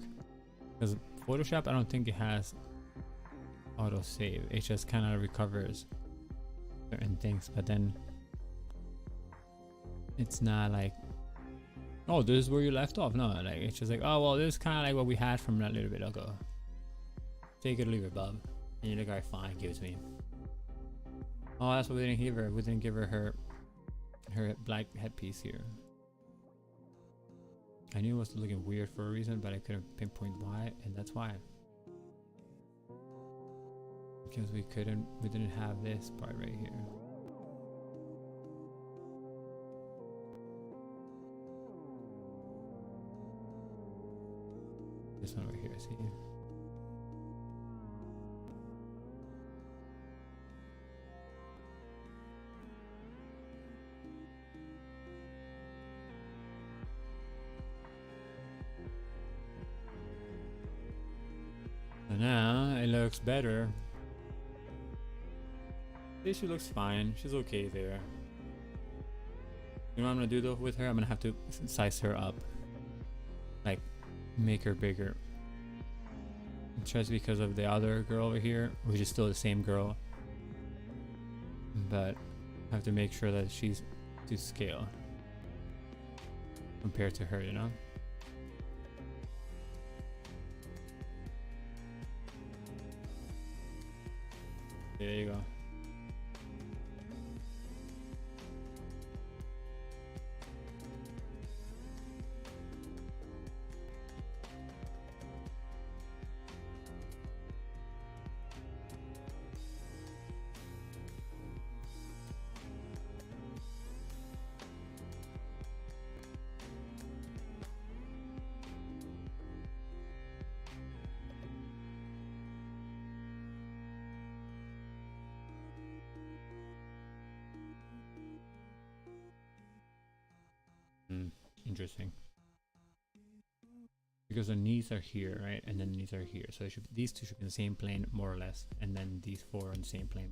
Because Photoshop, I don't think it has auto save. It just kind of recovers certain things, but then it's not like, oh, this is where you left off. No, like it's just like, oh well, this is kind of like what we had from that little bit ago. Take it or leave it, bub. And you're like, alright, fine, give it to me. Oh, that's what we didn't give her. We didn't give her her black headpiece here. I knew it was looking weird for a reason, but I couldn't pinpoint why, and that's why. Because we didn't have this part right here. This one over here, see? So now it looks better. She looks fine. She's okay there. You know what I'm gonna do though with her? I'm gonna have to size her up. Like, make her bigger. Just because of the other girl over here, which is still the same girl. But I have to make sure that she's to scale compared to her, you know? There you go. Interesting. Because the knees are here, right? And then the knees are here. So these two should be in the same plane, more or less. And then these four on the same plane,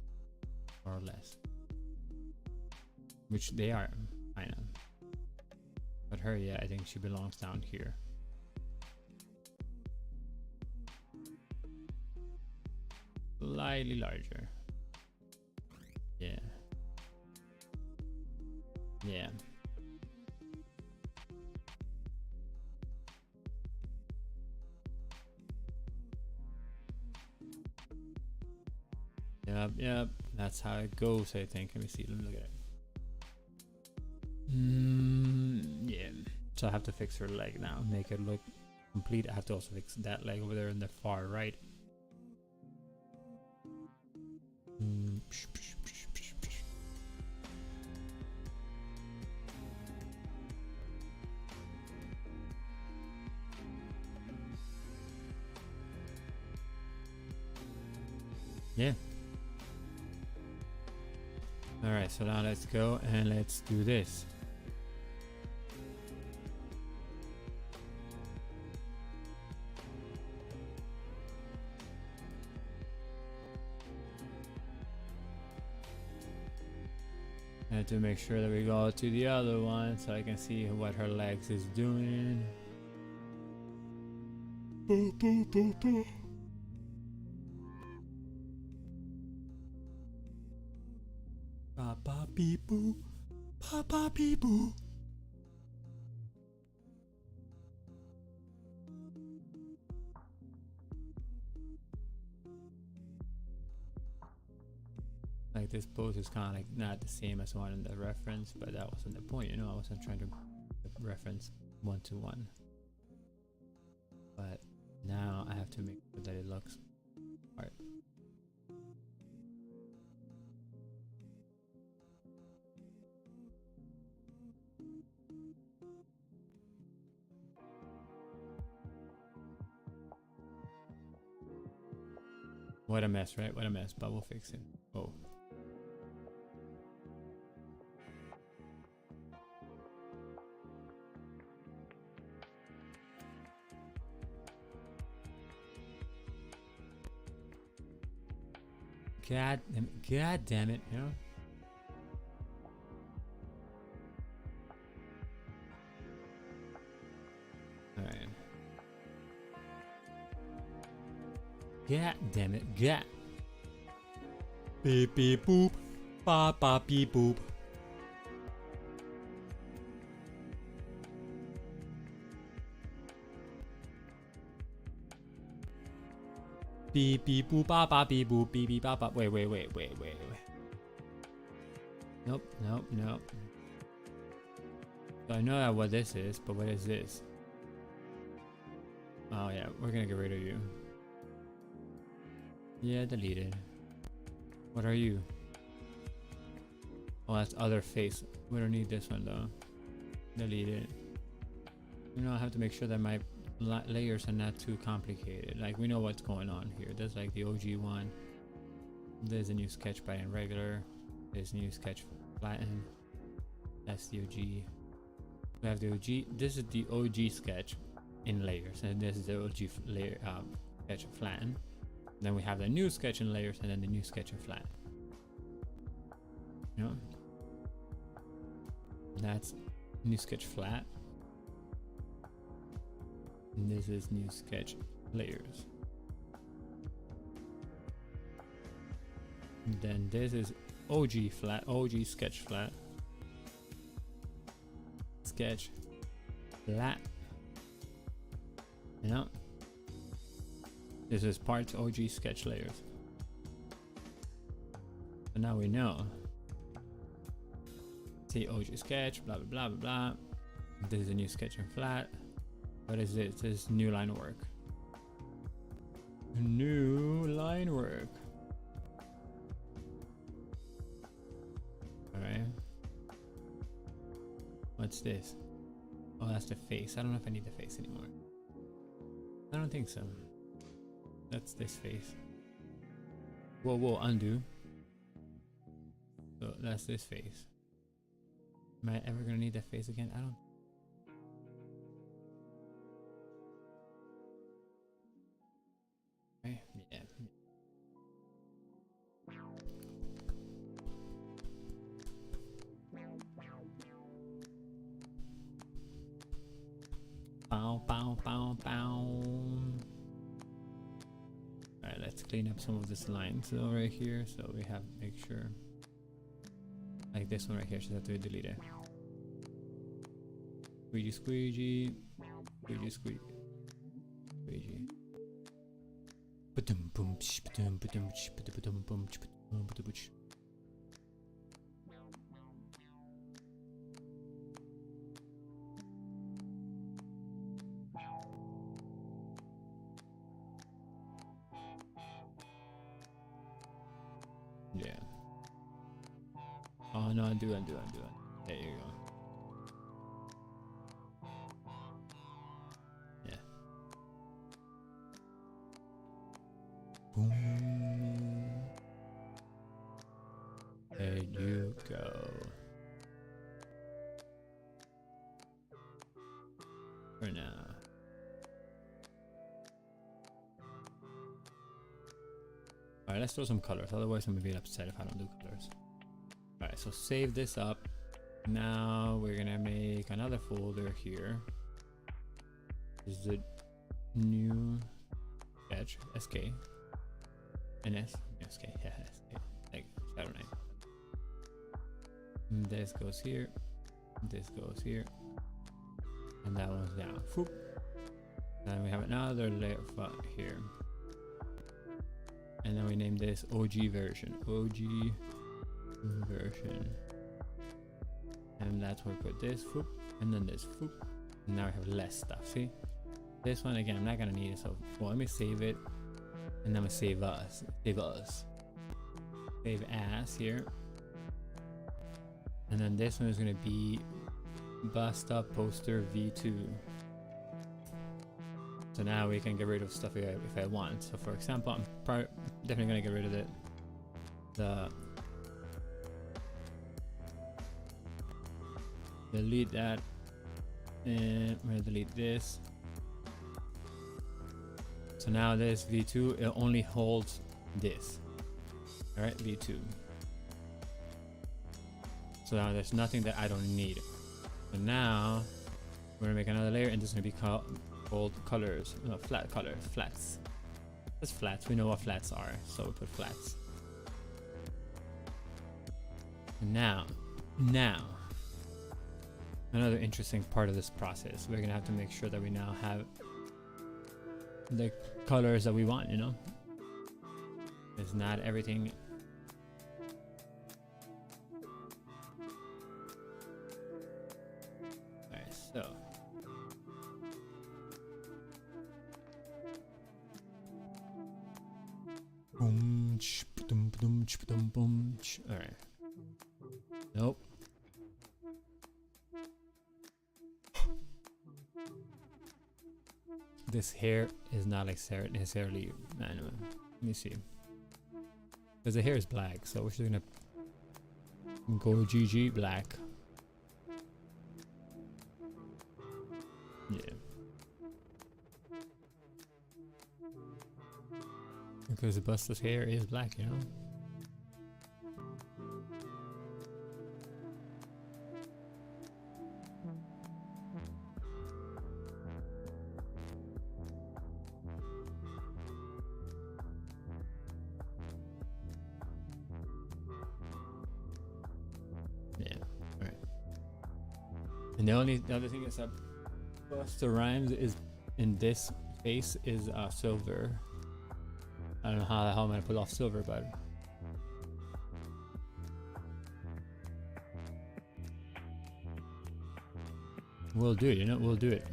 more or less. Which they are, I know. But her, yeah, I think she belongs down here. Slightly larger. Yeah. Yeah. Yep, that's how it goes, I think. Let me see, let me look at it. Yeah. So I have to fix her leg now, make it look complete. I have to also fix that leg over there in the far right. All right, so now let's go and let's do this. I have to make sure that we go to the other one so I can see what her legs is doing. Papa beep boo, papa beep boo. Like this pose is kind of like not the same as one in the reference, but that wasn't the point, you know. I wasn't trying to reference one to one. But now I have to make sure that it looks right. What a mess, right? What a mess, but we'll fix it. Oh. God damn it, you know? Alright. God damn it, God. Beep beep boop. Ba ba beep boop. Beep beep boop ba ba beep boop beep beep ba ba. Wait. Nope. So I know that what this is, but what is this? Oh yeah, we're gonna get rid of you. Yeah, deleted. What are you? Oh, that's other face. We don't need this one though. Delete it. You know, I have to make sure that my layers are not too complicated. Like, we know what's going on here. There's like the OG one. There's a new sketch by in regular. There's new sketch flatten. That's the OG. We have the OG. This is the OG sketch in layers, and this is the OG layer sketch flatten. Then we have the new sketch in layers, and then the new sketch in flatten. You know, that's new sketch flat. And this is new sketch layers. And then this is OG flat, OG sketch flat. Sketch flat. You know, this is parts OG sketch layers. So now we know. See OG sketch, blah blah blah blah blah. This is a new sketch in flat. What is this? This is new line work. New line work. Alright. What's this? Oh, that's the face. I don't know if I need the face anymore. I don't think so. That's this face. Whoa, undo. So that's this face. Am I ever gonna need that face again? I don't. Okay, yeah. Bow. Alright, let's clean up some of this lines right here, so we have to make sure. Like this one right here, should have to be deleted. Squeegee. Yeah. Oh no, undo. There you go. Yeah. Boom. There you go. For now. Alright, let's throw some colors. Otherwise, I'm gonna be upset if I don't do colors. Alright, so save this up. Now we're gonna make another folder here. This is the new sketch, SK. NS, SK, yeah, SK, like Shadow Knight. And this goes here, this goes here, and that one's down. Whoop. Then we have another layer here. And then we name this OG version. OG version. And that's where we put this, whoop, and then this, whoop. And now we have less stuff, see? This one, again, I'm not gonna need it, so well, let me save it. And then I'm gonna save us. Save us. Save as here. And then this one is gonna be Busta Poster V2. So now we can get rid of stuff if I want. So for example, I'm definitely gonna get rid of delete that, and I'm gonna delete this. So now this V2, it only holds this. All right, V2. So now there's nothing that I don't need. So now we're gonna make another layer, and this is gonna be called colors, no, flat color, flats. That's flats. We know what flats are, so we put flats. Now, another interesting part of this process. We're gonna have to make sure that we now have the colors that we want. You know, it's not everything. Alright, so. Alright. Nope. This hair is not necessarily manual. Let me see. Because the hair is black, so we're just gonna go GG black. Yeah. Because Busta's hair is black, you know? Yeah, alright. And the other thing is that Busta Rhymes is in this face is silver. I don't know how I'm gonna pull off silver, but we'll do it, you know, we'll do it.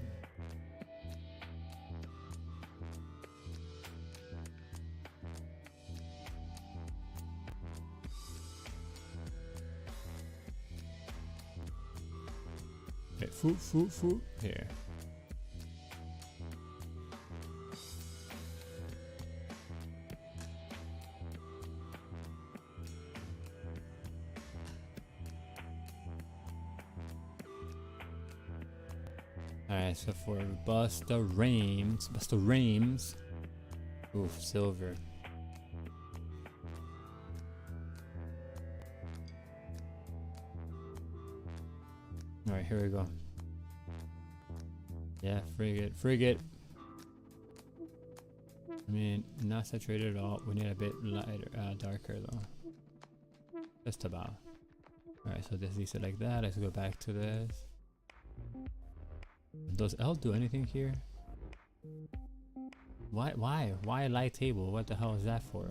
Okay, foo, here. Alright, so for Busta Rhymes, oof, silver. Alright, here we go. Yeah, frigate. I mean, not saturated at all. We need a bit lighter, darker though. Just about. Alright, so this is it like that. Let's go back to this. Does L do anything here? Why light table? What the hell is that for?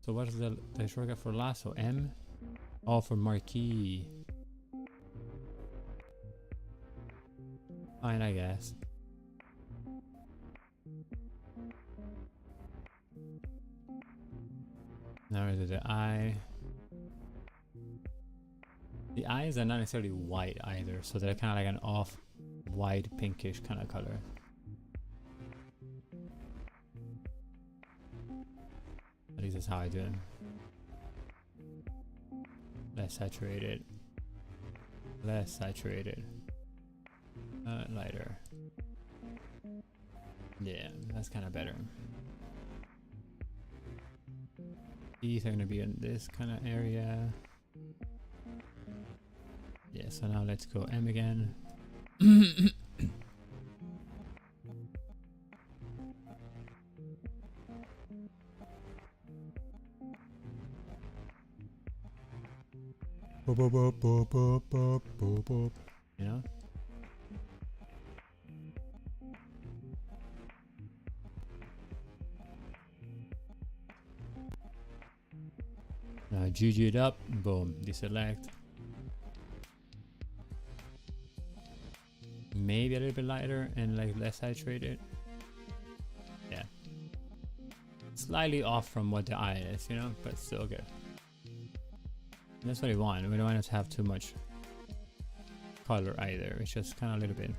So what is the shortcut for lasso? M? Oh, for marquee. Fine, I guess. Now we do the eye. The eyes are not necessarily white either, so they're kind of like an off-white pinkish kind of color. At least that's how I do it. less saturated, less saturated, lighter. Yeah, that's kind of better. These are going to be in this kind of area. Yeah, so now let's go M again. You know? Now GG it up, boom, deselect. Maybe a little bit lighter and like less saturated. Yeah. Slightly off from what the eye is, you know, but still good. And that's what we want. We don't want it to have too much color either. It's just kind of a little bit.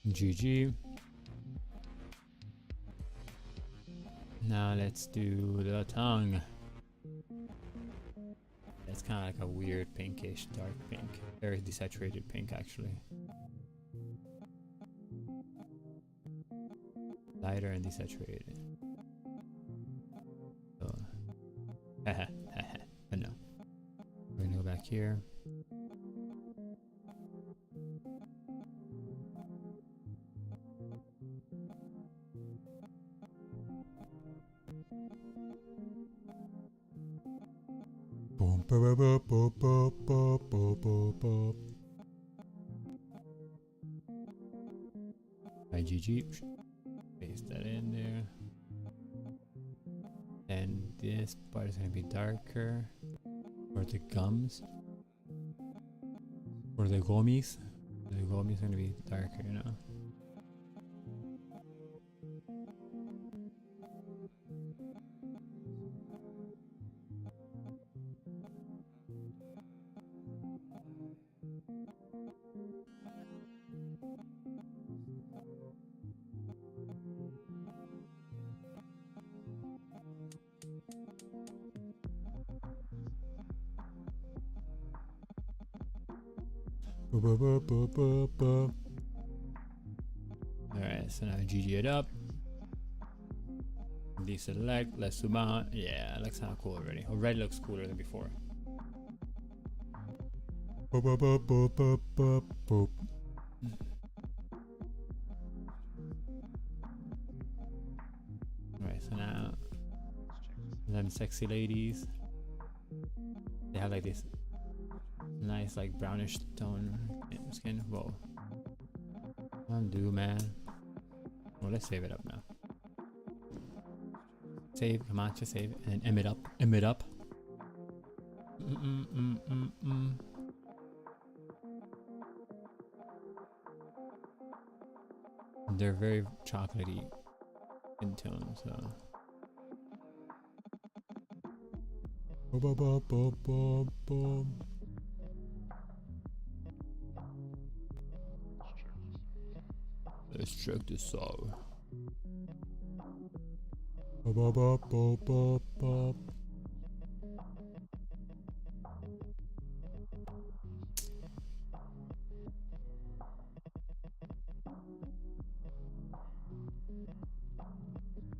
GG. Now let's do the tongue. It's kind of like a weird pinkish, dark pink. Very desaturated pink actually. Lighter and desaturated. So, but no. We're gonna go back here. GG. Paste that in there. And this part is going to be darker for the gums. For the gummies. The gummies are going to be darker, you know. Alright, so now GG it up. Deselect, let's zoom out. Yeah, it looks kind of cool already. Already looks cooler than before. Alright, so now them sexy ladies. They have like this nice like brownish tone skin. Whoa. Undo, man. Well, let's save it up now. Save, come on, just save and emit up, emit up. They're very chocolatey in tone, so. Let's check this out. The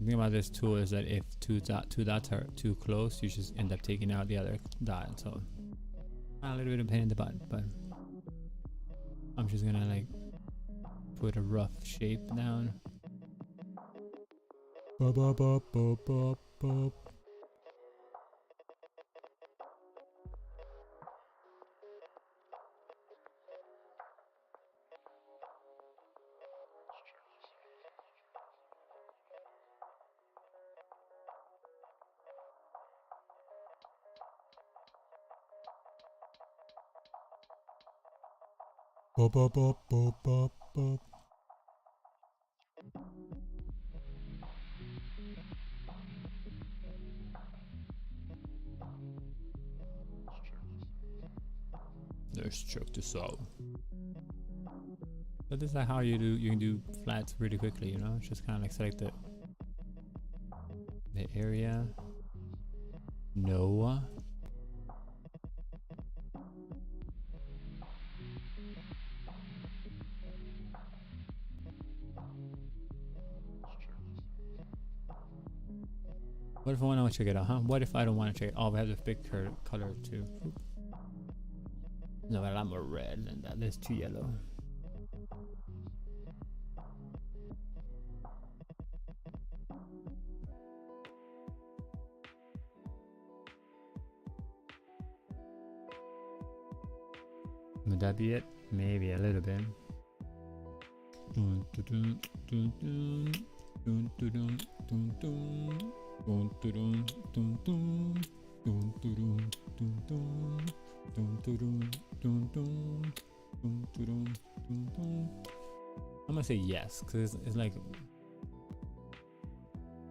thing about this tool is that if two dots are too close, you just end up taking out the other dot. So a little bit of pain in the butt, but I'm just gonna like put a rough shape down. boop. Let's check this out. So this is like how you can do flats really quickly, you know? Just kind of like select the area. No. What if I want to check it out, huh? What if I don't want to check it? Oh, we have the big color too. No, but I'm more red than that. There's too yellow. Would that be it? Maybe a little bit. I'm gonna say yes, because it's like,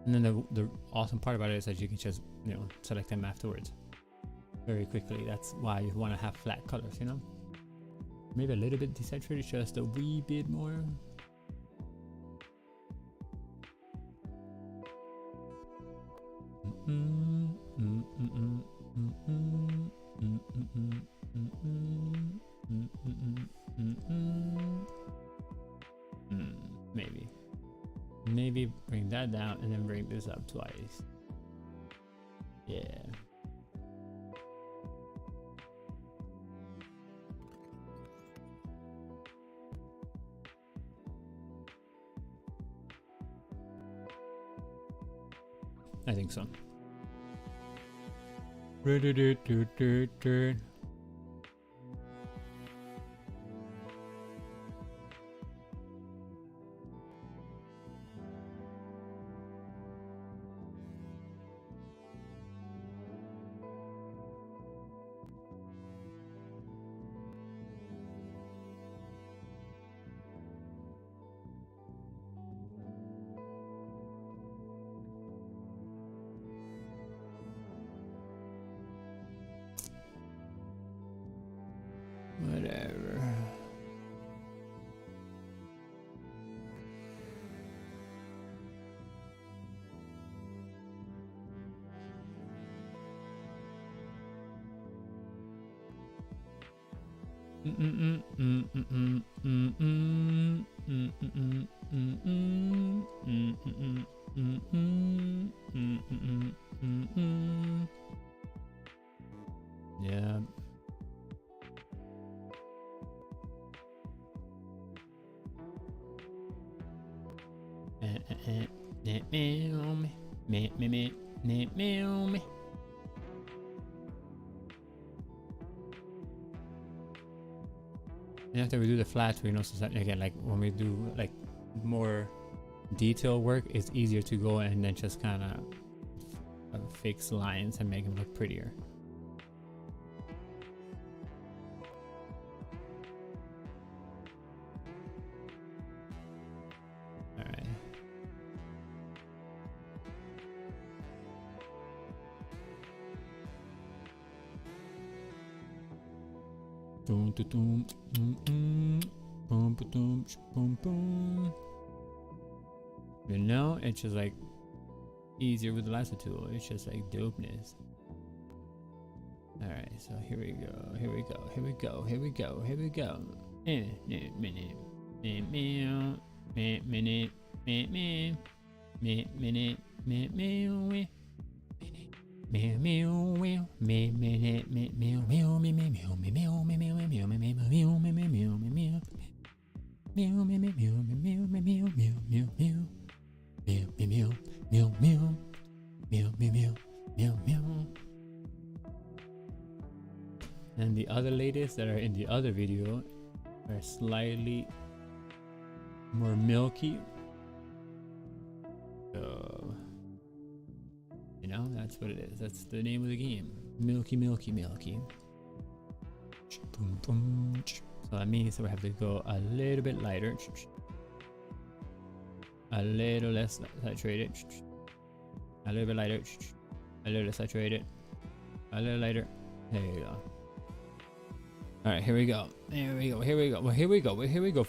and then the awesome part about it is that you can just, you know, select them afterwards very quickly. That's why you want to have flat colors, you know. Maybe a little bit desaturated, just a wee bit more. Maybe bring that down and then bring this up twice. Yeah. I think so. Whatever. Yeah. And after we do the flats, we notice that again, like when we do like more detail work, it's easier to go and then just kind of fix lines and make them look prettier. All right. You know, it's just like easier with the lasso tool. It's just like dopeness. All right, so here we go. Here we go. Here we go. Here we go. Here we go. And the other ladies that are in the other video are slightly more milky. So, you know, that's what it is. That's the name of the game. Milky, milky, milky. So that means we have to go a little bit lighter, a little less saturated, a little bit lighter, a little less saturated, a little lighter. There you go. All right, here we go. Here we go. Here we go. Well, here we go. Here we go.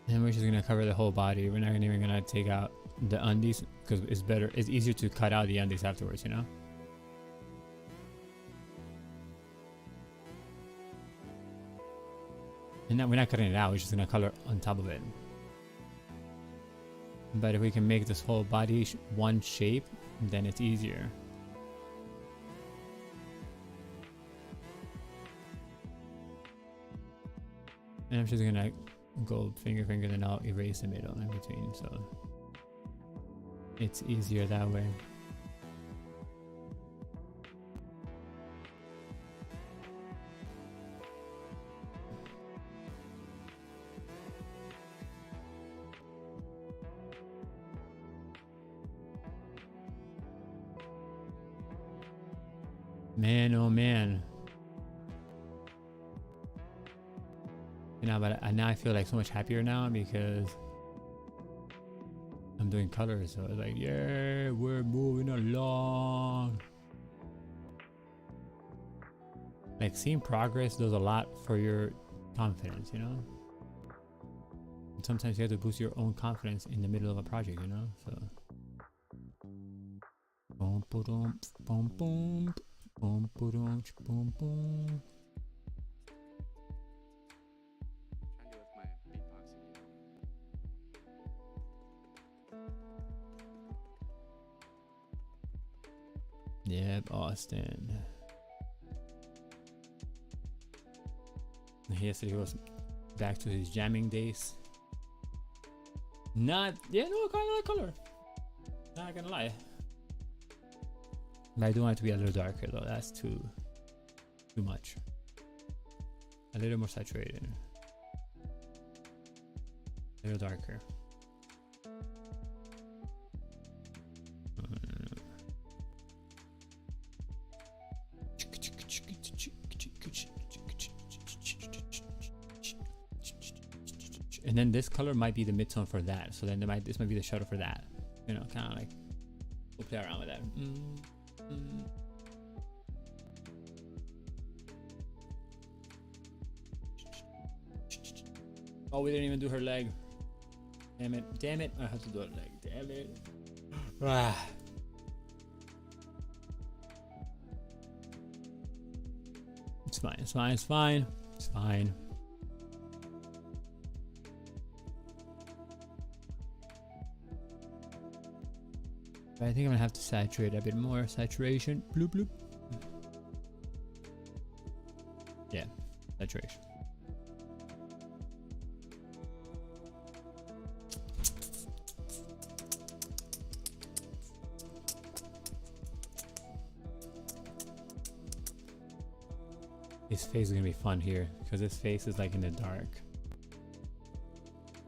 And we're just gonna cover the whole body. We're not even gonna take out the undies because it's better. It's easier to cut out the undies afterwards, you know. And now we're not cutting it out. We're just gonna color on top of it. But if we can make this whole body one shape, then it's easier. And I'm just gonna go finger, then I'll erase the middle in between, so it's easier that way. Man, oh man. You know, but now I feel like so much happier now because I'm doing colors. So it's like, yeah, we're moving along. Like seeing progress does a lot for your confidence, you know? And sometimes you have to boost your own confidence in the middle of a project, you know? So boom, boom, boom, boom. Boom, boom, boom, boom. Yep, Austin. Yesterday he goes back to his jamming days. Not, yeah, no, kind of like color. Not gonna lie. But I do want it to be a little darker though. That's too much. A little more saturated. A little darker. And then this color might be the midtone for that. So then this might be the shadow for that. You know, kind of like we'll play around with that. Oh, we didn't even do her leg. Damn it. Damn it. I have to do her leg. Damn it. Ah. It's fine. It's fine. It's fine. It's fine. But I think I'm gonna have to saturate a bit more. Saturation. Bloop bloop. Yeah. Saturation. His face is gonna be fun here because his face is like in the dark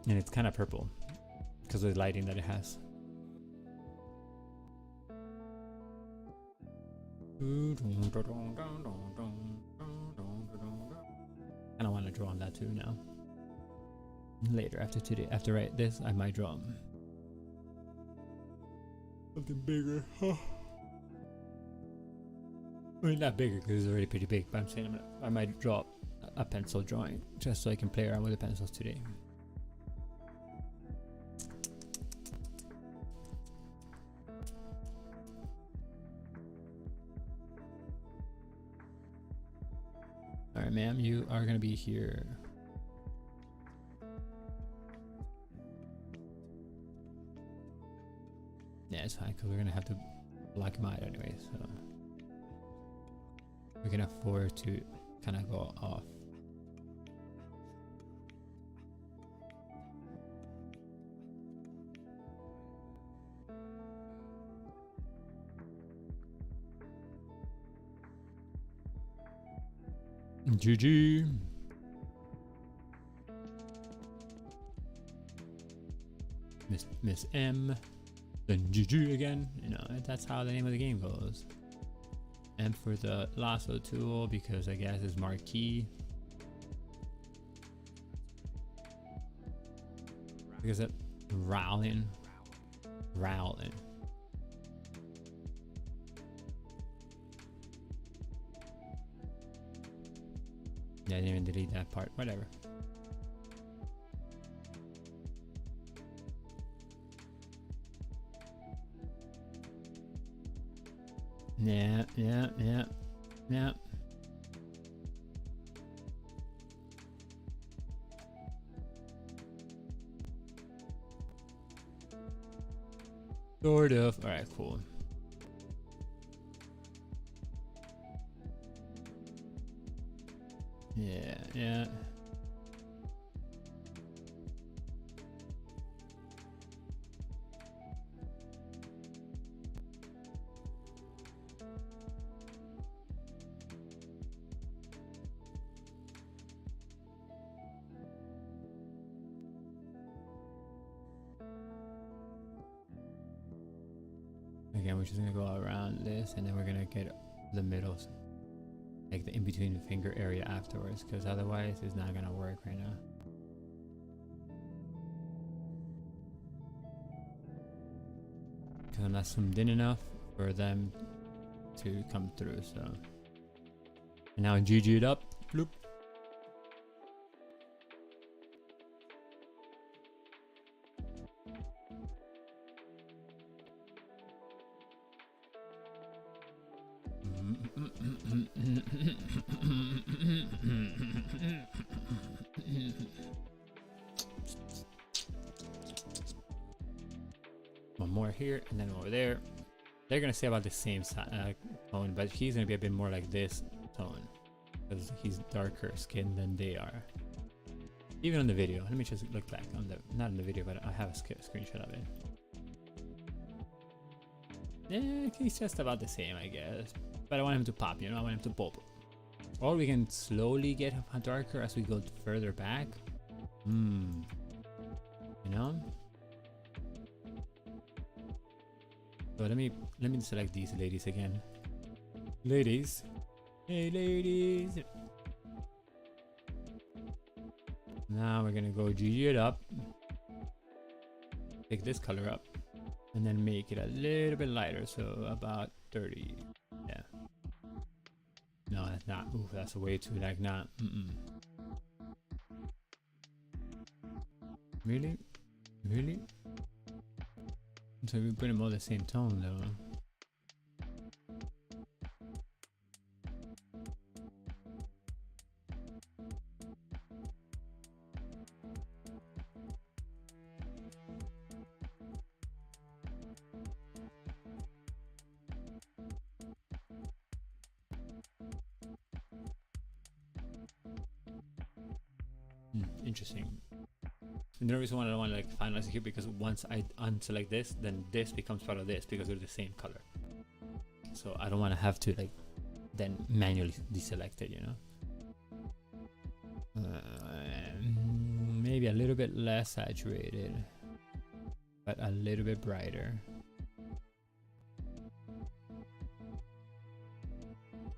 and it's kind of purple because of the lighting that it has. I don't want to draw on that too now. Later, after write this, I might draw something bigger. I mean, not bigger because it's already pretty big, but I'm saying I might draw a pencil drawing just so I can play around with the pencils today. Alright, ma'am, you are gonna be here. Yeah, it's fine because we're gonna have to block him out anyway, so we can afford to kind of go off. GG. Miss M, then GG again. You know, that's how the name of the game goes. And for the lasso tool, because I guess it's marquee. Because it rowling. Yeah, I didn't even delete that part. Whatever. Yeah. Sort of. All right, cool. Yeah. Again, we're just gonna go around this, and then we're gonna get the middles, like the in-between finger area afterwards, because otherwise it's not gonna work right now. Because I'm not zoomed in enough for them to come through, so. And now GG it up. Bloop. One more here and then over there. They're gonna say about the same tone, but he's gonna be a bit more like this tone because he's darker skinned than they are. Even on the video, let me just look back on the, not in the video, but I have a screenshot of it. Yeah, he's just about the same, I guess. But I want him to pop, you know, I want him to pop. Or we can slowly get darker as we go further back. You know? So let me select these ladies again. Ladies. Hey ladies. Now we're gonna go GG it up. Pick this color up. And then make it a little bit lighter, so about 30. Yeah. No, that's not. Ooh, that's way too like not. Really? Really? So we put them all the same tone though. Interesting. And the reason why I don't want to like finalize it here because once I unselect this, then this becomes part of this because they're the same color. So I don't want to have to like then manually deselect it, you know. Maybe a little bit less saturated, but a little bit brighter.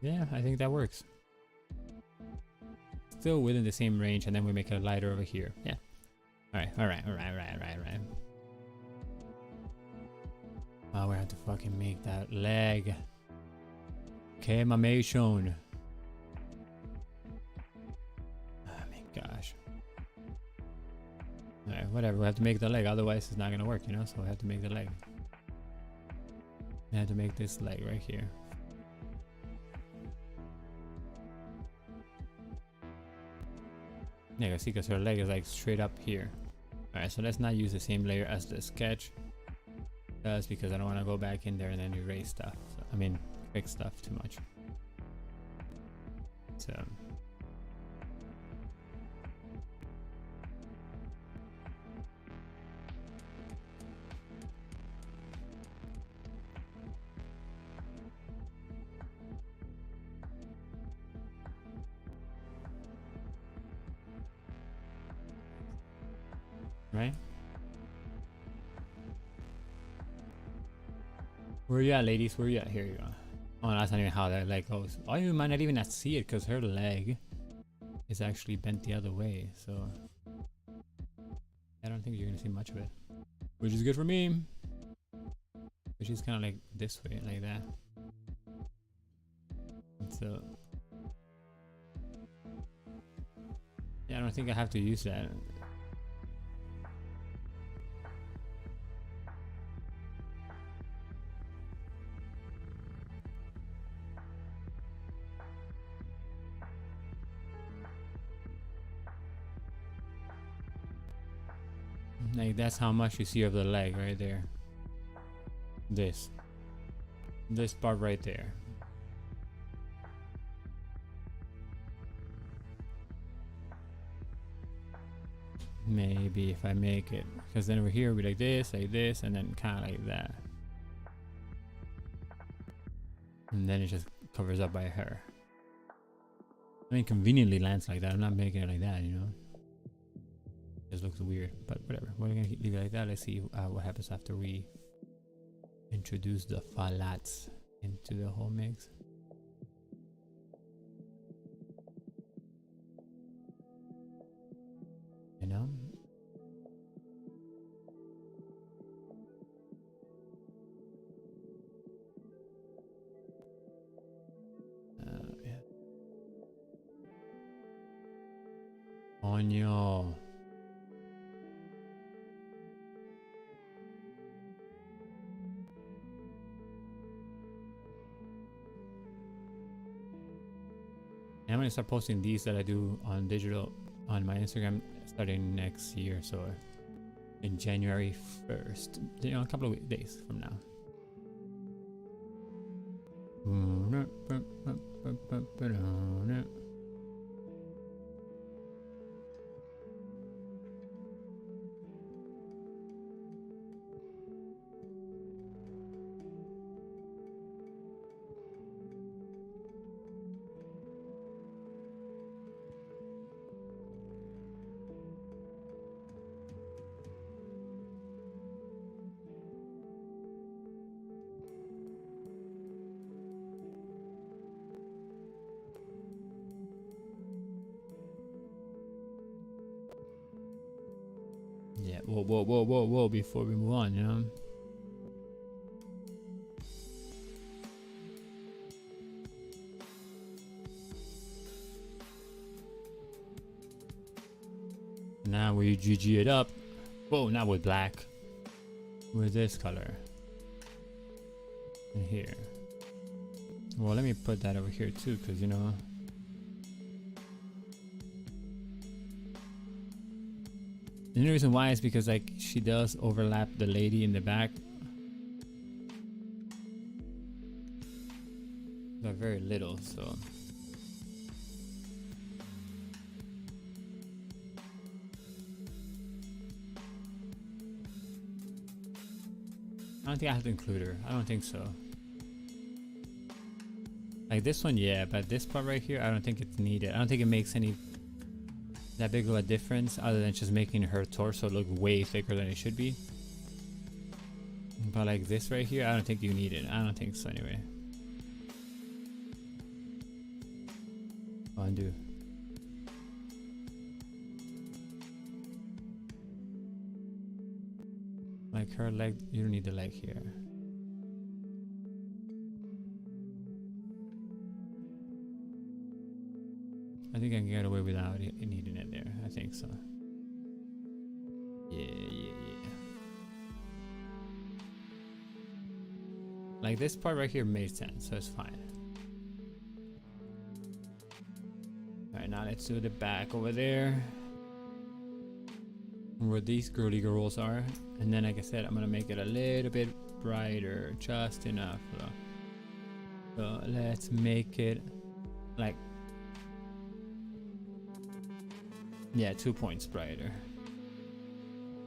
Yeah, I think that works. Still within the same range, and then we make it lighter over here. Yeah. Alright. Oh, we have to fucking make that leg. Okay, my Mason. Oh my gosh. Alright, whatever. We have to make the leg, otherwise it's not gonna work, you know? So we have to make the leg. We have to make this leg right here. Yeah, see, because her leg is like straight up here. Alright, so let's not use the same layer as the sketch. That's because I don't want to go back in there and then erase stuff. So, I mean, fix stuff too much. So. Right? Where you at, ladies? Where you at? Here you go. Oh, that's not even how that leg goes. Oh, you might not even not see it because her leg is actually bent the other way. So I don't think you're gonna see much of it, which is good for me. Which is kind of like this way, like that. And so yeah, I don't think I have to use that. Like that's how much you see of the leg right there. This part right there. Maybe if I make it, because then over here we like this, and then kind of like that, and then it just covers up by her. I mean, conveniently lands like that. I'm not making it like that, you know. It just looks weird, but whatever. We're gonna leave it like that. Let's see what happens after we introduce the phallats into the whole mix. You know? Yeah. Coño. I'm gonna start posting these that I do on digital on my Instagram starting next year, so in January 1st, you know, a couple of days from now. Yeah, whoa, before we move on, you know? Now we GG it up. Whoa, not with black. With this color. And here. Well, let me put that over here too, because, you know... The only reason why is because like she does overlap the lady in the back, but very little, so I don't think I have to include her. I don't think so. Like this one, yeah, but this part right here, I don't think it's needed. I don't think it makes any that big of a difference other than just making her torso look way thicker than it should be. But like this right here, I don't think you need it. I don't think so anyway. Undo. Like her leg, you don't need the leg here. I think I can get away without it needing it there. I think so. Yeah. Like this part right here made sense, so it's fine. Alright, now let's do the back over there, where these girly girls are. And then, like I said, I'm gonna make it a little bit brighter, just enough. So let's make it like, yeah, 2 points brighter.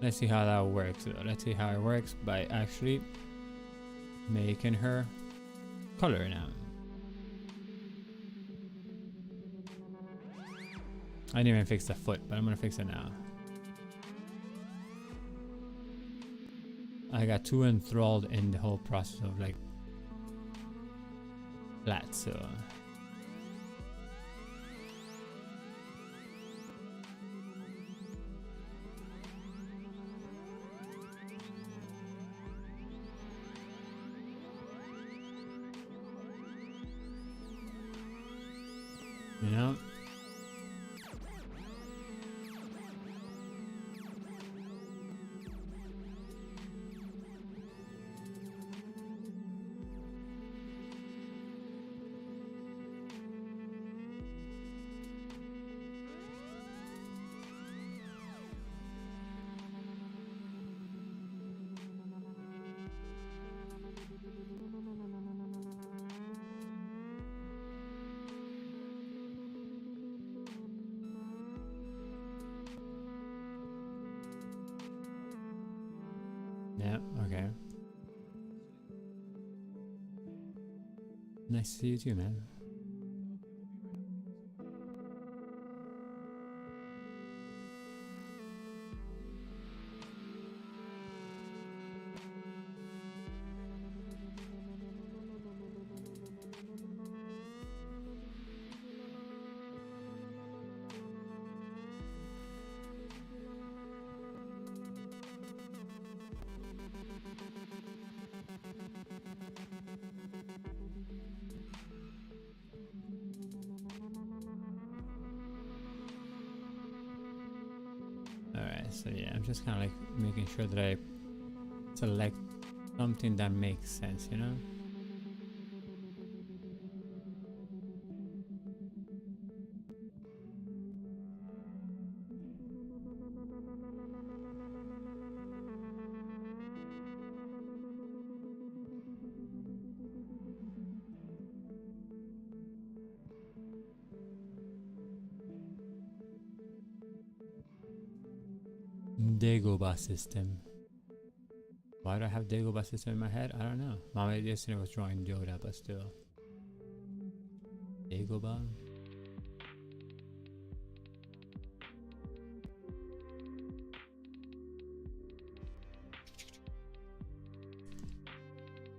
Let's see how that works though. Let's see how it works by actually making her color now. I didn't even fix the foot, but I'm gonna fix it now. I got too enthralled in the whole process of like flat, so you know. Yeah, okay. Nice to see you too, man. Alright, so yeah, I'm just kind of like making sure that I select something that makes sense, you know? Dagobah system. Why do I have Dagobah system in my head? I don't know. Mama yesterday was drawing Yoda, but still. Dagobah?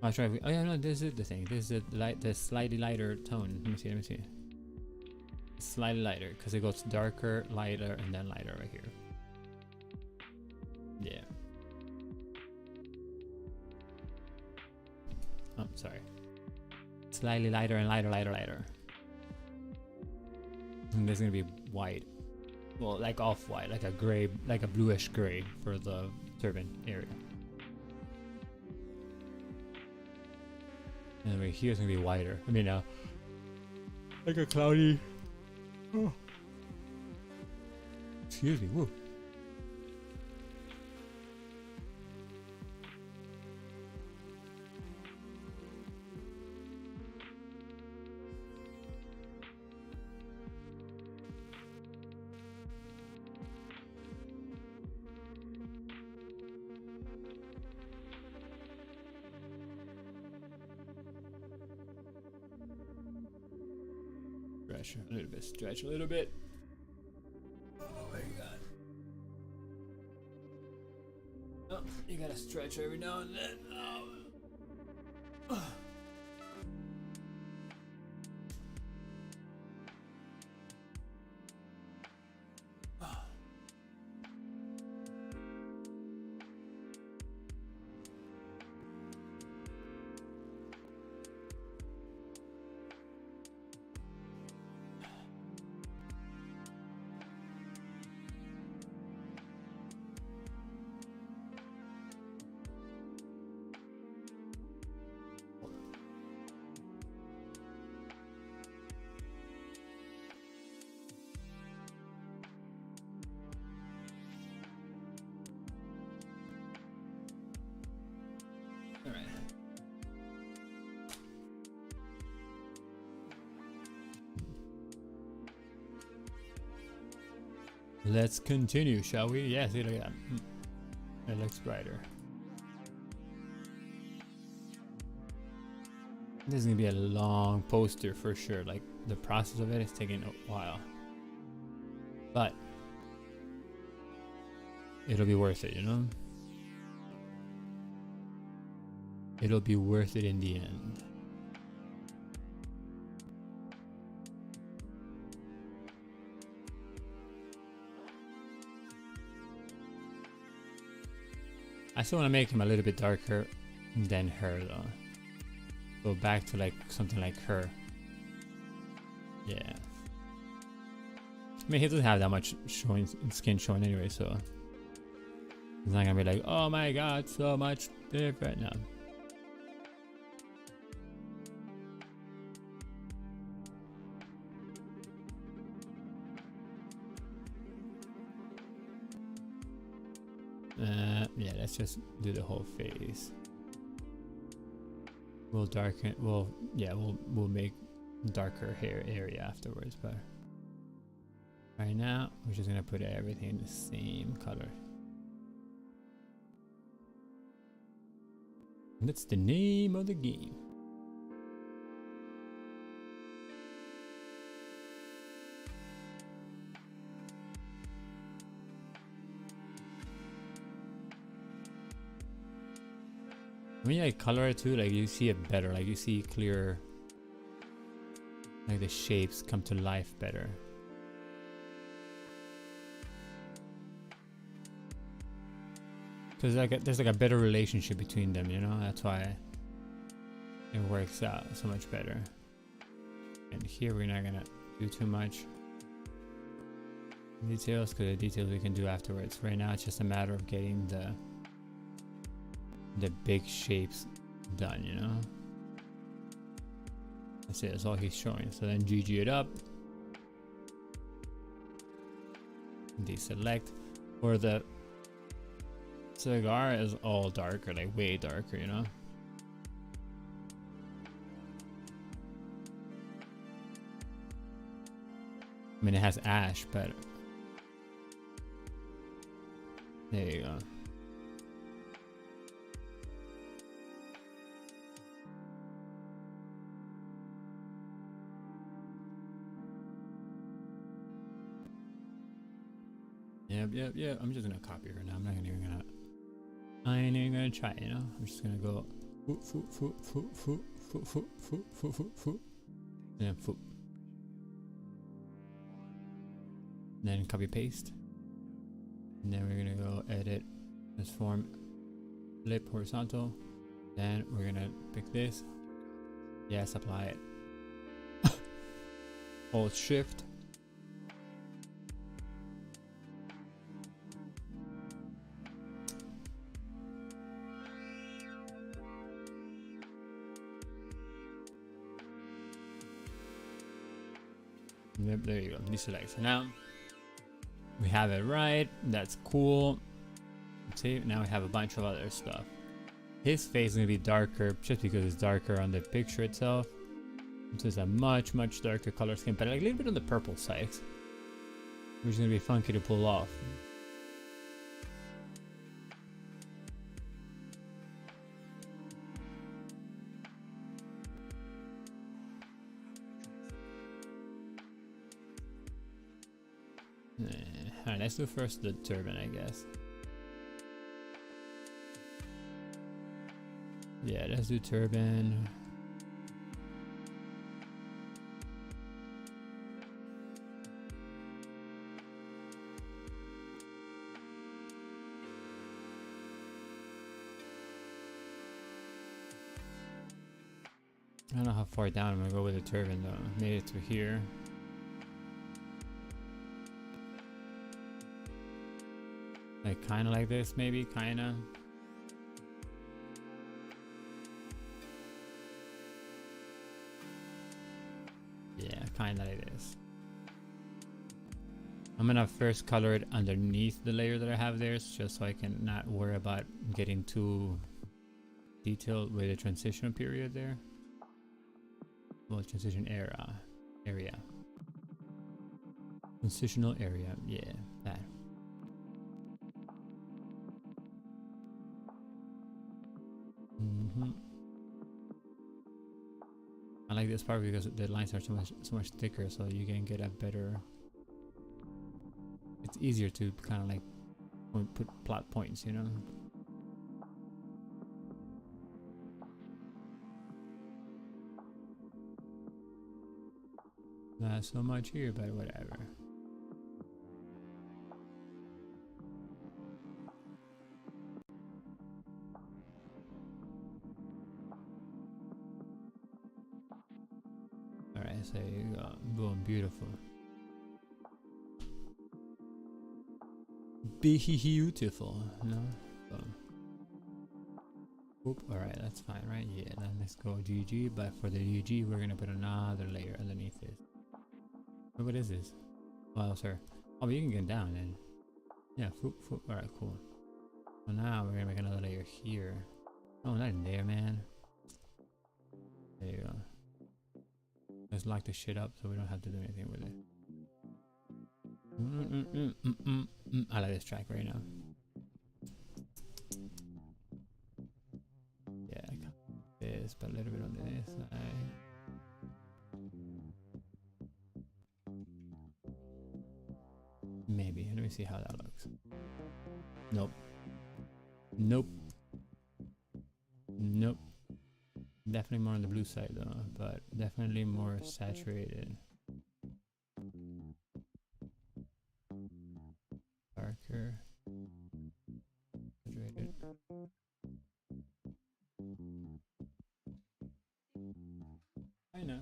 I'll try. Oh yeah, no, this is the thing. This is the slightly lighter tone. Let me see. Let me see. Slightly lighter because it goes darker, lighter, and then lighter right here. Yeah. Oh, sorry. Slightly lighter and lighter, lighter. And this is gonna be white. Well, like off-white, like a gray, like a bluish gray for the turban area. And right here is gonna be whiter. I mean, like a cloudy. Oh. Excuse me. Woo. Stretch a little bit. Oh my god. Oh, you gotta stretch every now and then. Oh. Alright. Let's continue, shall we? Yeah, see, look at that. It looks brighter. This is gonna be a long poster for sure. Like, the process of it is taking a while. But it'll be worth it, you know? It'll be worth it in the end. I still want to make him a little bit darker than her though. Go back to like something like her. Yeah. I mean, he doesn't have that much showing skin showing anyway, so he's not gonna be like, oh my god, so much different now. Yeah, let's just do the whole face. We'll darken. We'll make darker hair area afterwards, but right now we're just gonna put everything in the same color. And that's the name of the game. When you like color it too, like you see it better, like you see clearer, like the shapes come to life better. Cause like there's like a better relationship between them, you know. That's why it works out so much better. And here we're not gonna do too much details, because the details we can do afterwards. Right now it's just a matter of getting the big shapes done, you know. That's it, that's all he's showing. So then GG it up, deselect. For the cigar is all darker, like way darker, you know. I mean, it has ash, but there you go. Yep. I'm just gonna copy her now. I ain't even gonna try, you know. I'm just gonna go and then copy paste, and then we're gonna go edit, transform, flip horizontal. Then we're gonna pick this. Yes, apply it. Hold shift. Yep, there you go. Deselect. So now we have it right. That's cool. See, now we have a bunch of other stuff. His face is gonna be darker just because it's darker on the picture itself. So it's a much darker color scheme, but like a little bit on the purple side, which is gonna be funky to pull off. Alright, let's do first the turban, I guess. Yeah, let's do turban. I don't know how far down I'm gonna go with the turban though. Made it to here. Like kinda like this, maybe, kinda. Yeah, kinda like this. I'm gonna first color it underneath the layer that I have there, just so I can not worry about getting too detailed with the transition period there. Well, transition area. Transitional area, yeah, that. I like this part because the lines are so much thicker, so you can get a better. It's easier to kind of like put plot points, you know. Not so much here, but whatever. Alright, so you go. Boom, beautiful. Beautiful, no? Boom. Oop, alright, that's fine, right? Yeah, then let's go GG, but for the GG, we're gonna put another layer underneath this. What is this? Well, sir. Oh, but you can get down then. Yeah, foop, foop. Alright, cool. So now we're gonna make another layer here. Oh, not in there, man. There you go. Let's lock this shit up so we don't have to do anything with it. I like this track right now. Yeah, this, but a little bit on this side. Maybe. Let me see how that looks. Nope. Nope. Nope. Definitely more on the blue side though, but definitely more saturated. Darker. Saturated. I know.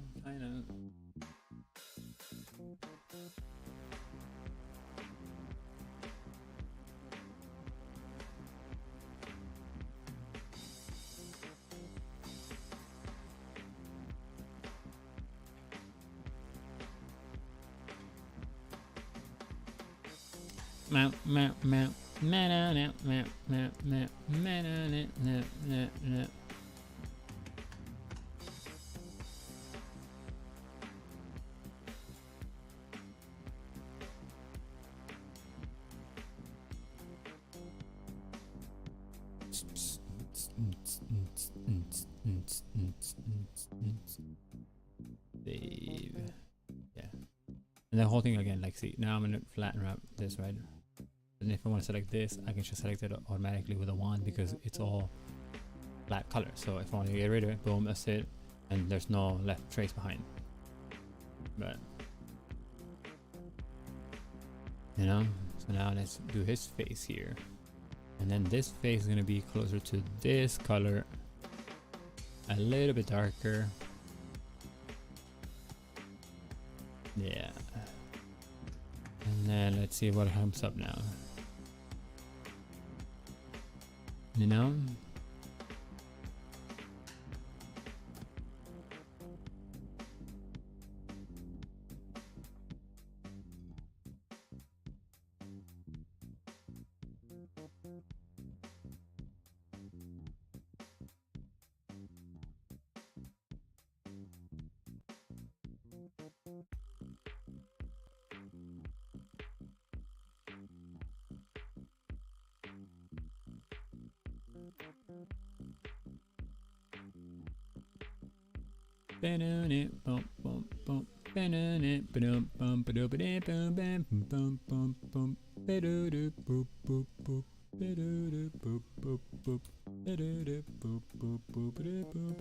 Save. Yeah. And the whole thing again, like see, now I'm gonna flatten wrap this, right? And if I want to select this, I can just select it automatically with a wand because it's all black color. So if I want to get rid of it, boom, that's it. And there's no left trace behind. But you know, so now let's do his face here. And then this face is gonna be closer to this color, a little bit darker. Yeah. And then let's see what comes up now. You know?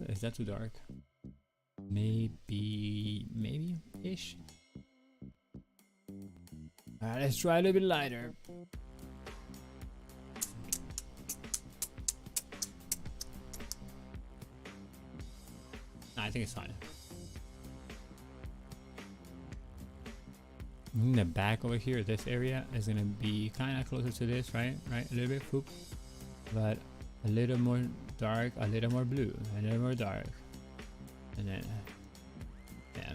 Is that too dark? Maybe ish. Alright, let's try a little bit lighter. I think it's fine. In the back over here, this area is gonna be kind of closer to this, right? A little bit, poop, but a little more dark, a little more blue, a little more dark, and then yeah.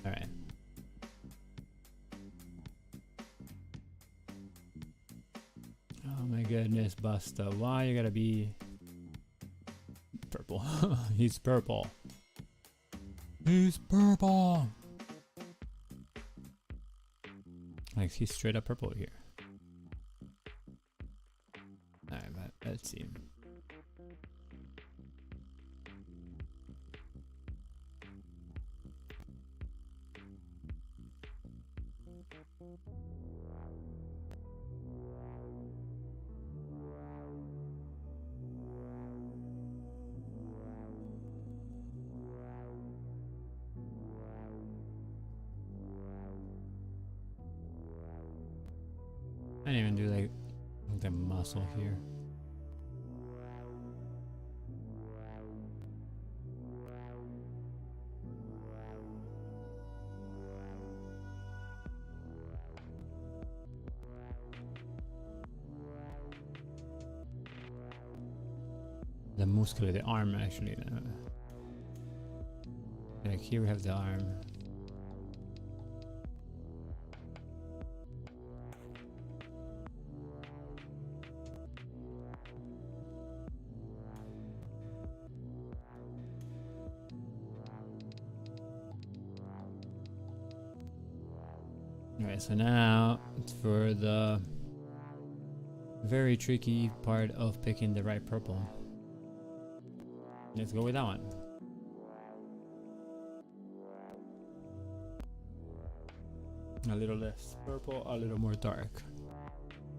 All right. Oh my goodness, Busta, why you gotta be purple? He's purple. He's purple. Like he's straight up purple here. Alright, but let's see. I didn't even do like the muscle here. The muscle of the arm actually. Like here we have the arm. Alright, so now it's for the very tricky part of picking the right purple. Let's go with that one. A little less purple, a little more dark.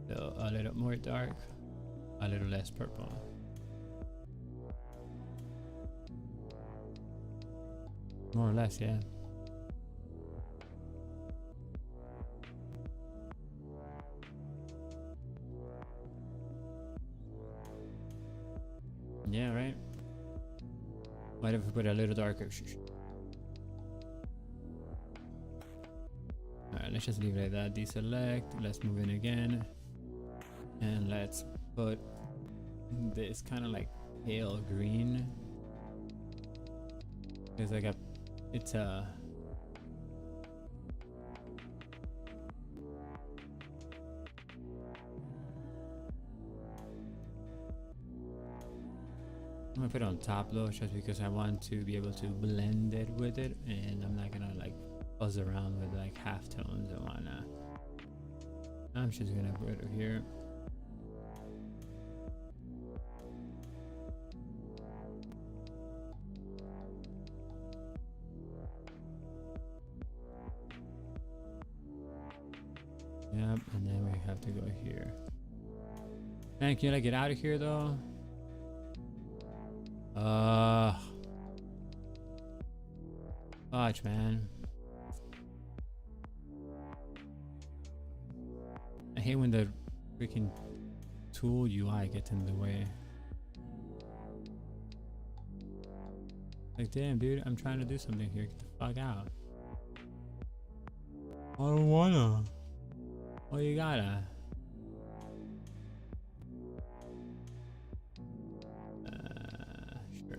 So a little more dark, a little less purple. More or less, yeah. Yeah, right? What if we put a little darker? Alright, let's just leave it like that. Deselect. Let's move in again. And let's put this kind of like pale green. It's like it's a... I'm gonna put it on top though, just because I want to be able to blend it with it, and I'm not gonna like fuzz around with like halftones and whatnot. I'm just gonna put it here. Yep, and then we have to go here. Man, can I get out of here though? Watch, man. I hate when the freaking tool UI gets in the way. Like, damn, dude, I'm trying to do something here. Get the fuck out. I don't wanna. Oh, you gotta. Sure.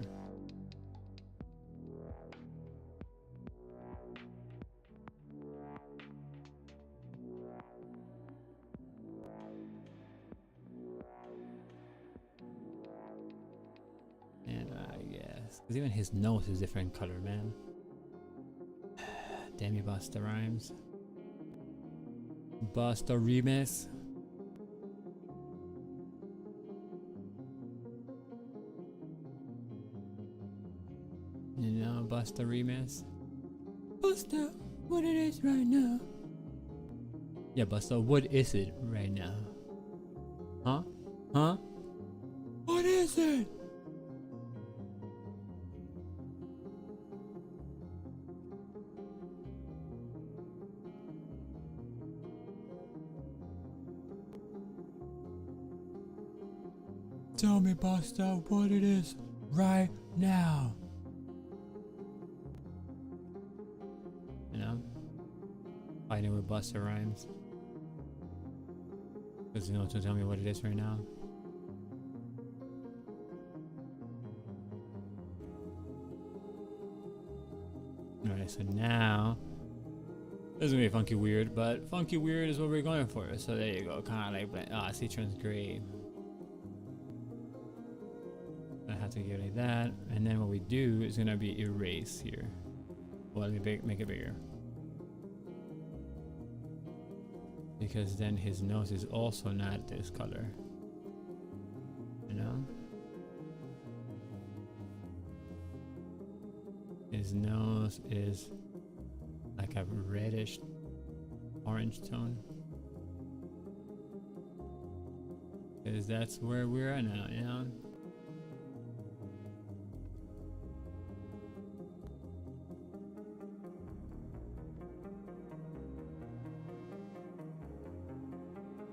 And I guess, because even his nose is different color, man. Damn you, Busta Rhymes. Busta Rhymes. You know, Busta Rhymes. Busta, what it is right now? Yeah, Busta, what is it right now? Huh? Huh? What is it? Tell me, Busta, what it is right now. You know? Fighting with Busta Rhymes. Because you know to tell me what it is right now. Alright, so now this is gonna be funky weird, but funky weird is what we're going for. So there you go, kind of like Citron's gray. I have to get like that, and then what we do is gonna be erase here. Well, let me make it bigger, because then his nose is also not this color, you know. His nose is like a reddish orange tone, because that's where we're at now, you know.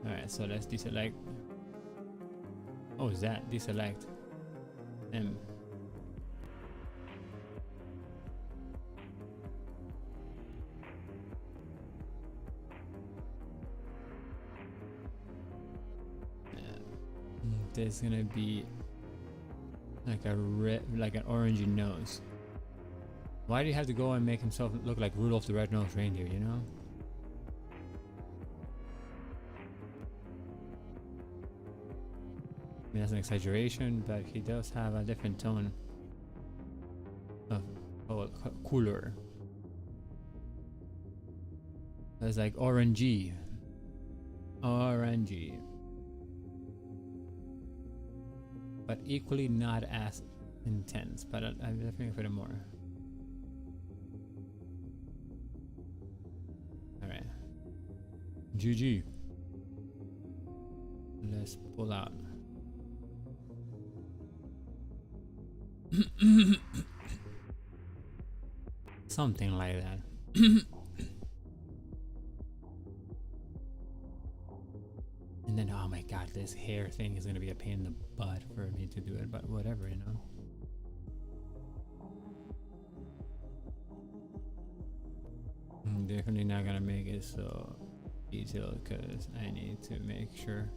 Alright, so let's deselect. Oh, is that deselect M? There's gonna be like a red, like an orangey nose. Why do you have to go and make himself look like Rudolph the Red-Nosed Reindeer, you know? I mean, that's an exaggeration, but he does have a different tone of cooler. It's like orangey. Orangey. But equally not as intense, but I'm definitely put it more. Alright. GG. Let's pull out. Something like that. And then, oh my god, this hair thing is gonna be a pain in the butt for me to do it, but whatever, you know. I'm definitely not gonna make it so detailed because I need to make sure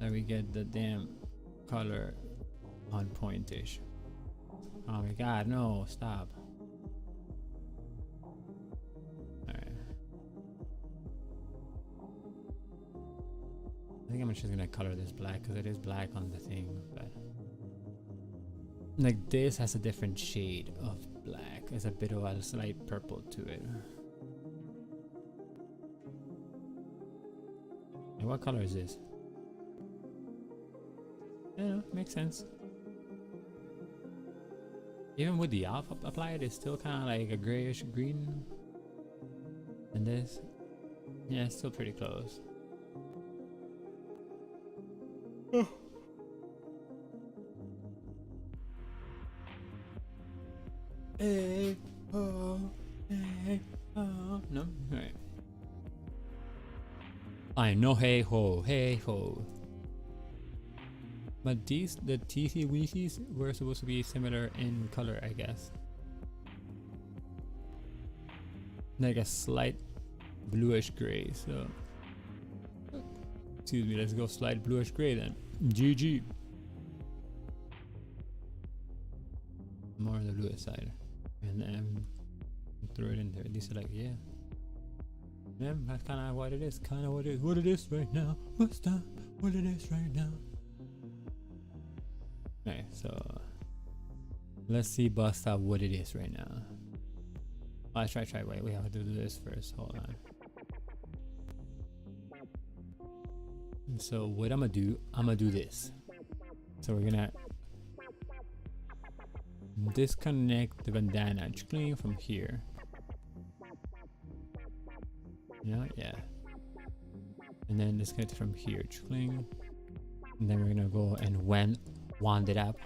that we get the damn color on pointish. Oh my god, no, stop. I think I'm just gonna color this black because it is black on the thing, but like this has a different shade of black. There's a bit of a slight purple to it. And what color is this? Yeah, makes sense. Even with the alpha applied, it's still kind of like a grayish green. And this, yeah, it's still pretty close. Hey, oh, hey, oh. No? Alright. I know, hey ho, hey ho. But these, the teethy weethies, were supposed to be similar in color, I guess. Like a slight bluish gray, so. Excuse me, let's go slight bluish gray then. GG. More on the bluish side. And then throw it in there. These are like, yeah. Yeah, that's kind of what it is. Kind of what it is right now. What's that? What it is right now. Okay, so let's see Busta what it is right now. Oh, let's try. Wait, we have to do this first. Hold on. So what I'm gonna do this. So we're gonna disconnect the bandana clean from here. Yeah. And then disconnect it from here, clean. And then we're gonna go and wand it up.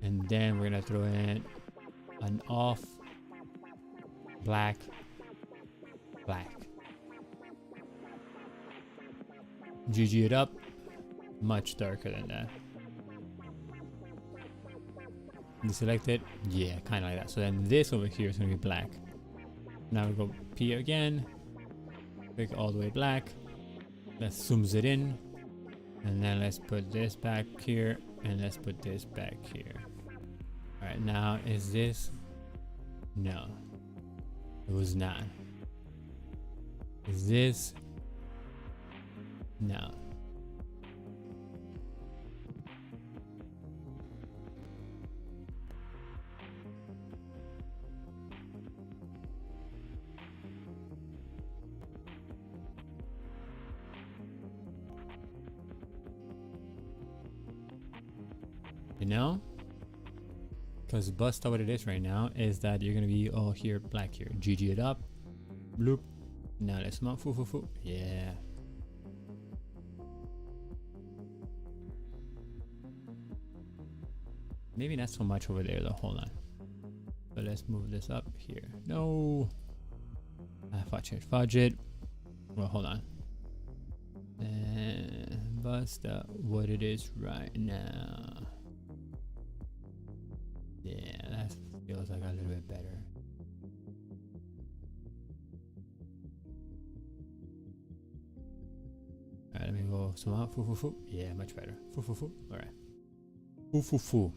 And then we're gonna throw in an off black. GG it up. Much darker than that. Deselect it. Yeah, kind of like that. So then this over here is going to be black. Now we go P again. Pick all the way black. Let's zooms it in. And then let's put this back here. And let's put this back here. Alright, now is this? No. It was not. Is this? No. You know? Because Busta, what it is right now is that you're gonna be all here, black here. GG it up. Bloop. Now let's not foo. Yeah. Maybe not so much over there though, hold on. But let's move this up here. No! Fudge it. Well, hold on. And Busta, what it is right now. Yeah, that feels like a little bit better. Alright, let me go zoom out. Foo foo foo. Yeah, much better. Foo foo foo. Alright. Foo foo foo.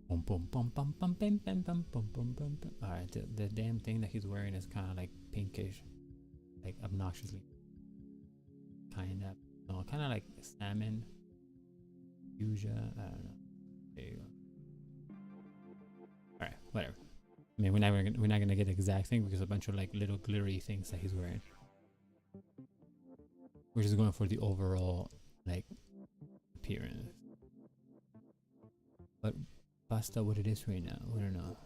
Boom boom bum bum bum bam bam bum bum bum bum bum. Alright, the damn thing that he's wearing is kind of like pinkish, like obnoxiously. Kind of, no, kind of like salmon, fuchsia. I don't know. There you go. All right, whatever. I mean, we're not gonna get the exact thing because a bunch of like little glittery things that he's wearing. We're just going for the overall like appearance. But Busta, what it is right now, we don't know.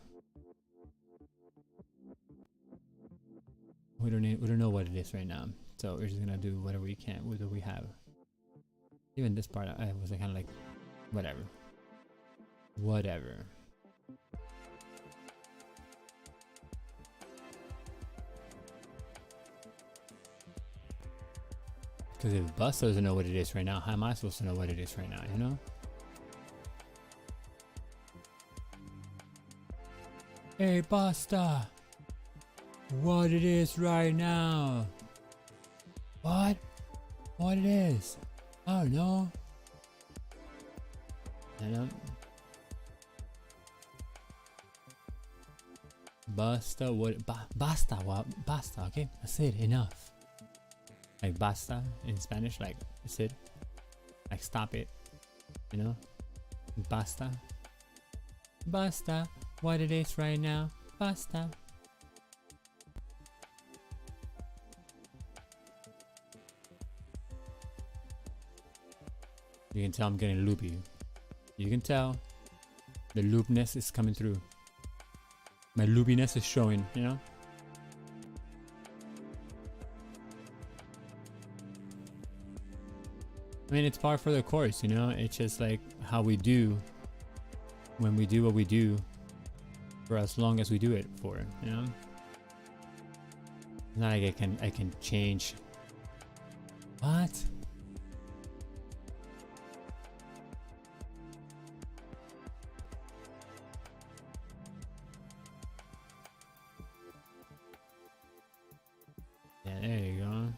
We don't know what it is right now. So we're just gonna do whatever we can with what we have. Even this part, I was kind of like, whatever. Whatever. Because if Busta doesn't know what it is right now, how am I supposed to know what it is right now, you know? Hey Busta! What it is right now? What? What it is? I don't know. Busta, what? Basta, what? Basta, okay? That's it, enough. Like basta in Spanish, like that's it. Like stop it, you know? Basta. Basta, what it is right now? Basta. You can tell I'm getting loopy. You can tell the loopness is coming through. My loopiness is showing, you know? I mean, it's par for the course, you know? It's just like how we do when we do what we do for as long as we do it for, you know? It's not like I can change. What? Yeah, there you go.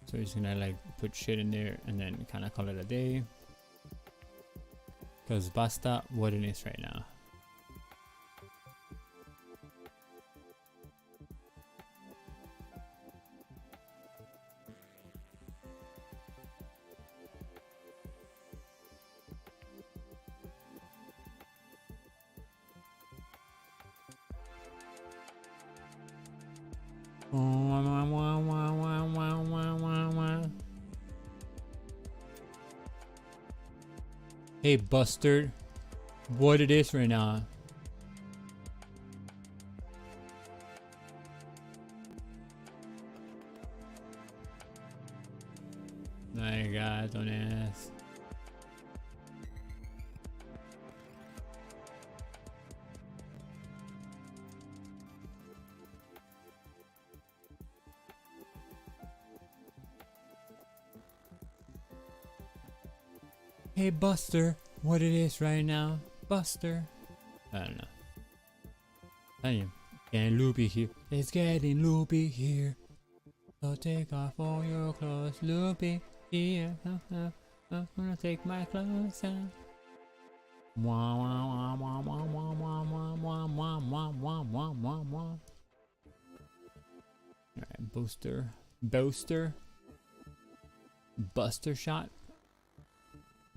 So we're just gonna like put shit in there and then kind of call it a day. Because basta what it is right now. Hey Buster, what it is right now? My God, don't ask. Hey Buster, what it is right now? Buster. I don't know. I am getting loopy here. It's getting loopy here. So take off all your clothes, loopy here. I'm gonna take my clothes off. Wah wah wah wah wah wah wah wah wah wah wah wah wah wah. Alright, booster. Buster shot.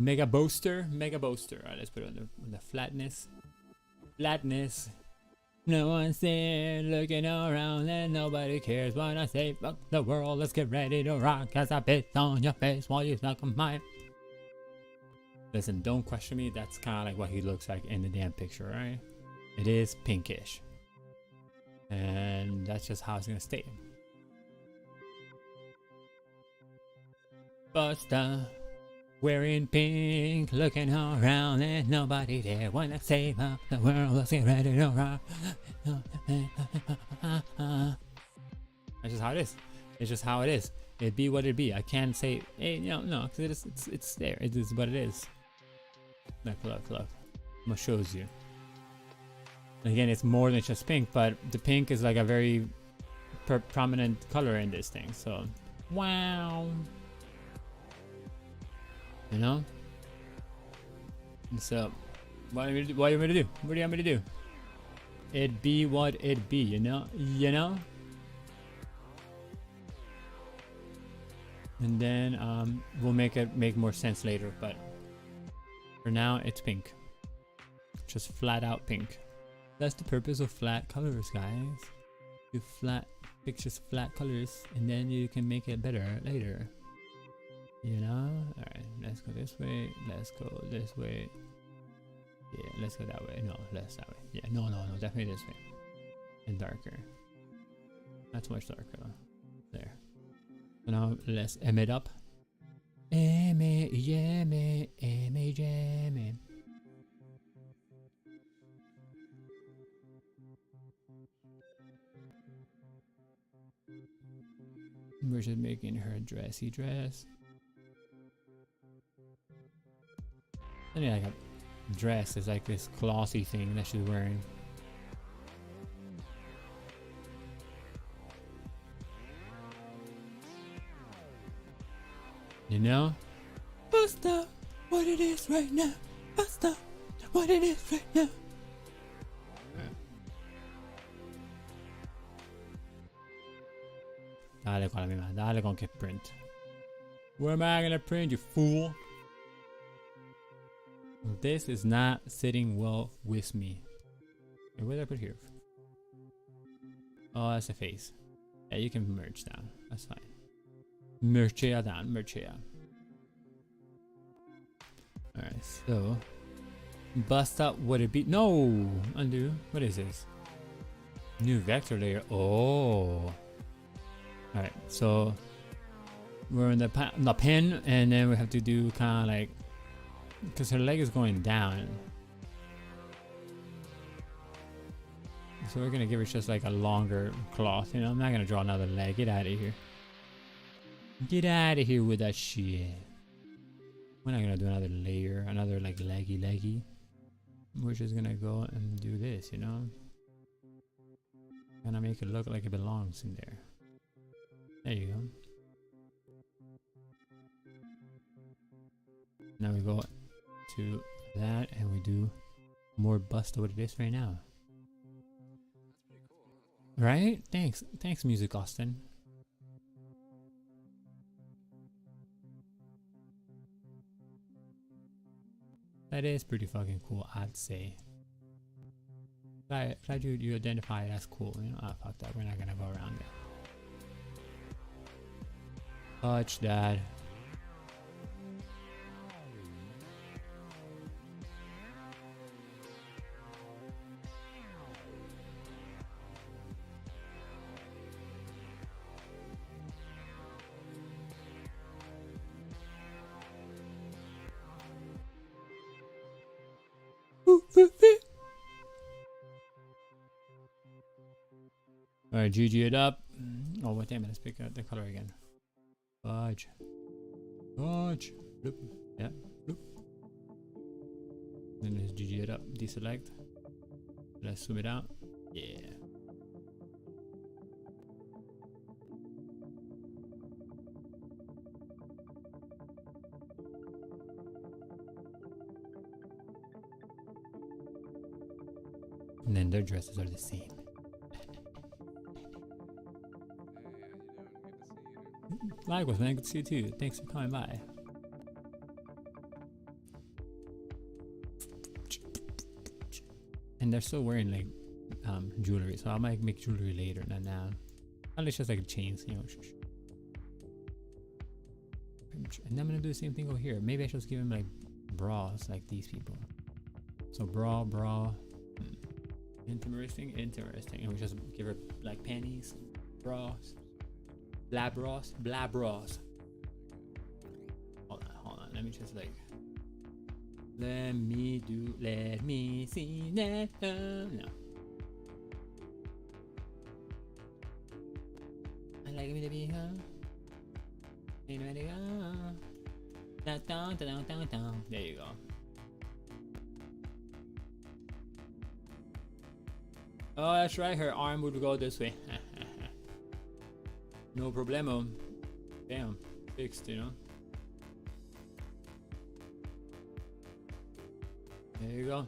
Mega booster. Alright, let's put it on the flatness. No one's there looking around and nobody cares when I say fuck the world. Let's get ready to rock as I piss on your face while you suck on mine. Listen, don't question me. That's kind of like what he looks like in the damn picture, right? It is pinkish. And that's just how it's gonna stay. Busta. Wearing pink, looking around and nobody there. Wanna save up the world, let's get ready to rock. That's just how it is. It's just how it is. It be what it be. I can't say, hey, no, because it's there. It is what it is. Look. I'm gonna shows you. Again, it's more than just pink, but the pink is like a very prominent color in this thing. So, wow. You know. And so, what do you want me to do? What do you want me to do? It be what it be. You know. And then we'll make it make more sense later, but for now it's pink. Just flat out pink. That's the purpose of flat colors, guys. You pick just flat colors and then you can make it better later. You know? Alright, let's go this way. Let's go this way. Yeah, let's go that way. No, less that way. Yeah, no, definitely this way. And darker. Not too much darker though. There. So now let's it up. We're just making her dressy dress. And yeah, like a dress is like this glossy thing that she's wearing. You know? Busta, what it is right now. Busta, what it is right now. Dale con la misma, dale con que print. Where am I gonna print, you fool? This is not sitting well with me. Hey, where did I put here? Oh, that's a face. Yeah, you can merge down. That's fine. Merchea down, Merchea. Alright, so bust up would it be? No! Undo. What is this? New vector layer. Oh. Alright, so we're in the pen, and then we have to do kind of like, because her leg is going down. So we're gonna give her just like a longer cloth. You know, I'm not gonna draw another leg. Get out of here. Get out of here with that shit. We're not gonna do another layer, another like leggy. We're just gonna go and do this, you know? Gonna make it look like it belongs in there. There you go. Now we go to that and we do more Busta what it is right now. That's pretty cool. Right? Thanks, Music Austin. That is pretty fucking cool, I'd say. Glad you identify it as cool. You know, fuck that. We're not gonna go around there. Touch that. Alright, GG it up. Oh, what damn it, let's pick out the color again. Fudge. Bloop. Yeah, bloop. Then let's GG it up. Deselect. Let's zoom it out. Yeah. And then their dresses are the same. Likewise, man. Good to see you too. Thanks for coming by. And they're still wearing like jewelry, so I might make jewelry later, not now. Unless just like chains, you know. And I'm gonna do the same thing over here. Maybe I should just give him like bras, like these people. So bra. Interesting. And we just give her like panties, bras. Blabros. Hold on. Let me just like. Let me see that. No. I like me to be her. There you go. Oh, that's right. Her arm would go this way. No problemo. Damn, fixed, you know. There you go.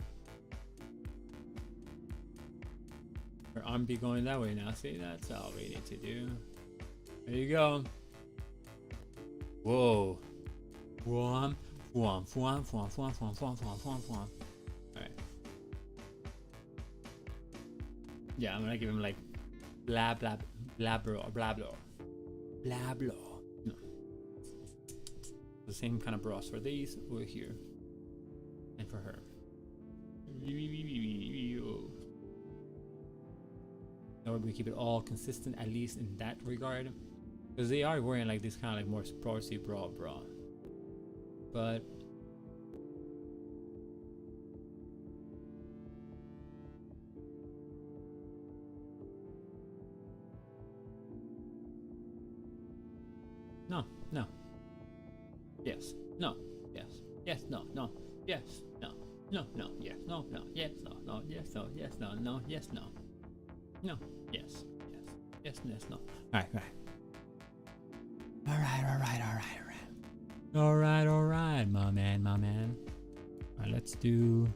Her arm be going that way now. See, that's all we need to do. There you go. Whoa. Alright. Yeah, I'm gonna give him like blah blah blah blah blah blah blah blah. No. The same kind of bras for these over here. And for her. That way we keep it all consistent, at least in that regard. Because they are wearing like this kind of like more sporty bra. But no. Yes. No. Yes. Yes. No. No. Yes. No. No. No. Yes. No. No. Yes. No. No. Yes. No. Yes. No. No. Yes. No. No. Yes. Yes. Yes. Yes. No. All right. All right, my man. All right, let's do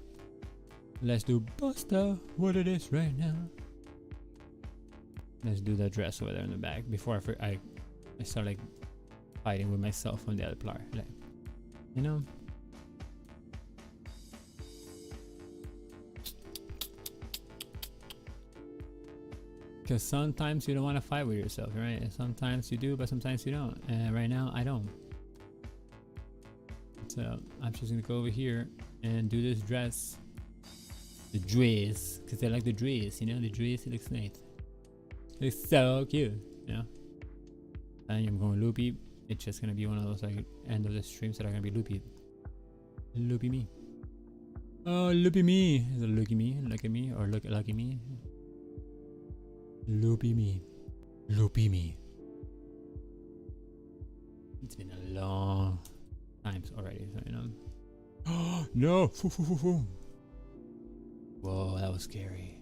Busta. What it is right now. Let's do that dress over there in the back before I start like fighting with myself on the other part. Like, you know. Because sometimes you don't want to fight with yourself, right? And sometimes you do, but sometimes you don't. And right now, I don't. So I'm just gonna go over here and do this dress. The dress, because I like the dress, you know? The dress, it looks nice. It's so cute, you know? And I'm going loopy. It's just gonna be one of those like end of the streams that are gonna be loopy. Loopy me. Oh, loopy me. Is it look at me? Look at me? Or look at me? Loopy me. It's been a long time already, so you know. Oh no! Whoa, that was scary.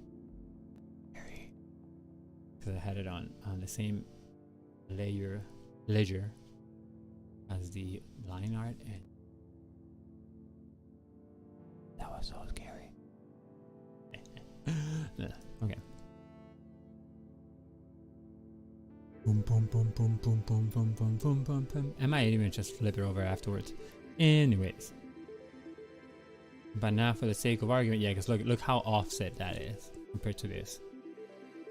Because I had it on the same ledger as the line art, and that was so scary. Okay. Boom. I might even just flip it over afterwards. Anyways. But now for the sake of argument, yeah, because look how offset that is compared to this.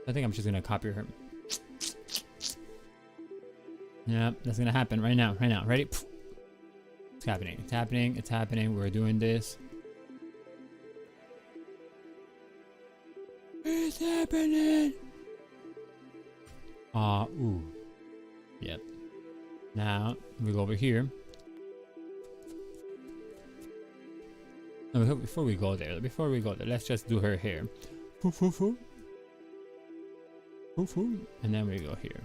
I think I'm just gonna copy her. Yeah, that's gonna happen right now. Ready? It's happening. We're doing this. It's happening. Ooh. Yep. Now we go over here. No, before we go there, let's just do her hair. Foo. And then we go here.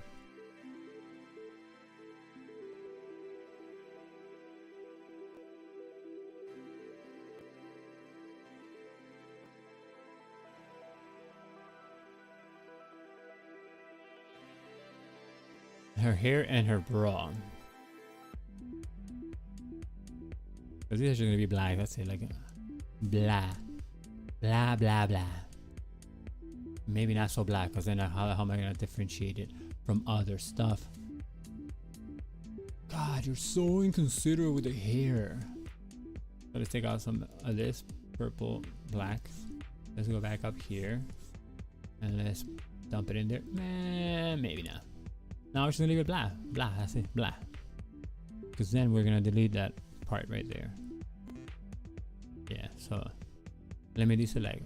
Her hair and her bra. Because these are just gonna be black. Let's say like blah. Maybe not so black, because then how am I gonna differentiate it from other stuff? God, you're so inconsiderate with the hair. So let's take out some of this purple black. Let's go back up here and let's dump it in there. Maybe not. Now we're just gonna leave it blah. That's it, blah. Because then we're gonna delete that part right there. Yeah, so let me deselect.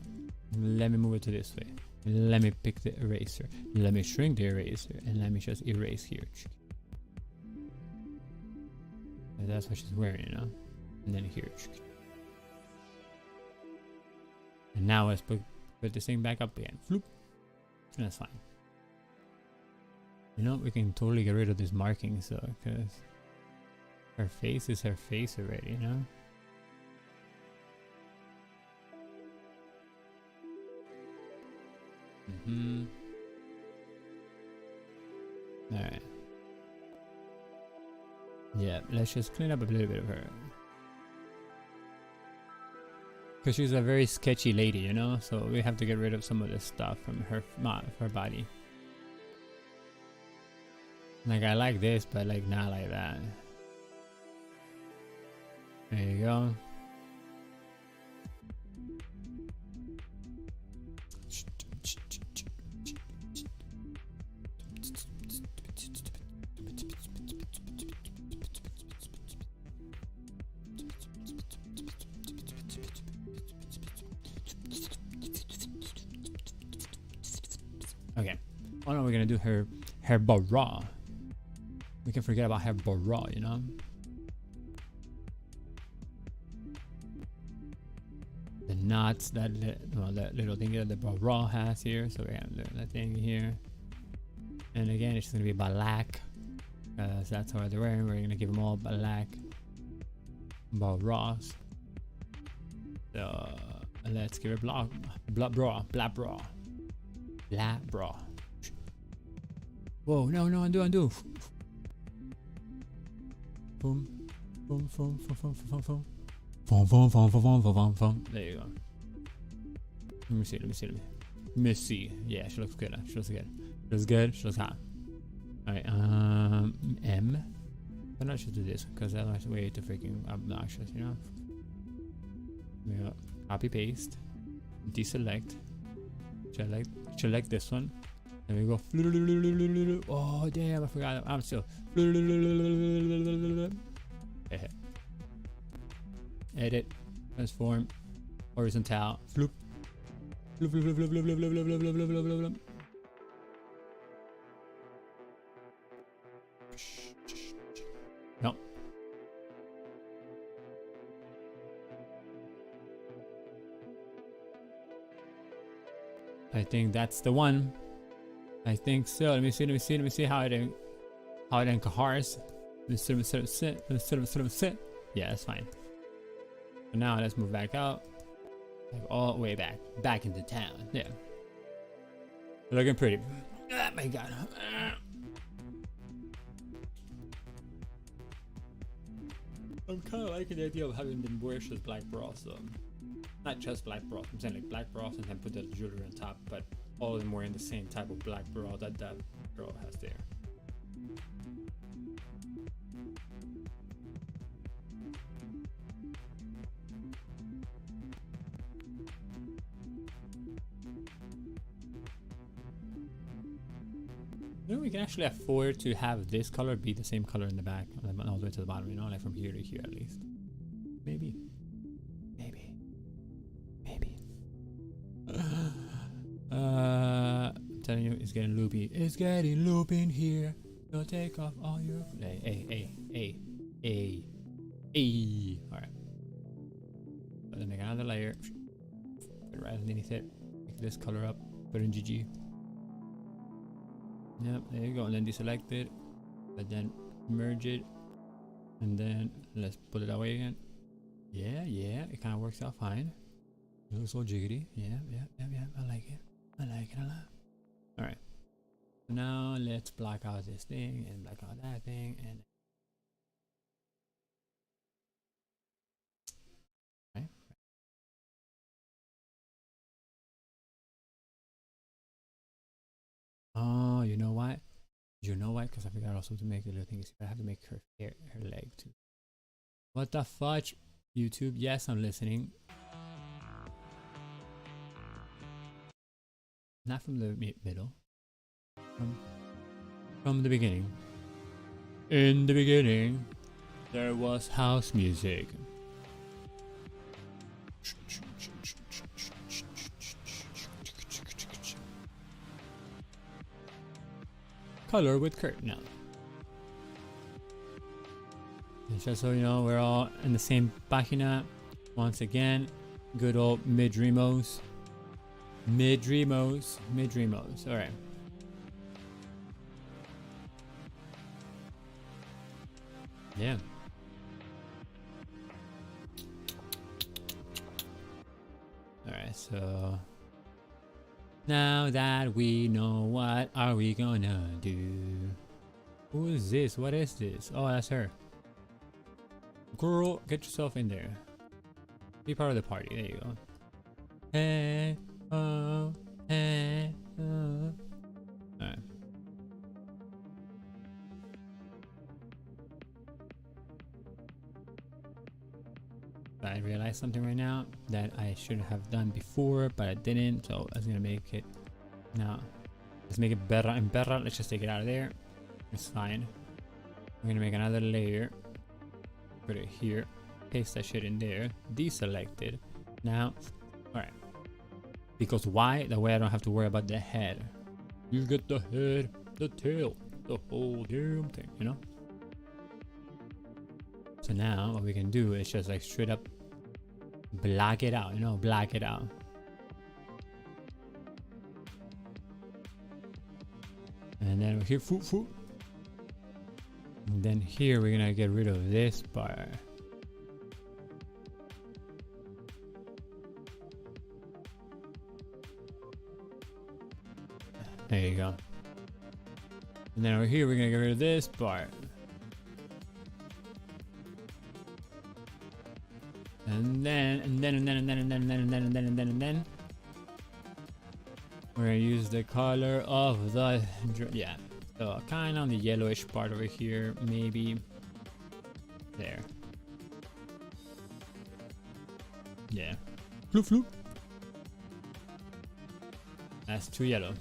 Let me move it to this way. Let me pick the eraser. Let me shrink the eraser, and let me just erase here. And that's what she's wearing, you know. And then here. And now let's put this thing back up again. Floop. And that's fine. You know, we can totally get rid of this marking, so because her face is her face already, you know. All right. Yeah, let's just clean up a little bit of her. Because she's a very sketchy lady, you know? So we have to get rid of some of this stuff from her body. Like, I like this, but like not like that. There you go. Okay. Oh no, we're gonna do her bra. We can forget about her bra, you know? The knots that that little thing that the bra has here. So we're gonna do that thing here. And again, it's gonna be black. Because that's what they're wearing. We're gonna give them all black bras. So let's give it black bra. Whoa, no, undo. Boom. Boom. There you go. Let me see. Yeah, she looks good. She looks hot. Alright, M. Why not just do this? Because that's way too freaking obnoxious, you know? Yeah. Copy paste. Deselect. Select this one. There we go. Oh damn, I forgot. I'm still. Edit. Transform. Horizontal. Floop. No. I think that's the one. I think so. Let me see how it incoheres. Sit. Yeah, that's fine. So now let's move back out. Like all the way back into town. Yeah. Looking pretty. Oh my god. I'm kind of liking the idea of having them wear just black bras, though. Not just black bras. I'm saying like black bras and then put the jewelry on top, but all of them wearing the same type of black bra that girl has there. You know, we can actually afford to have this color be the same color in the back, all the way to the bottom, you know, like from here to here at least. Maybe. I'm telling you, it's getting loopy. It's getting loopy in here. So take off all your. Hey. Alright. So then make another layer. Put it right underneath it. Pick this color up. Put in GG. Yep, there you go. And then deselect it. But then merge it. And then let's put it away again. Yeah. It kind of works out fine. It looks all jiggity. Yeah. I like it a lot. Alright. So now let's block out this thing and block out that thing and okay. Oh, you know what? Because I forgot also to make the little things. I have to make her leg too. What the fudge? YouTube, yes, I'm listening. Not from the middle. From the beginning. In the beginning, there was house music. Color with Kurt now. And just so you know, we're all in the same página. Once again, good old Midrimos. Alright. Yeah. Alright, so now that we know, what are we gonna do? Who is this? What is this? Oh, that's her. Girl, get yourself in there. Be part of the party. There you go. Hey, oh, hey, oh. Alright. I realized something right now that I should have done before, but I didn't, so I was gonna make it now. Let's make it better and better. Let's just take it out of there. It's fine. We're gonna make another layer. Put it here. Paste that shit in there. Deselect it. Now, alright. Because why? That way I don't have to worry about the head. You get the head, the tail, the whole damn thing, you know? So now what we can do is just like straight up black it out, you know, black it out. And then here, and then here we're gonna get rid of this part. There you go. And then over here we're gonna get rid of this part. And then we're gonna use the color of the yeah. So kind of on the yellowish part over here, maybe there. Yeah. Floop floop. That's too yellow.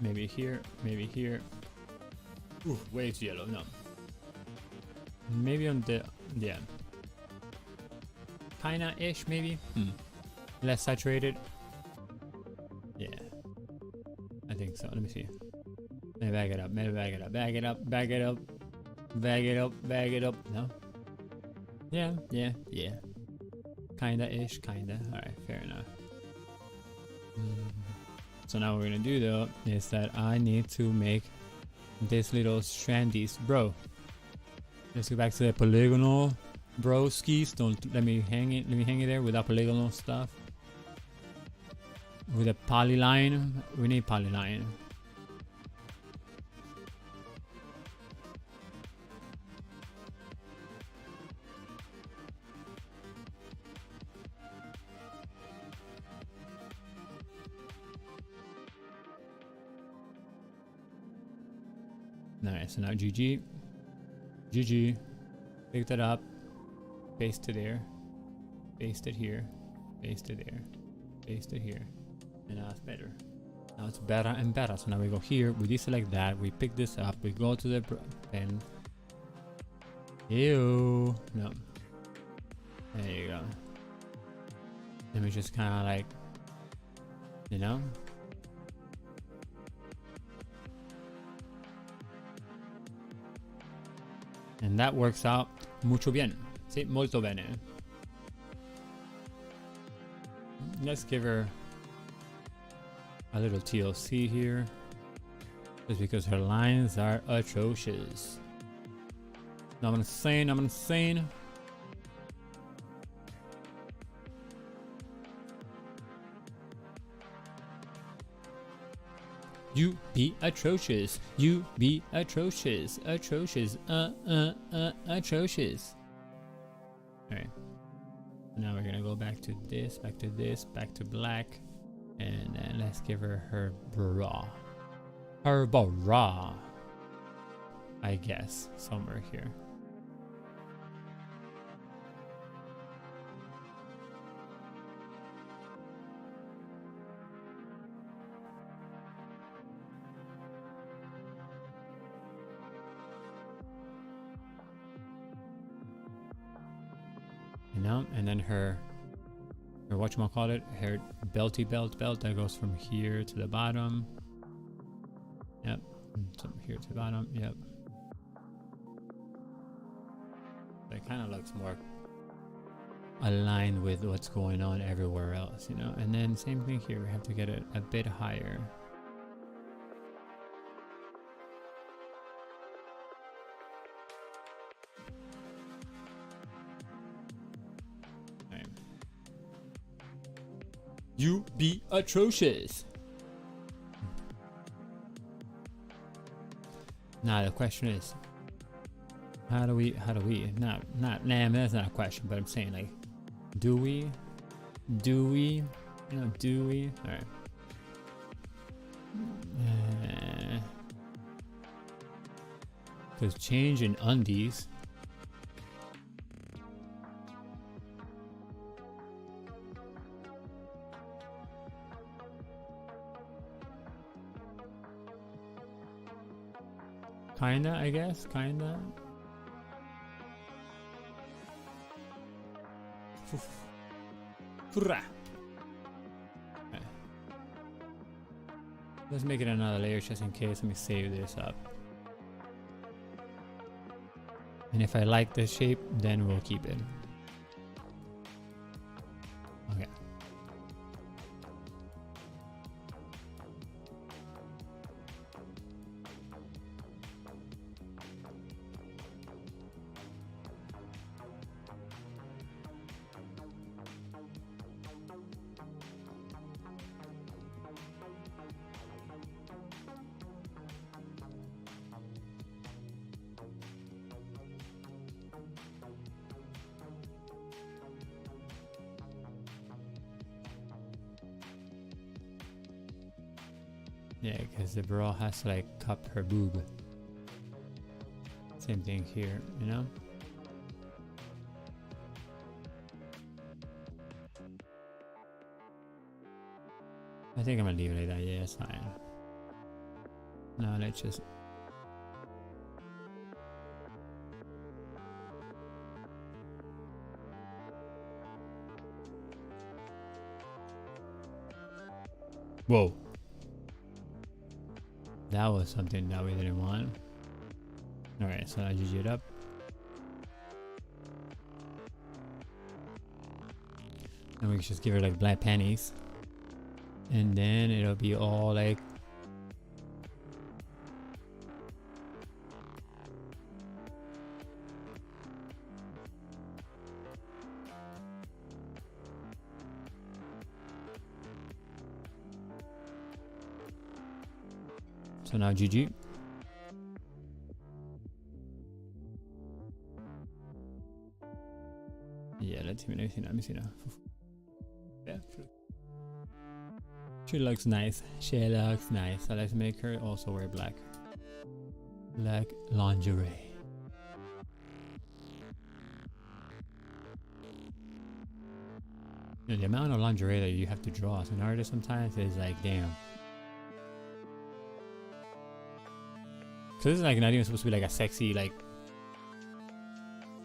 Maybe here, maybe here. Ooh, way too yellow. No. Maybe on the yeah. Kinda ish maybe. Less saturated. Yeah. I think so. Let me see. Maybe bag it up. Maybe bag it up. Bag it up. Bag it up. Bag it up. Bag it up. No. Yeah. Yeah. Yeah. Kinda ish. Kinda. Alright. Fair enough. So now what we're gonna do though is that I need to make this little strandies, bro. Let's go back to the polygonal broskies. Don't let me hang it. Let me hang it there without polygonal stuff. With a polyline, we need polyline. Nice. So now GG. GG. Pick that up. Paste it there. Paste it here. Paste it there. Paste it here. And now it's better. Now it's better and better. So now we go here. We deselect that. We pick this up. We go to the pen. Ew. No. There you go. Let me just kind of like, you know. And that works out mucho bien. Sí, molto bene. Let's give her a little TLC here. Just because her lines are atrocious. No, I'm insane. I'm insane. You be atrocious. You be atrocious. Atrocious. Atrocious. Alright. Now we're gonna go back to this, back to this, back to black. And then let's give her bra. Her bra. I guess. Somewhere here. You know, and then her whatchamacallit, her belty belt that goes from here to the bottom. Yep. From here to the bottom. Yep. It kind of looks more aligned with what's going on everywhere else, you know. And then same thing here. We have to get it a bit higher. You be atrocious. Now the question is, how do we, nah, that's not a question, but I'm saying like, do we, you know, do we, alright. Because change in undies. Kinda, I guess, kinda. Okay. Let's make it another layer just in case. Let me save this up. And if I like this shape, then we'll keep it. Okay. Yeah, because the bra has to like cup her boob. Same thing here, you know? I think I'm gonna leave it like that. Yeah, it's fine. Now let's just... Whoa. That was something that we didn't want. Alright, so I GG it up. And we can just give her like black panties. And then it'll be all like... So now GG. Yeah, let me see now. Yeah, sure. She looks nice. She looks nice. So let's make her also wear black. Black lingerie. You know, the amount of lingerie that you have to draw as an artist sometimes is like, damn. So this is like not even supposed to be like a sexy like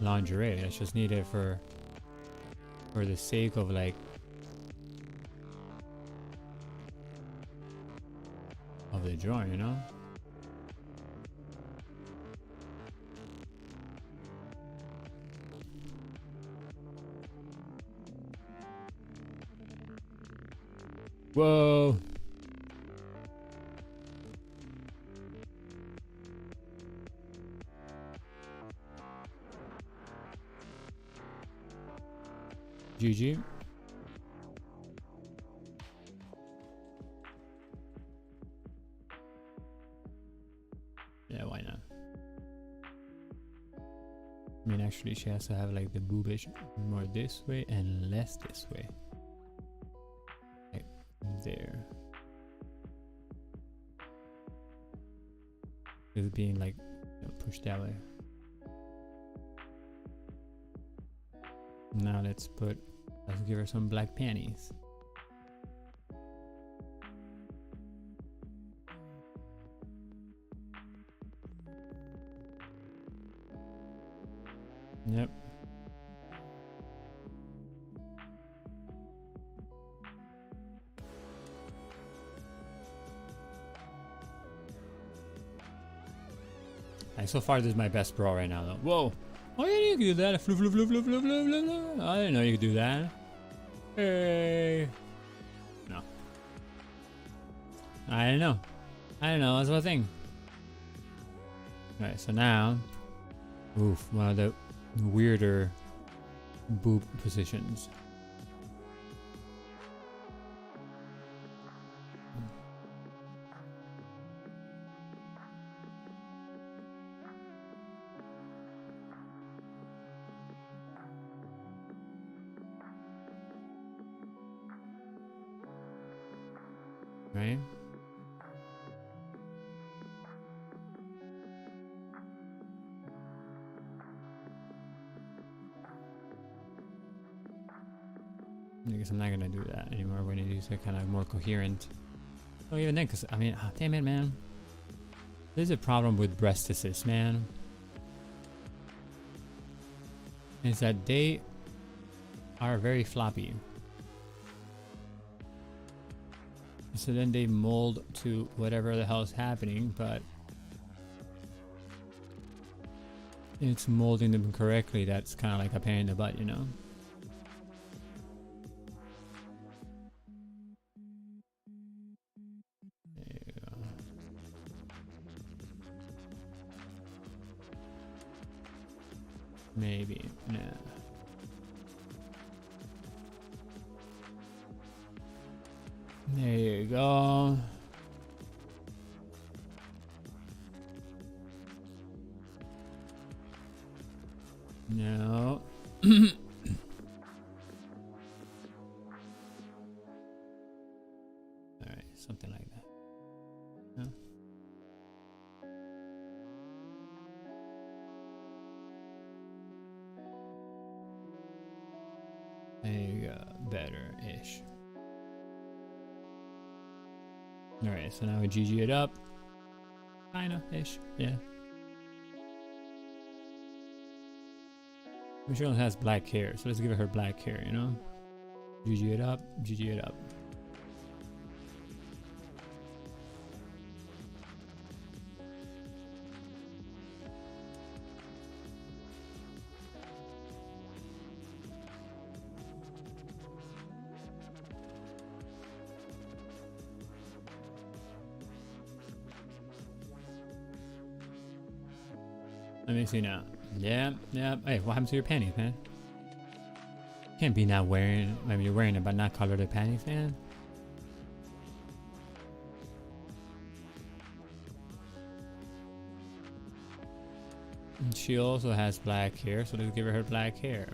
lingerie. It's just needed for the sake of like of the drawing, you know? Whoa. GG. Yeah, why not? I mean, actually, she has to have like the boobish more this way and less this way. Like there. It's being like, you know, pushed that way. Now let's give her some black panties. Yep. And so far, this is my best bra right now, though. Whoa! Oh yeah, you can do that. Flu, flu, flu, flu, flu, flu, flu, flu. I didn't know you could do that. Hey. No. I didn't know. That's the thing. Alright, so now, oof, one of the weirder boob positions. right? I guess I'm not gonna do that anymore. We're gonna do something kind of more coherent. Oh, even then, cause I mean, damn it, man. There's a problem with breastises, man. Is that they are very floppy. So then they mold to whatever the hell is happening, but it's molding them correctly. That's kind of like a pain in the butt, you know? There you go. Maybe. Nah. There you go. No. Alright, something like that. Huh? There you go. Better-ish. Alright, so now we GG it up. Kinda-ish, yeah. Michelle has black hair, so let's give her black hair, you know? GG it up, GG it up. Let me see now. Yeah. Hey, what happened to your panties, man? Can't be not wearing. I mean, you're wearing it, but not colored panties, man. And she also has black hair, so let's give her black hair.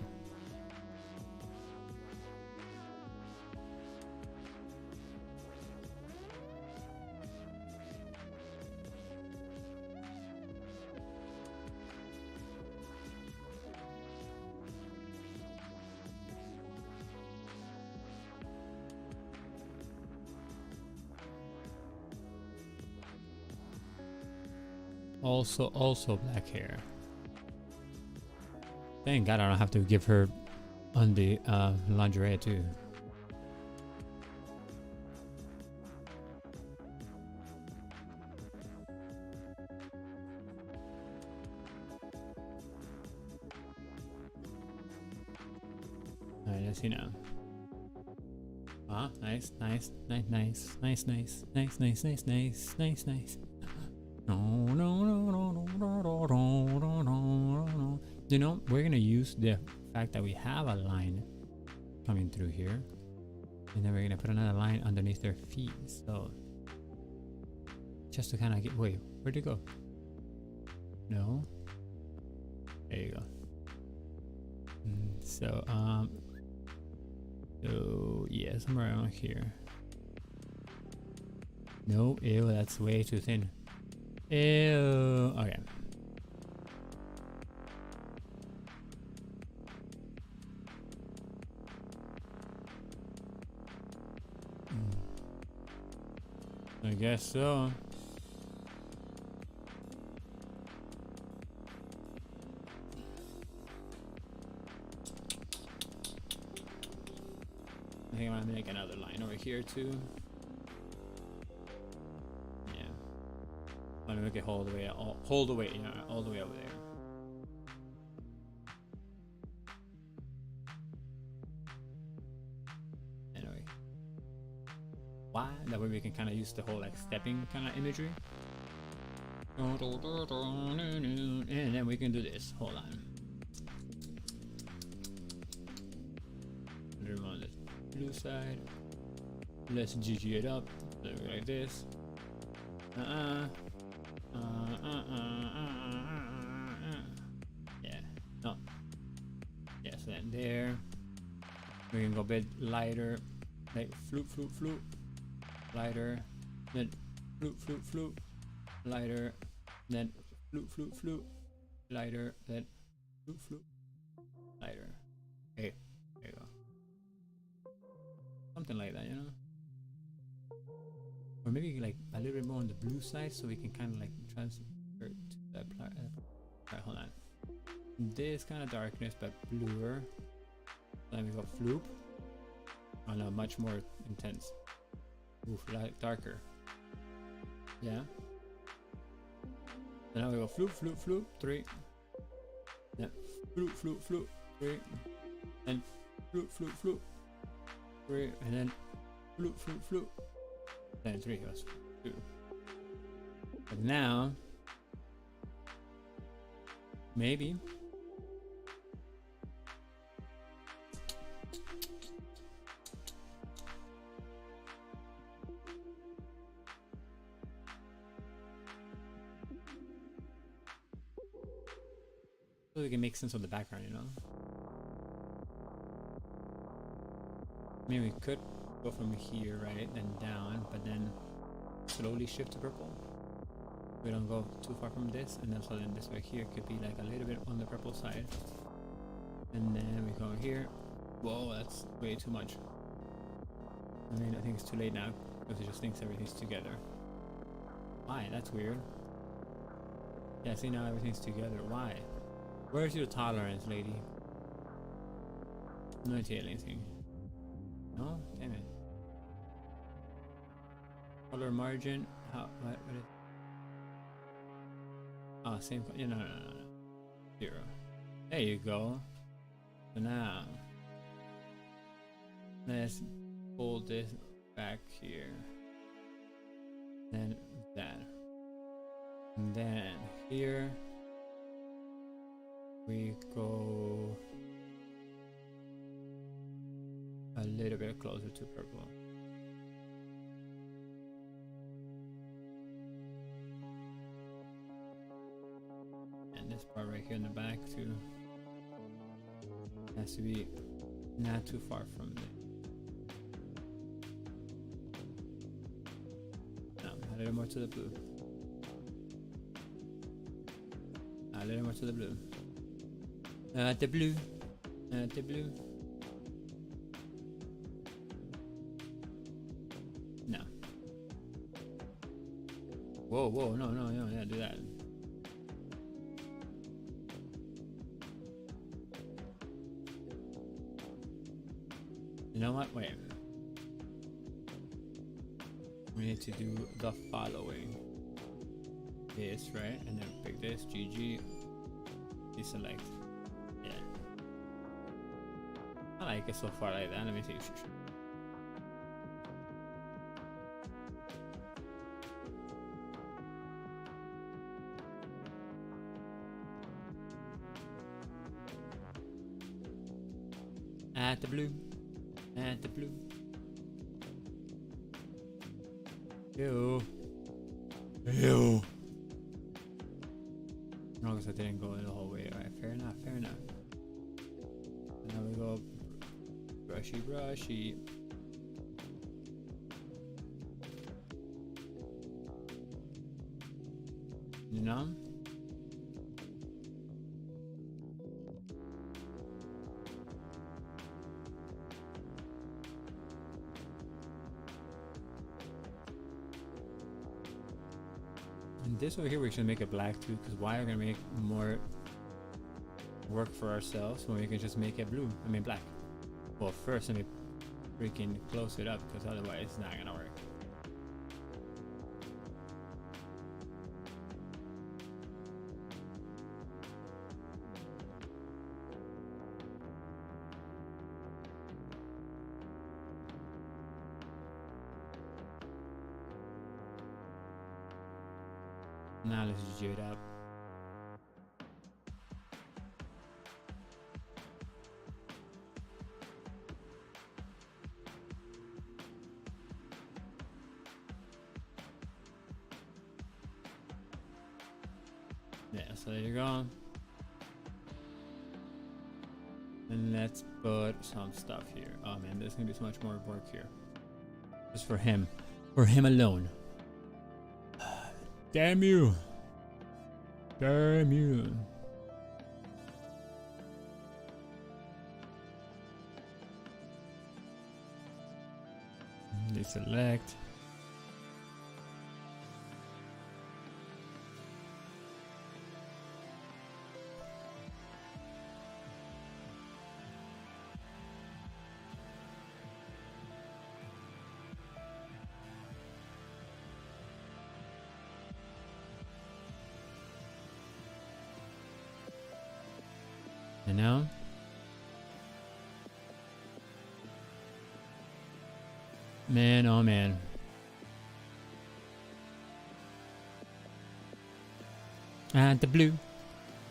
Also black hair. Thank God I don't have to give her on the lingerie too. Alright, let's see now. Ah, nice. No. You know, we're gonna use the fact that we have a line coming through here, and then we're gonna put another line underneath their feet. So just to kind of get, wait, where'd it go? No, there you go. So yeah, somewhere around here. No, ew, that's way too thin. Ew. Okay. I guess so. I think I'm gonna make another line over here too. Yeah. I'm gonna make it all the way, all the way over there. Anyway, why? That way we can kind of use the whole like stepping kind of imagery. And then we can do this. Hold on. Put it on the blue side. Let's GG it up. Like this. Yeah. No. Yes, then there. We can go a bit lighter. Like floop. lighter, then floop, floop, floop, lighter, then floop, floop, floop, lighter, then floop, floop, lighter. Hey, there you go. Something like that, you know? Or maybe like a little bit more on the blue side so we can kind of like transfer to that. Alright, hold on. This kind of darkness, but bluer. Then we go floop. Oh no, much more intense. Oof, like darker. Yeah. And now we go floop, floop, floop, 3. Then floop, floop, floop, 3. Then floop, floop, floop, 3. And then floop, floop, floop. Then 3 goes 2. But now, maybe. So we can make sense of the background, you know? I mean, we could go from here, right, then down, but then slowly shift to purple. We don't go too far from this, and then so then this right here could be like a little bit on the purple side. And then we go here. Whoa, that's way too much. I mean, I think it's too late now, because it just thinks everything's together. Why? That's weird. Yeah, see, now everything's together. Why? Where's your tolerance, lady? No idea anything. No? Damn it. Color margin. How? What is? Oh, same. Yeah, no. 0. There you go. So now, let's pull this back here. Then that. And then here. We go a little bit closer to purple. And this part right here in the back too has to be not too far from it. No, a little more to the blue. A little more to the blue. The blue. The blue. No. Whoa, no, yeah, do that. You know what? Wait. We need to do the following. This, right? And then pick this, GG. Deselect. Yeah. I like it so far like that. Let me see. Add the blue. Add the blue. Ew. Ew. As long as I didn't go the whole way. Alright, fair enough, fair enough. And now we go brushy, brushy. You know? And this over here we should make it black too, because why are we gonna make more work for ourselves when we can just make it blue? I mean black. Well, first let me freaking close it up, because otherwise it's not gonna work. Now let's G it up. Yeah, so there you go. And let's put some stuff here. Oh man, there's gonna be so much more work here. Just for him. For him alone. Damn you. Damn you. Deselect. And now? Man, oh man. At the blue.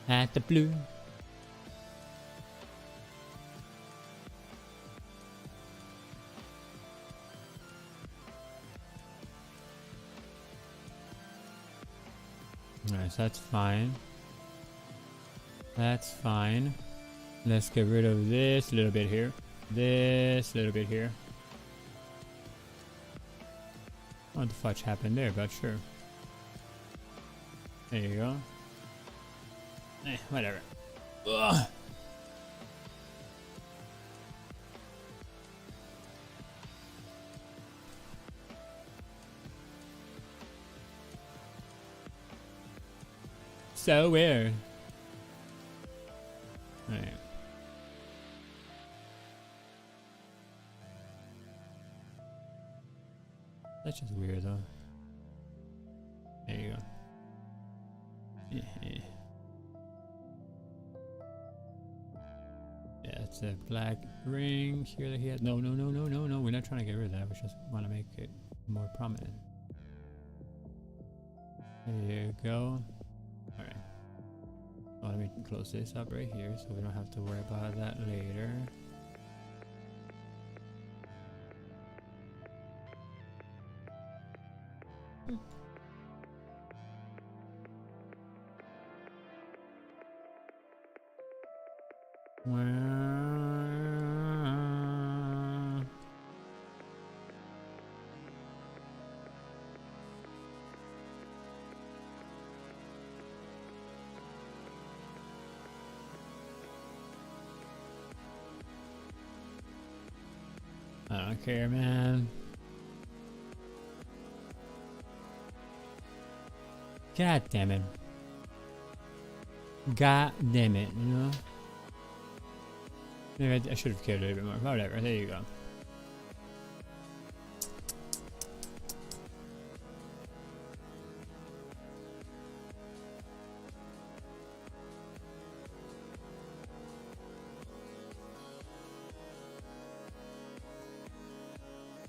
At the blue. Alright, so that's fine. That's fine. Let's get rid of this little bit here. This little bit here. What the fudge happened there, but sure. There you go. Whatever. Ugh. So weird. Alright. That's just weird though. There you go. Yeah, it's a black ring here that he had. No. We're not trying to get rid of that. We just want to make it more prominent. There you go. Alright. Oh, let me close this up right here so we don't have to worry about that later. I don't care, man. God damn it. God damn it, you know? Maybe I should have cared a little bit more. Whatever, there you go.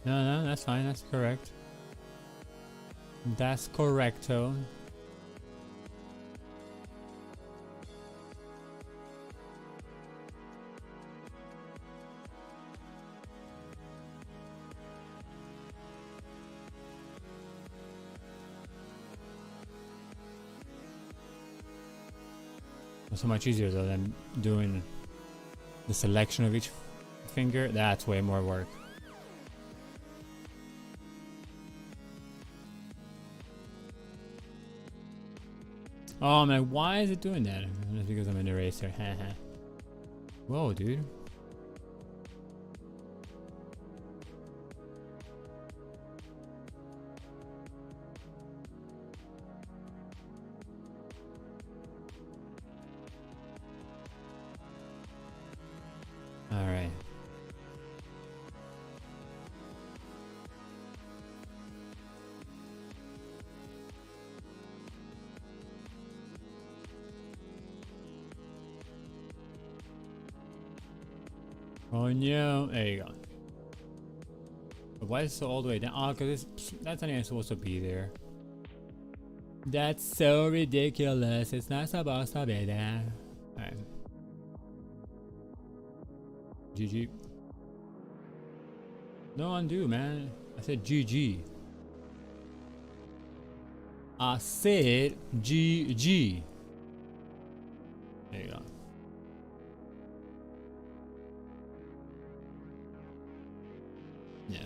No, that's fine. That's correct. That's correcto. So much easier though than doing the selection of each finger. That's way more work. Oh man, why is it doing that? It's because I'm an eraser. Whoa, dude. Alright. Oh no, there you go. But why is it so all the way down? Oh, because that's not even supposed to be there. That's so ridiculous. It's not supposed to be there. Alright. GG. No undo, man. I said GG. I said GG. There you go. Yeah.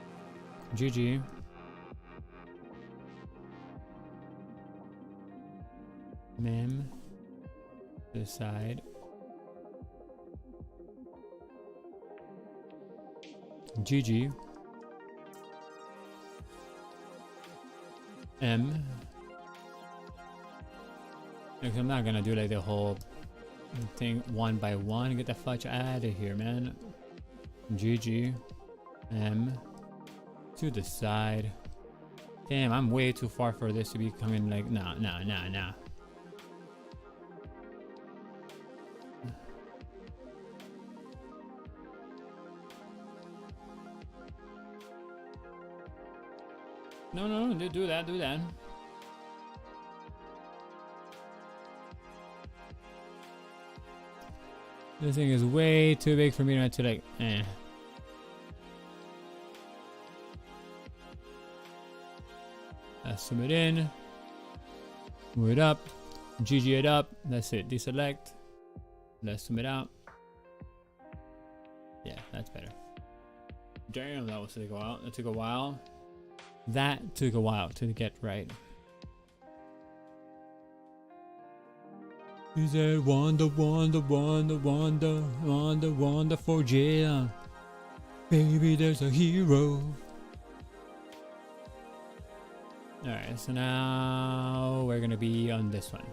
GG. Mem. This side. GG. M. Because I'm not gonna do like the whole thing one by one. Get the fudge out of here, man. GG. M. To the side. Damn, I'm way too far for this to be coming like, nah. No, do that. This thing is way too big for me not to like, Let's zoom it in. Move it up. GG it up. That's it. Deselect. Let's zoom it out. Yeah, that's better. Damn, that was took a while. That took a while. That took a while to get right. He said, wonder for jail. Baby, there's a hero. Alright, so now we're gonna be on this one.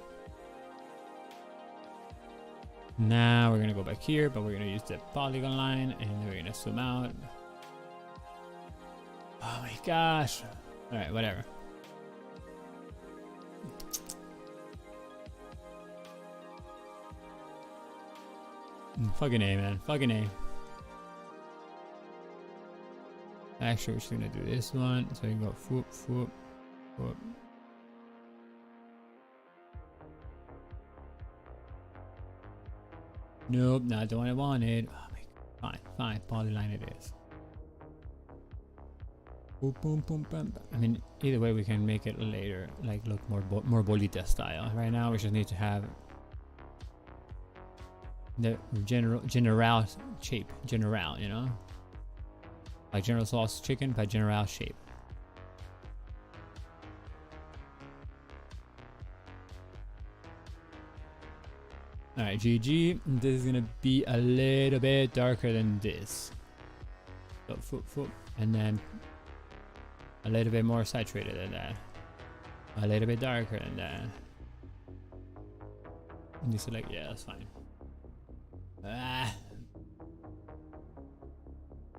Now we're gonna go back here, but we're gonna use the polygon line and we're gonna zoom out. Oh my gosh. Alright, whatever. Fucking A, man. Fucking A. Actually, we're just gonna do this one. So we can go whoop. Nope, not the one I wanted. Oh my god. Fine. Polyline it is. Boom. I mean, either way, we can make it later, like look more bolita style. Right now, we just need to have the general shape, you know, like General Sauce chicken, but general shape. All right, GG. This is gonna be a little bit darker than this. So, and then a little bit more saturated than that. A little bit darker than that. And you select, yeah, that's fine.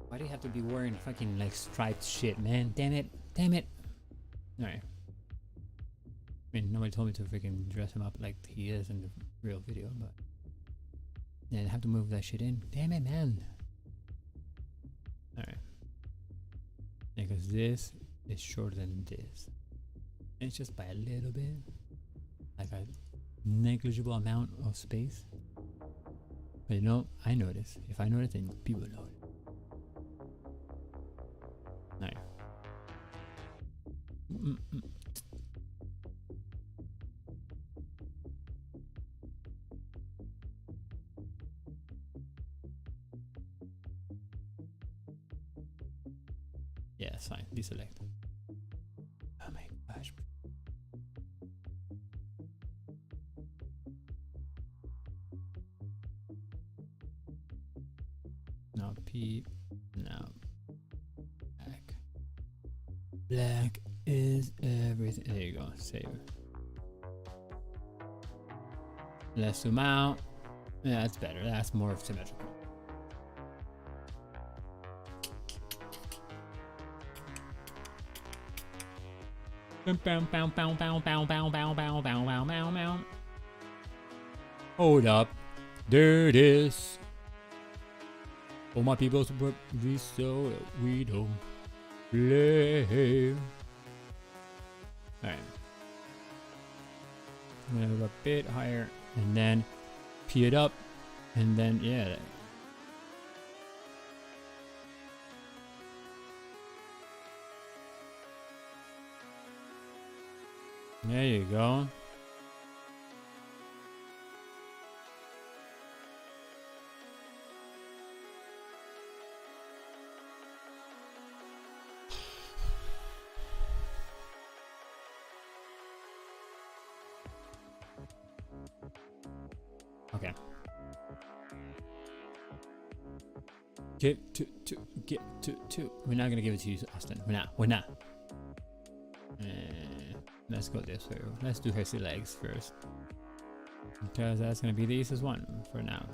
Why do you have to be wearing fucking like striped shit, man? Damn it. Alright. I mean, nobody told me to freaking dress him up like he is in the real video, but yeah, I have to move that shit in. Damn it, man. Alright. Yeah, because this is shorter than this. And it's just by a little bit. Like a negligible amount of space. But you know, I notice. If I notice, then people know it. Alright. Yeah, it's fine. Deselect. Oh my gosh. Now P. Now black. Black is everything. There you go. Save. Let's zoom out. Yeah, that's better. That's more symmetrical. Hold up. There it is. All my people support me so we don't play. Alright. I'm gonna go a bit higher and then P it up and then yeah. There you go. Okay. Get to. We're not gonna give it to you, Austin. We're not. Let's go this way. Let's do hissy legs first, because that's gonna be the easiest one for now.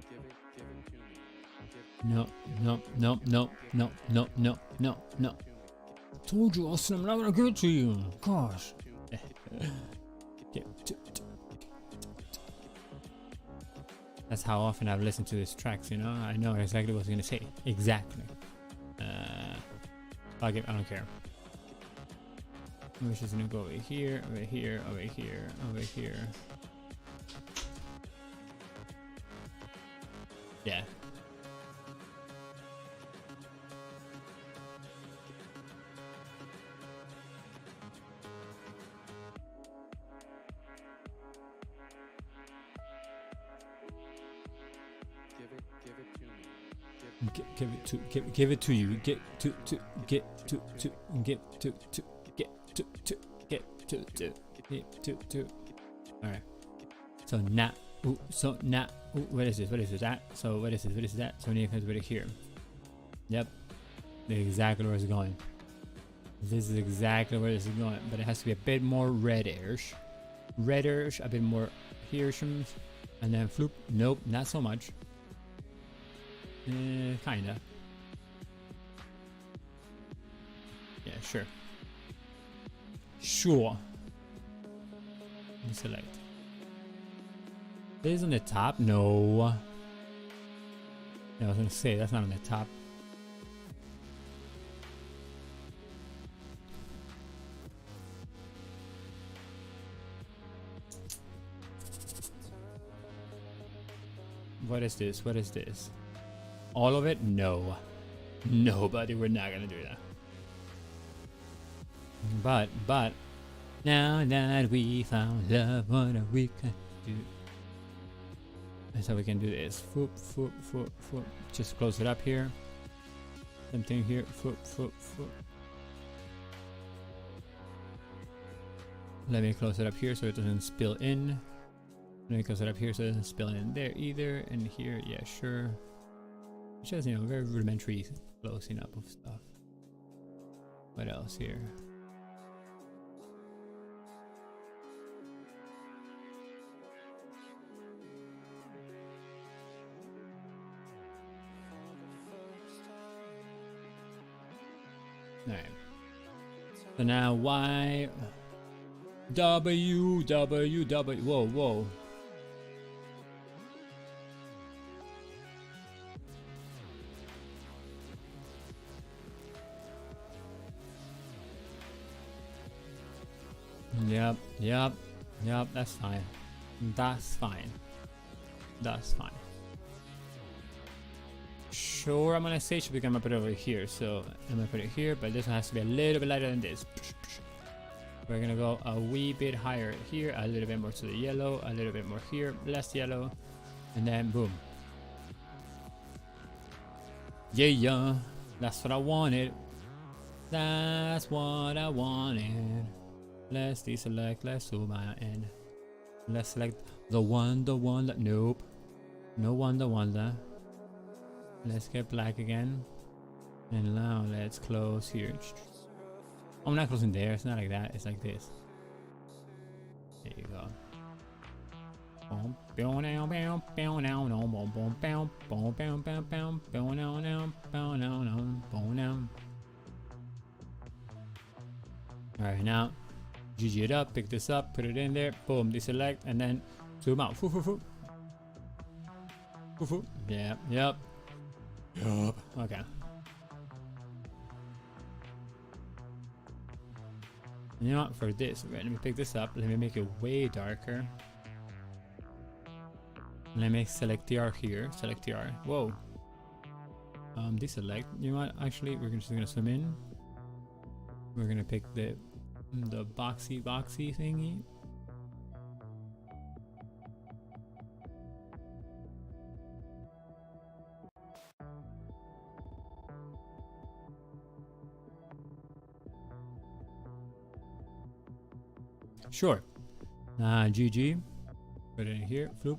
Give it to me. No. Told you, Austin, I'm not gonna give it to you. Gosh. That's how often I've listened to his tracks, you know? I know exactly what he's gonna say. Exactly. I don't care. We're just gonna go over here, over here, over here, over here. Yeah. Give it to you. Get to. All right. So now, what is this? What is that? So what is this? What is that? So we need to put it here. Yep. Exactly where it's going. This is exactly where this is going, but it has to be a bit more reddish, a bit more here, and then floop. Nope, not so much. Kinda. Yeah, sure. Select. This is on the top? No. I was gonna say that's not on the top. What is this? What is this? All of it? No. Nobody, we're not gonna do that. But now that we found love, what are we gonna do? That's how we can do this. Foop. Just close it up here. Same thing here. Foop. Let me close it up here so it doesn't spill in. Let me close it up here so it doesn't spill in there either. And here, yeah, sure. It's just, you know, very rudimentary closing up of stuff. What else here? Alright. So now Y W. Whoa. Yep, that's fine. Sure, I'm gonna say should become a bit over here, so I'm gonna put it here, but this one has to be a little bit lighter than this. We're gonna go a wee bit higher here, a little bit more to the yellow, a little bit more here, less yellow, and then boom. Yeah, that's what I wanted. Let's deselect, let's zoom out in. Let's select the one that, nope. No one, the one that. Let's get black again. And now let's close here. I'm not closing there, it's not like that, it's like this. There you go. Alright, now GG it up, pick this up, put it in there, boom, deselect, and then zoom out. Yep. Okay. You know what, for this, let me pick this up, let me make it way darker. Let me select TR here, select TR. Whoa. Deselect. You know what, actually, we're just gonna zoom in. We're gonna pick the boxy thingy. Sure. GG. Put it in here. Floop.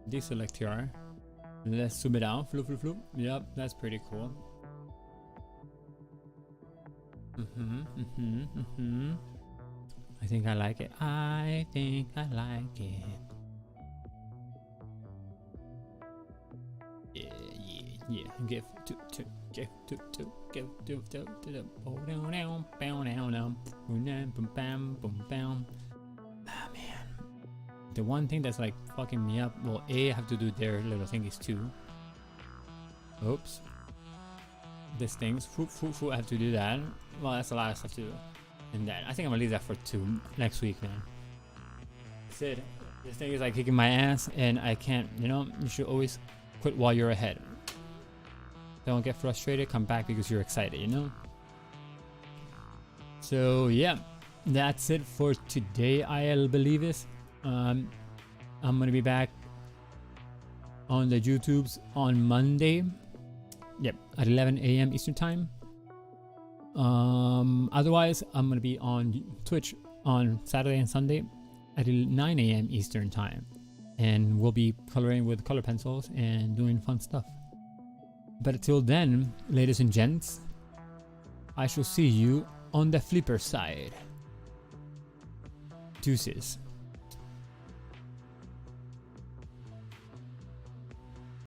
Deselect here. Let's zoom it out. Floop, floop, floop. Yep, that's pretty cool. I think I like it. I think I like it. Yeah. Give to oh down bow down boom bam boom bam. Ah man. The one thing that's like fucking me up. Well, I have to do their little thingies too. Oops. This things. I have to do that. Well, that's a lot of stuff to do. And that I think I'm gonna leave that for next week, man. Sid, this thing is like kicking my ass, and I can't. You know, you should always quit while you're ahead. Don't get frustrated. Come back because you're excited. You know. So yeah, that's it for today. I'll believe this. I'm gonna be back on the YouTubes on Monday. Yep, at 11 a.m. Eastern time. Otherwise, I'm gonna be on Twitch on Saturday and Sunday at 9 a.m. Eastern time, and we'll be coloring with color pencils and doing fun stuff. But until then, ladies and gents, I shall see you on the flipper side. Deuces.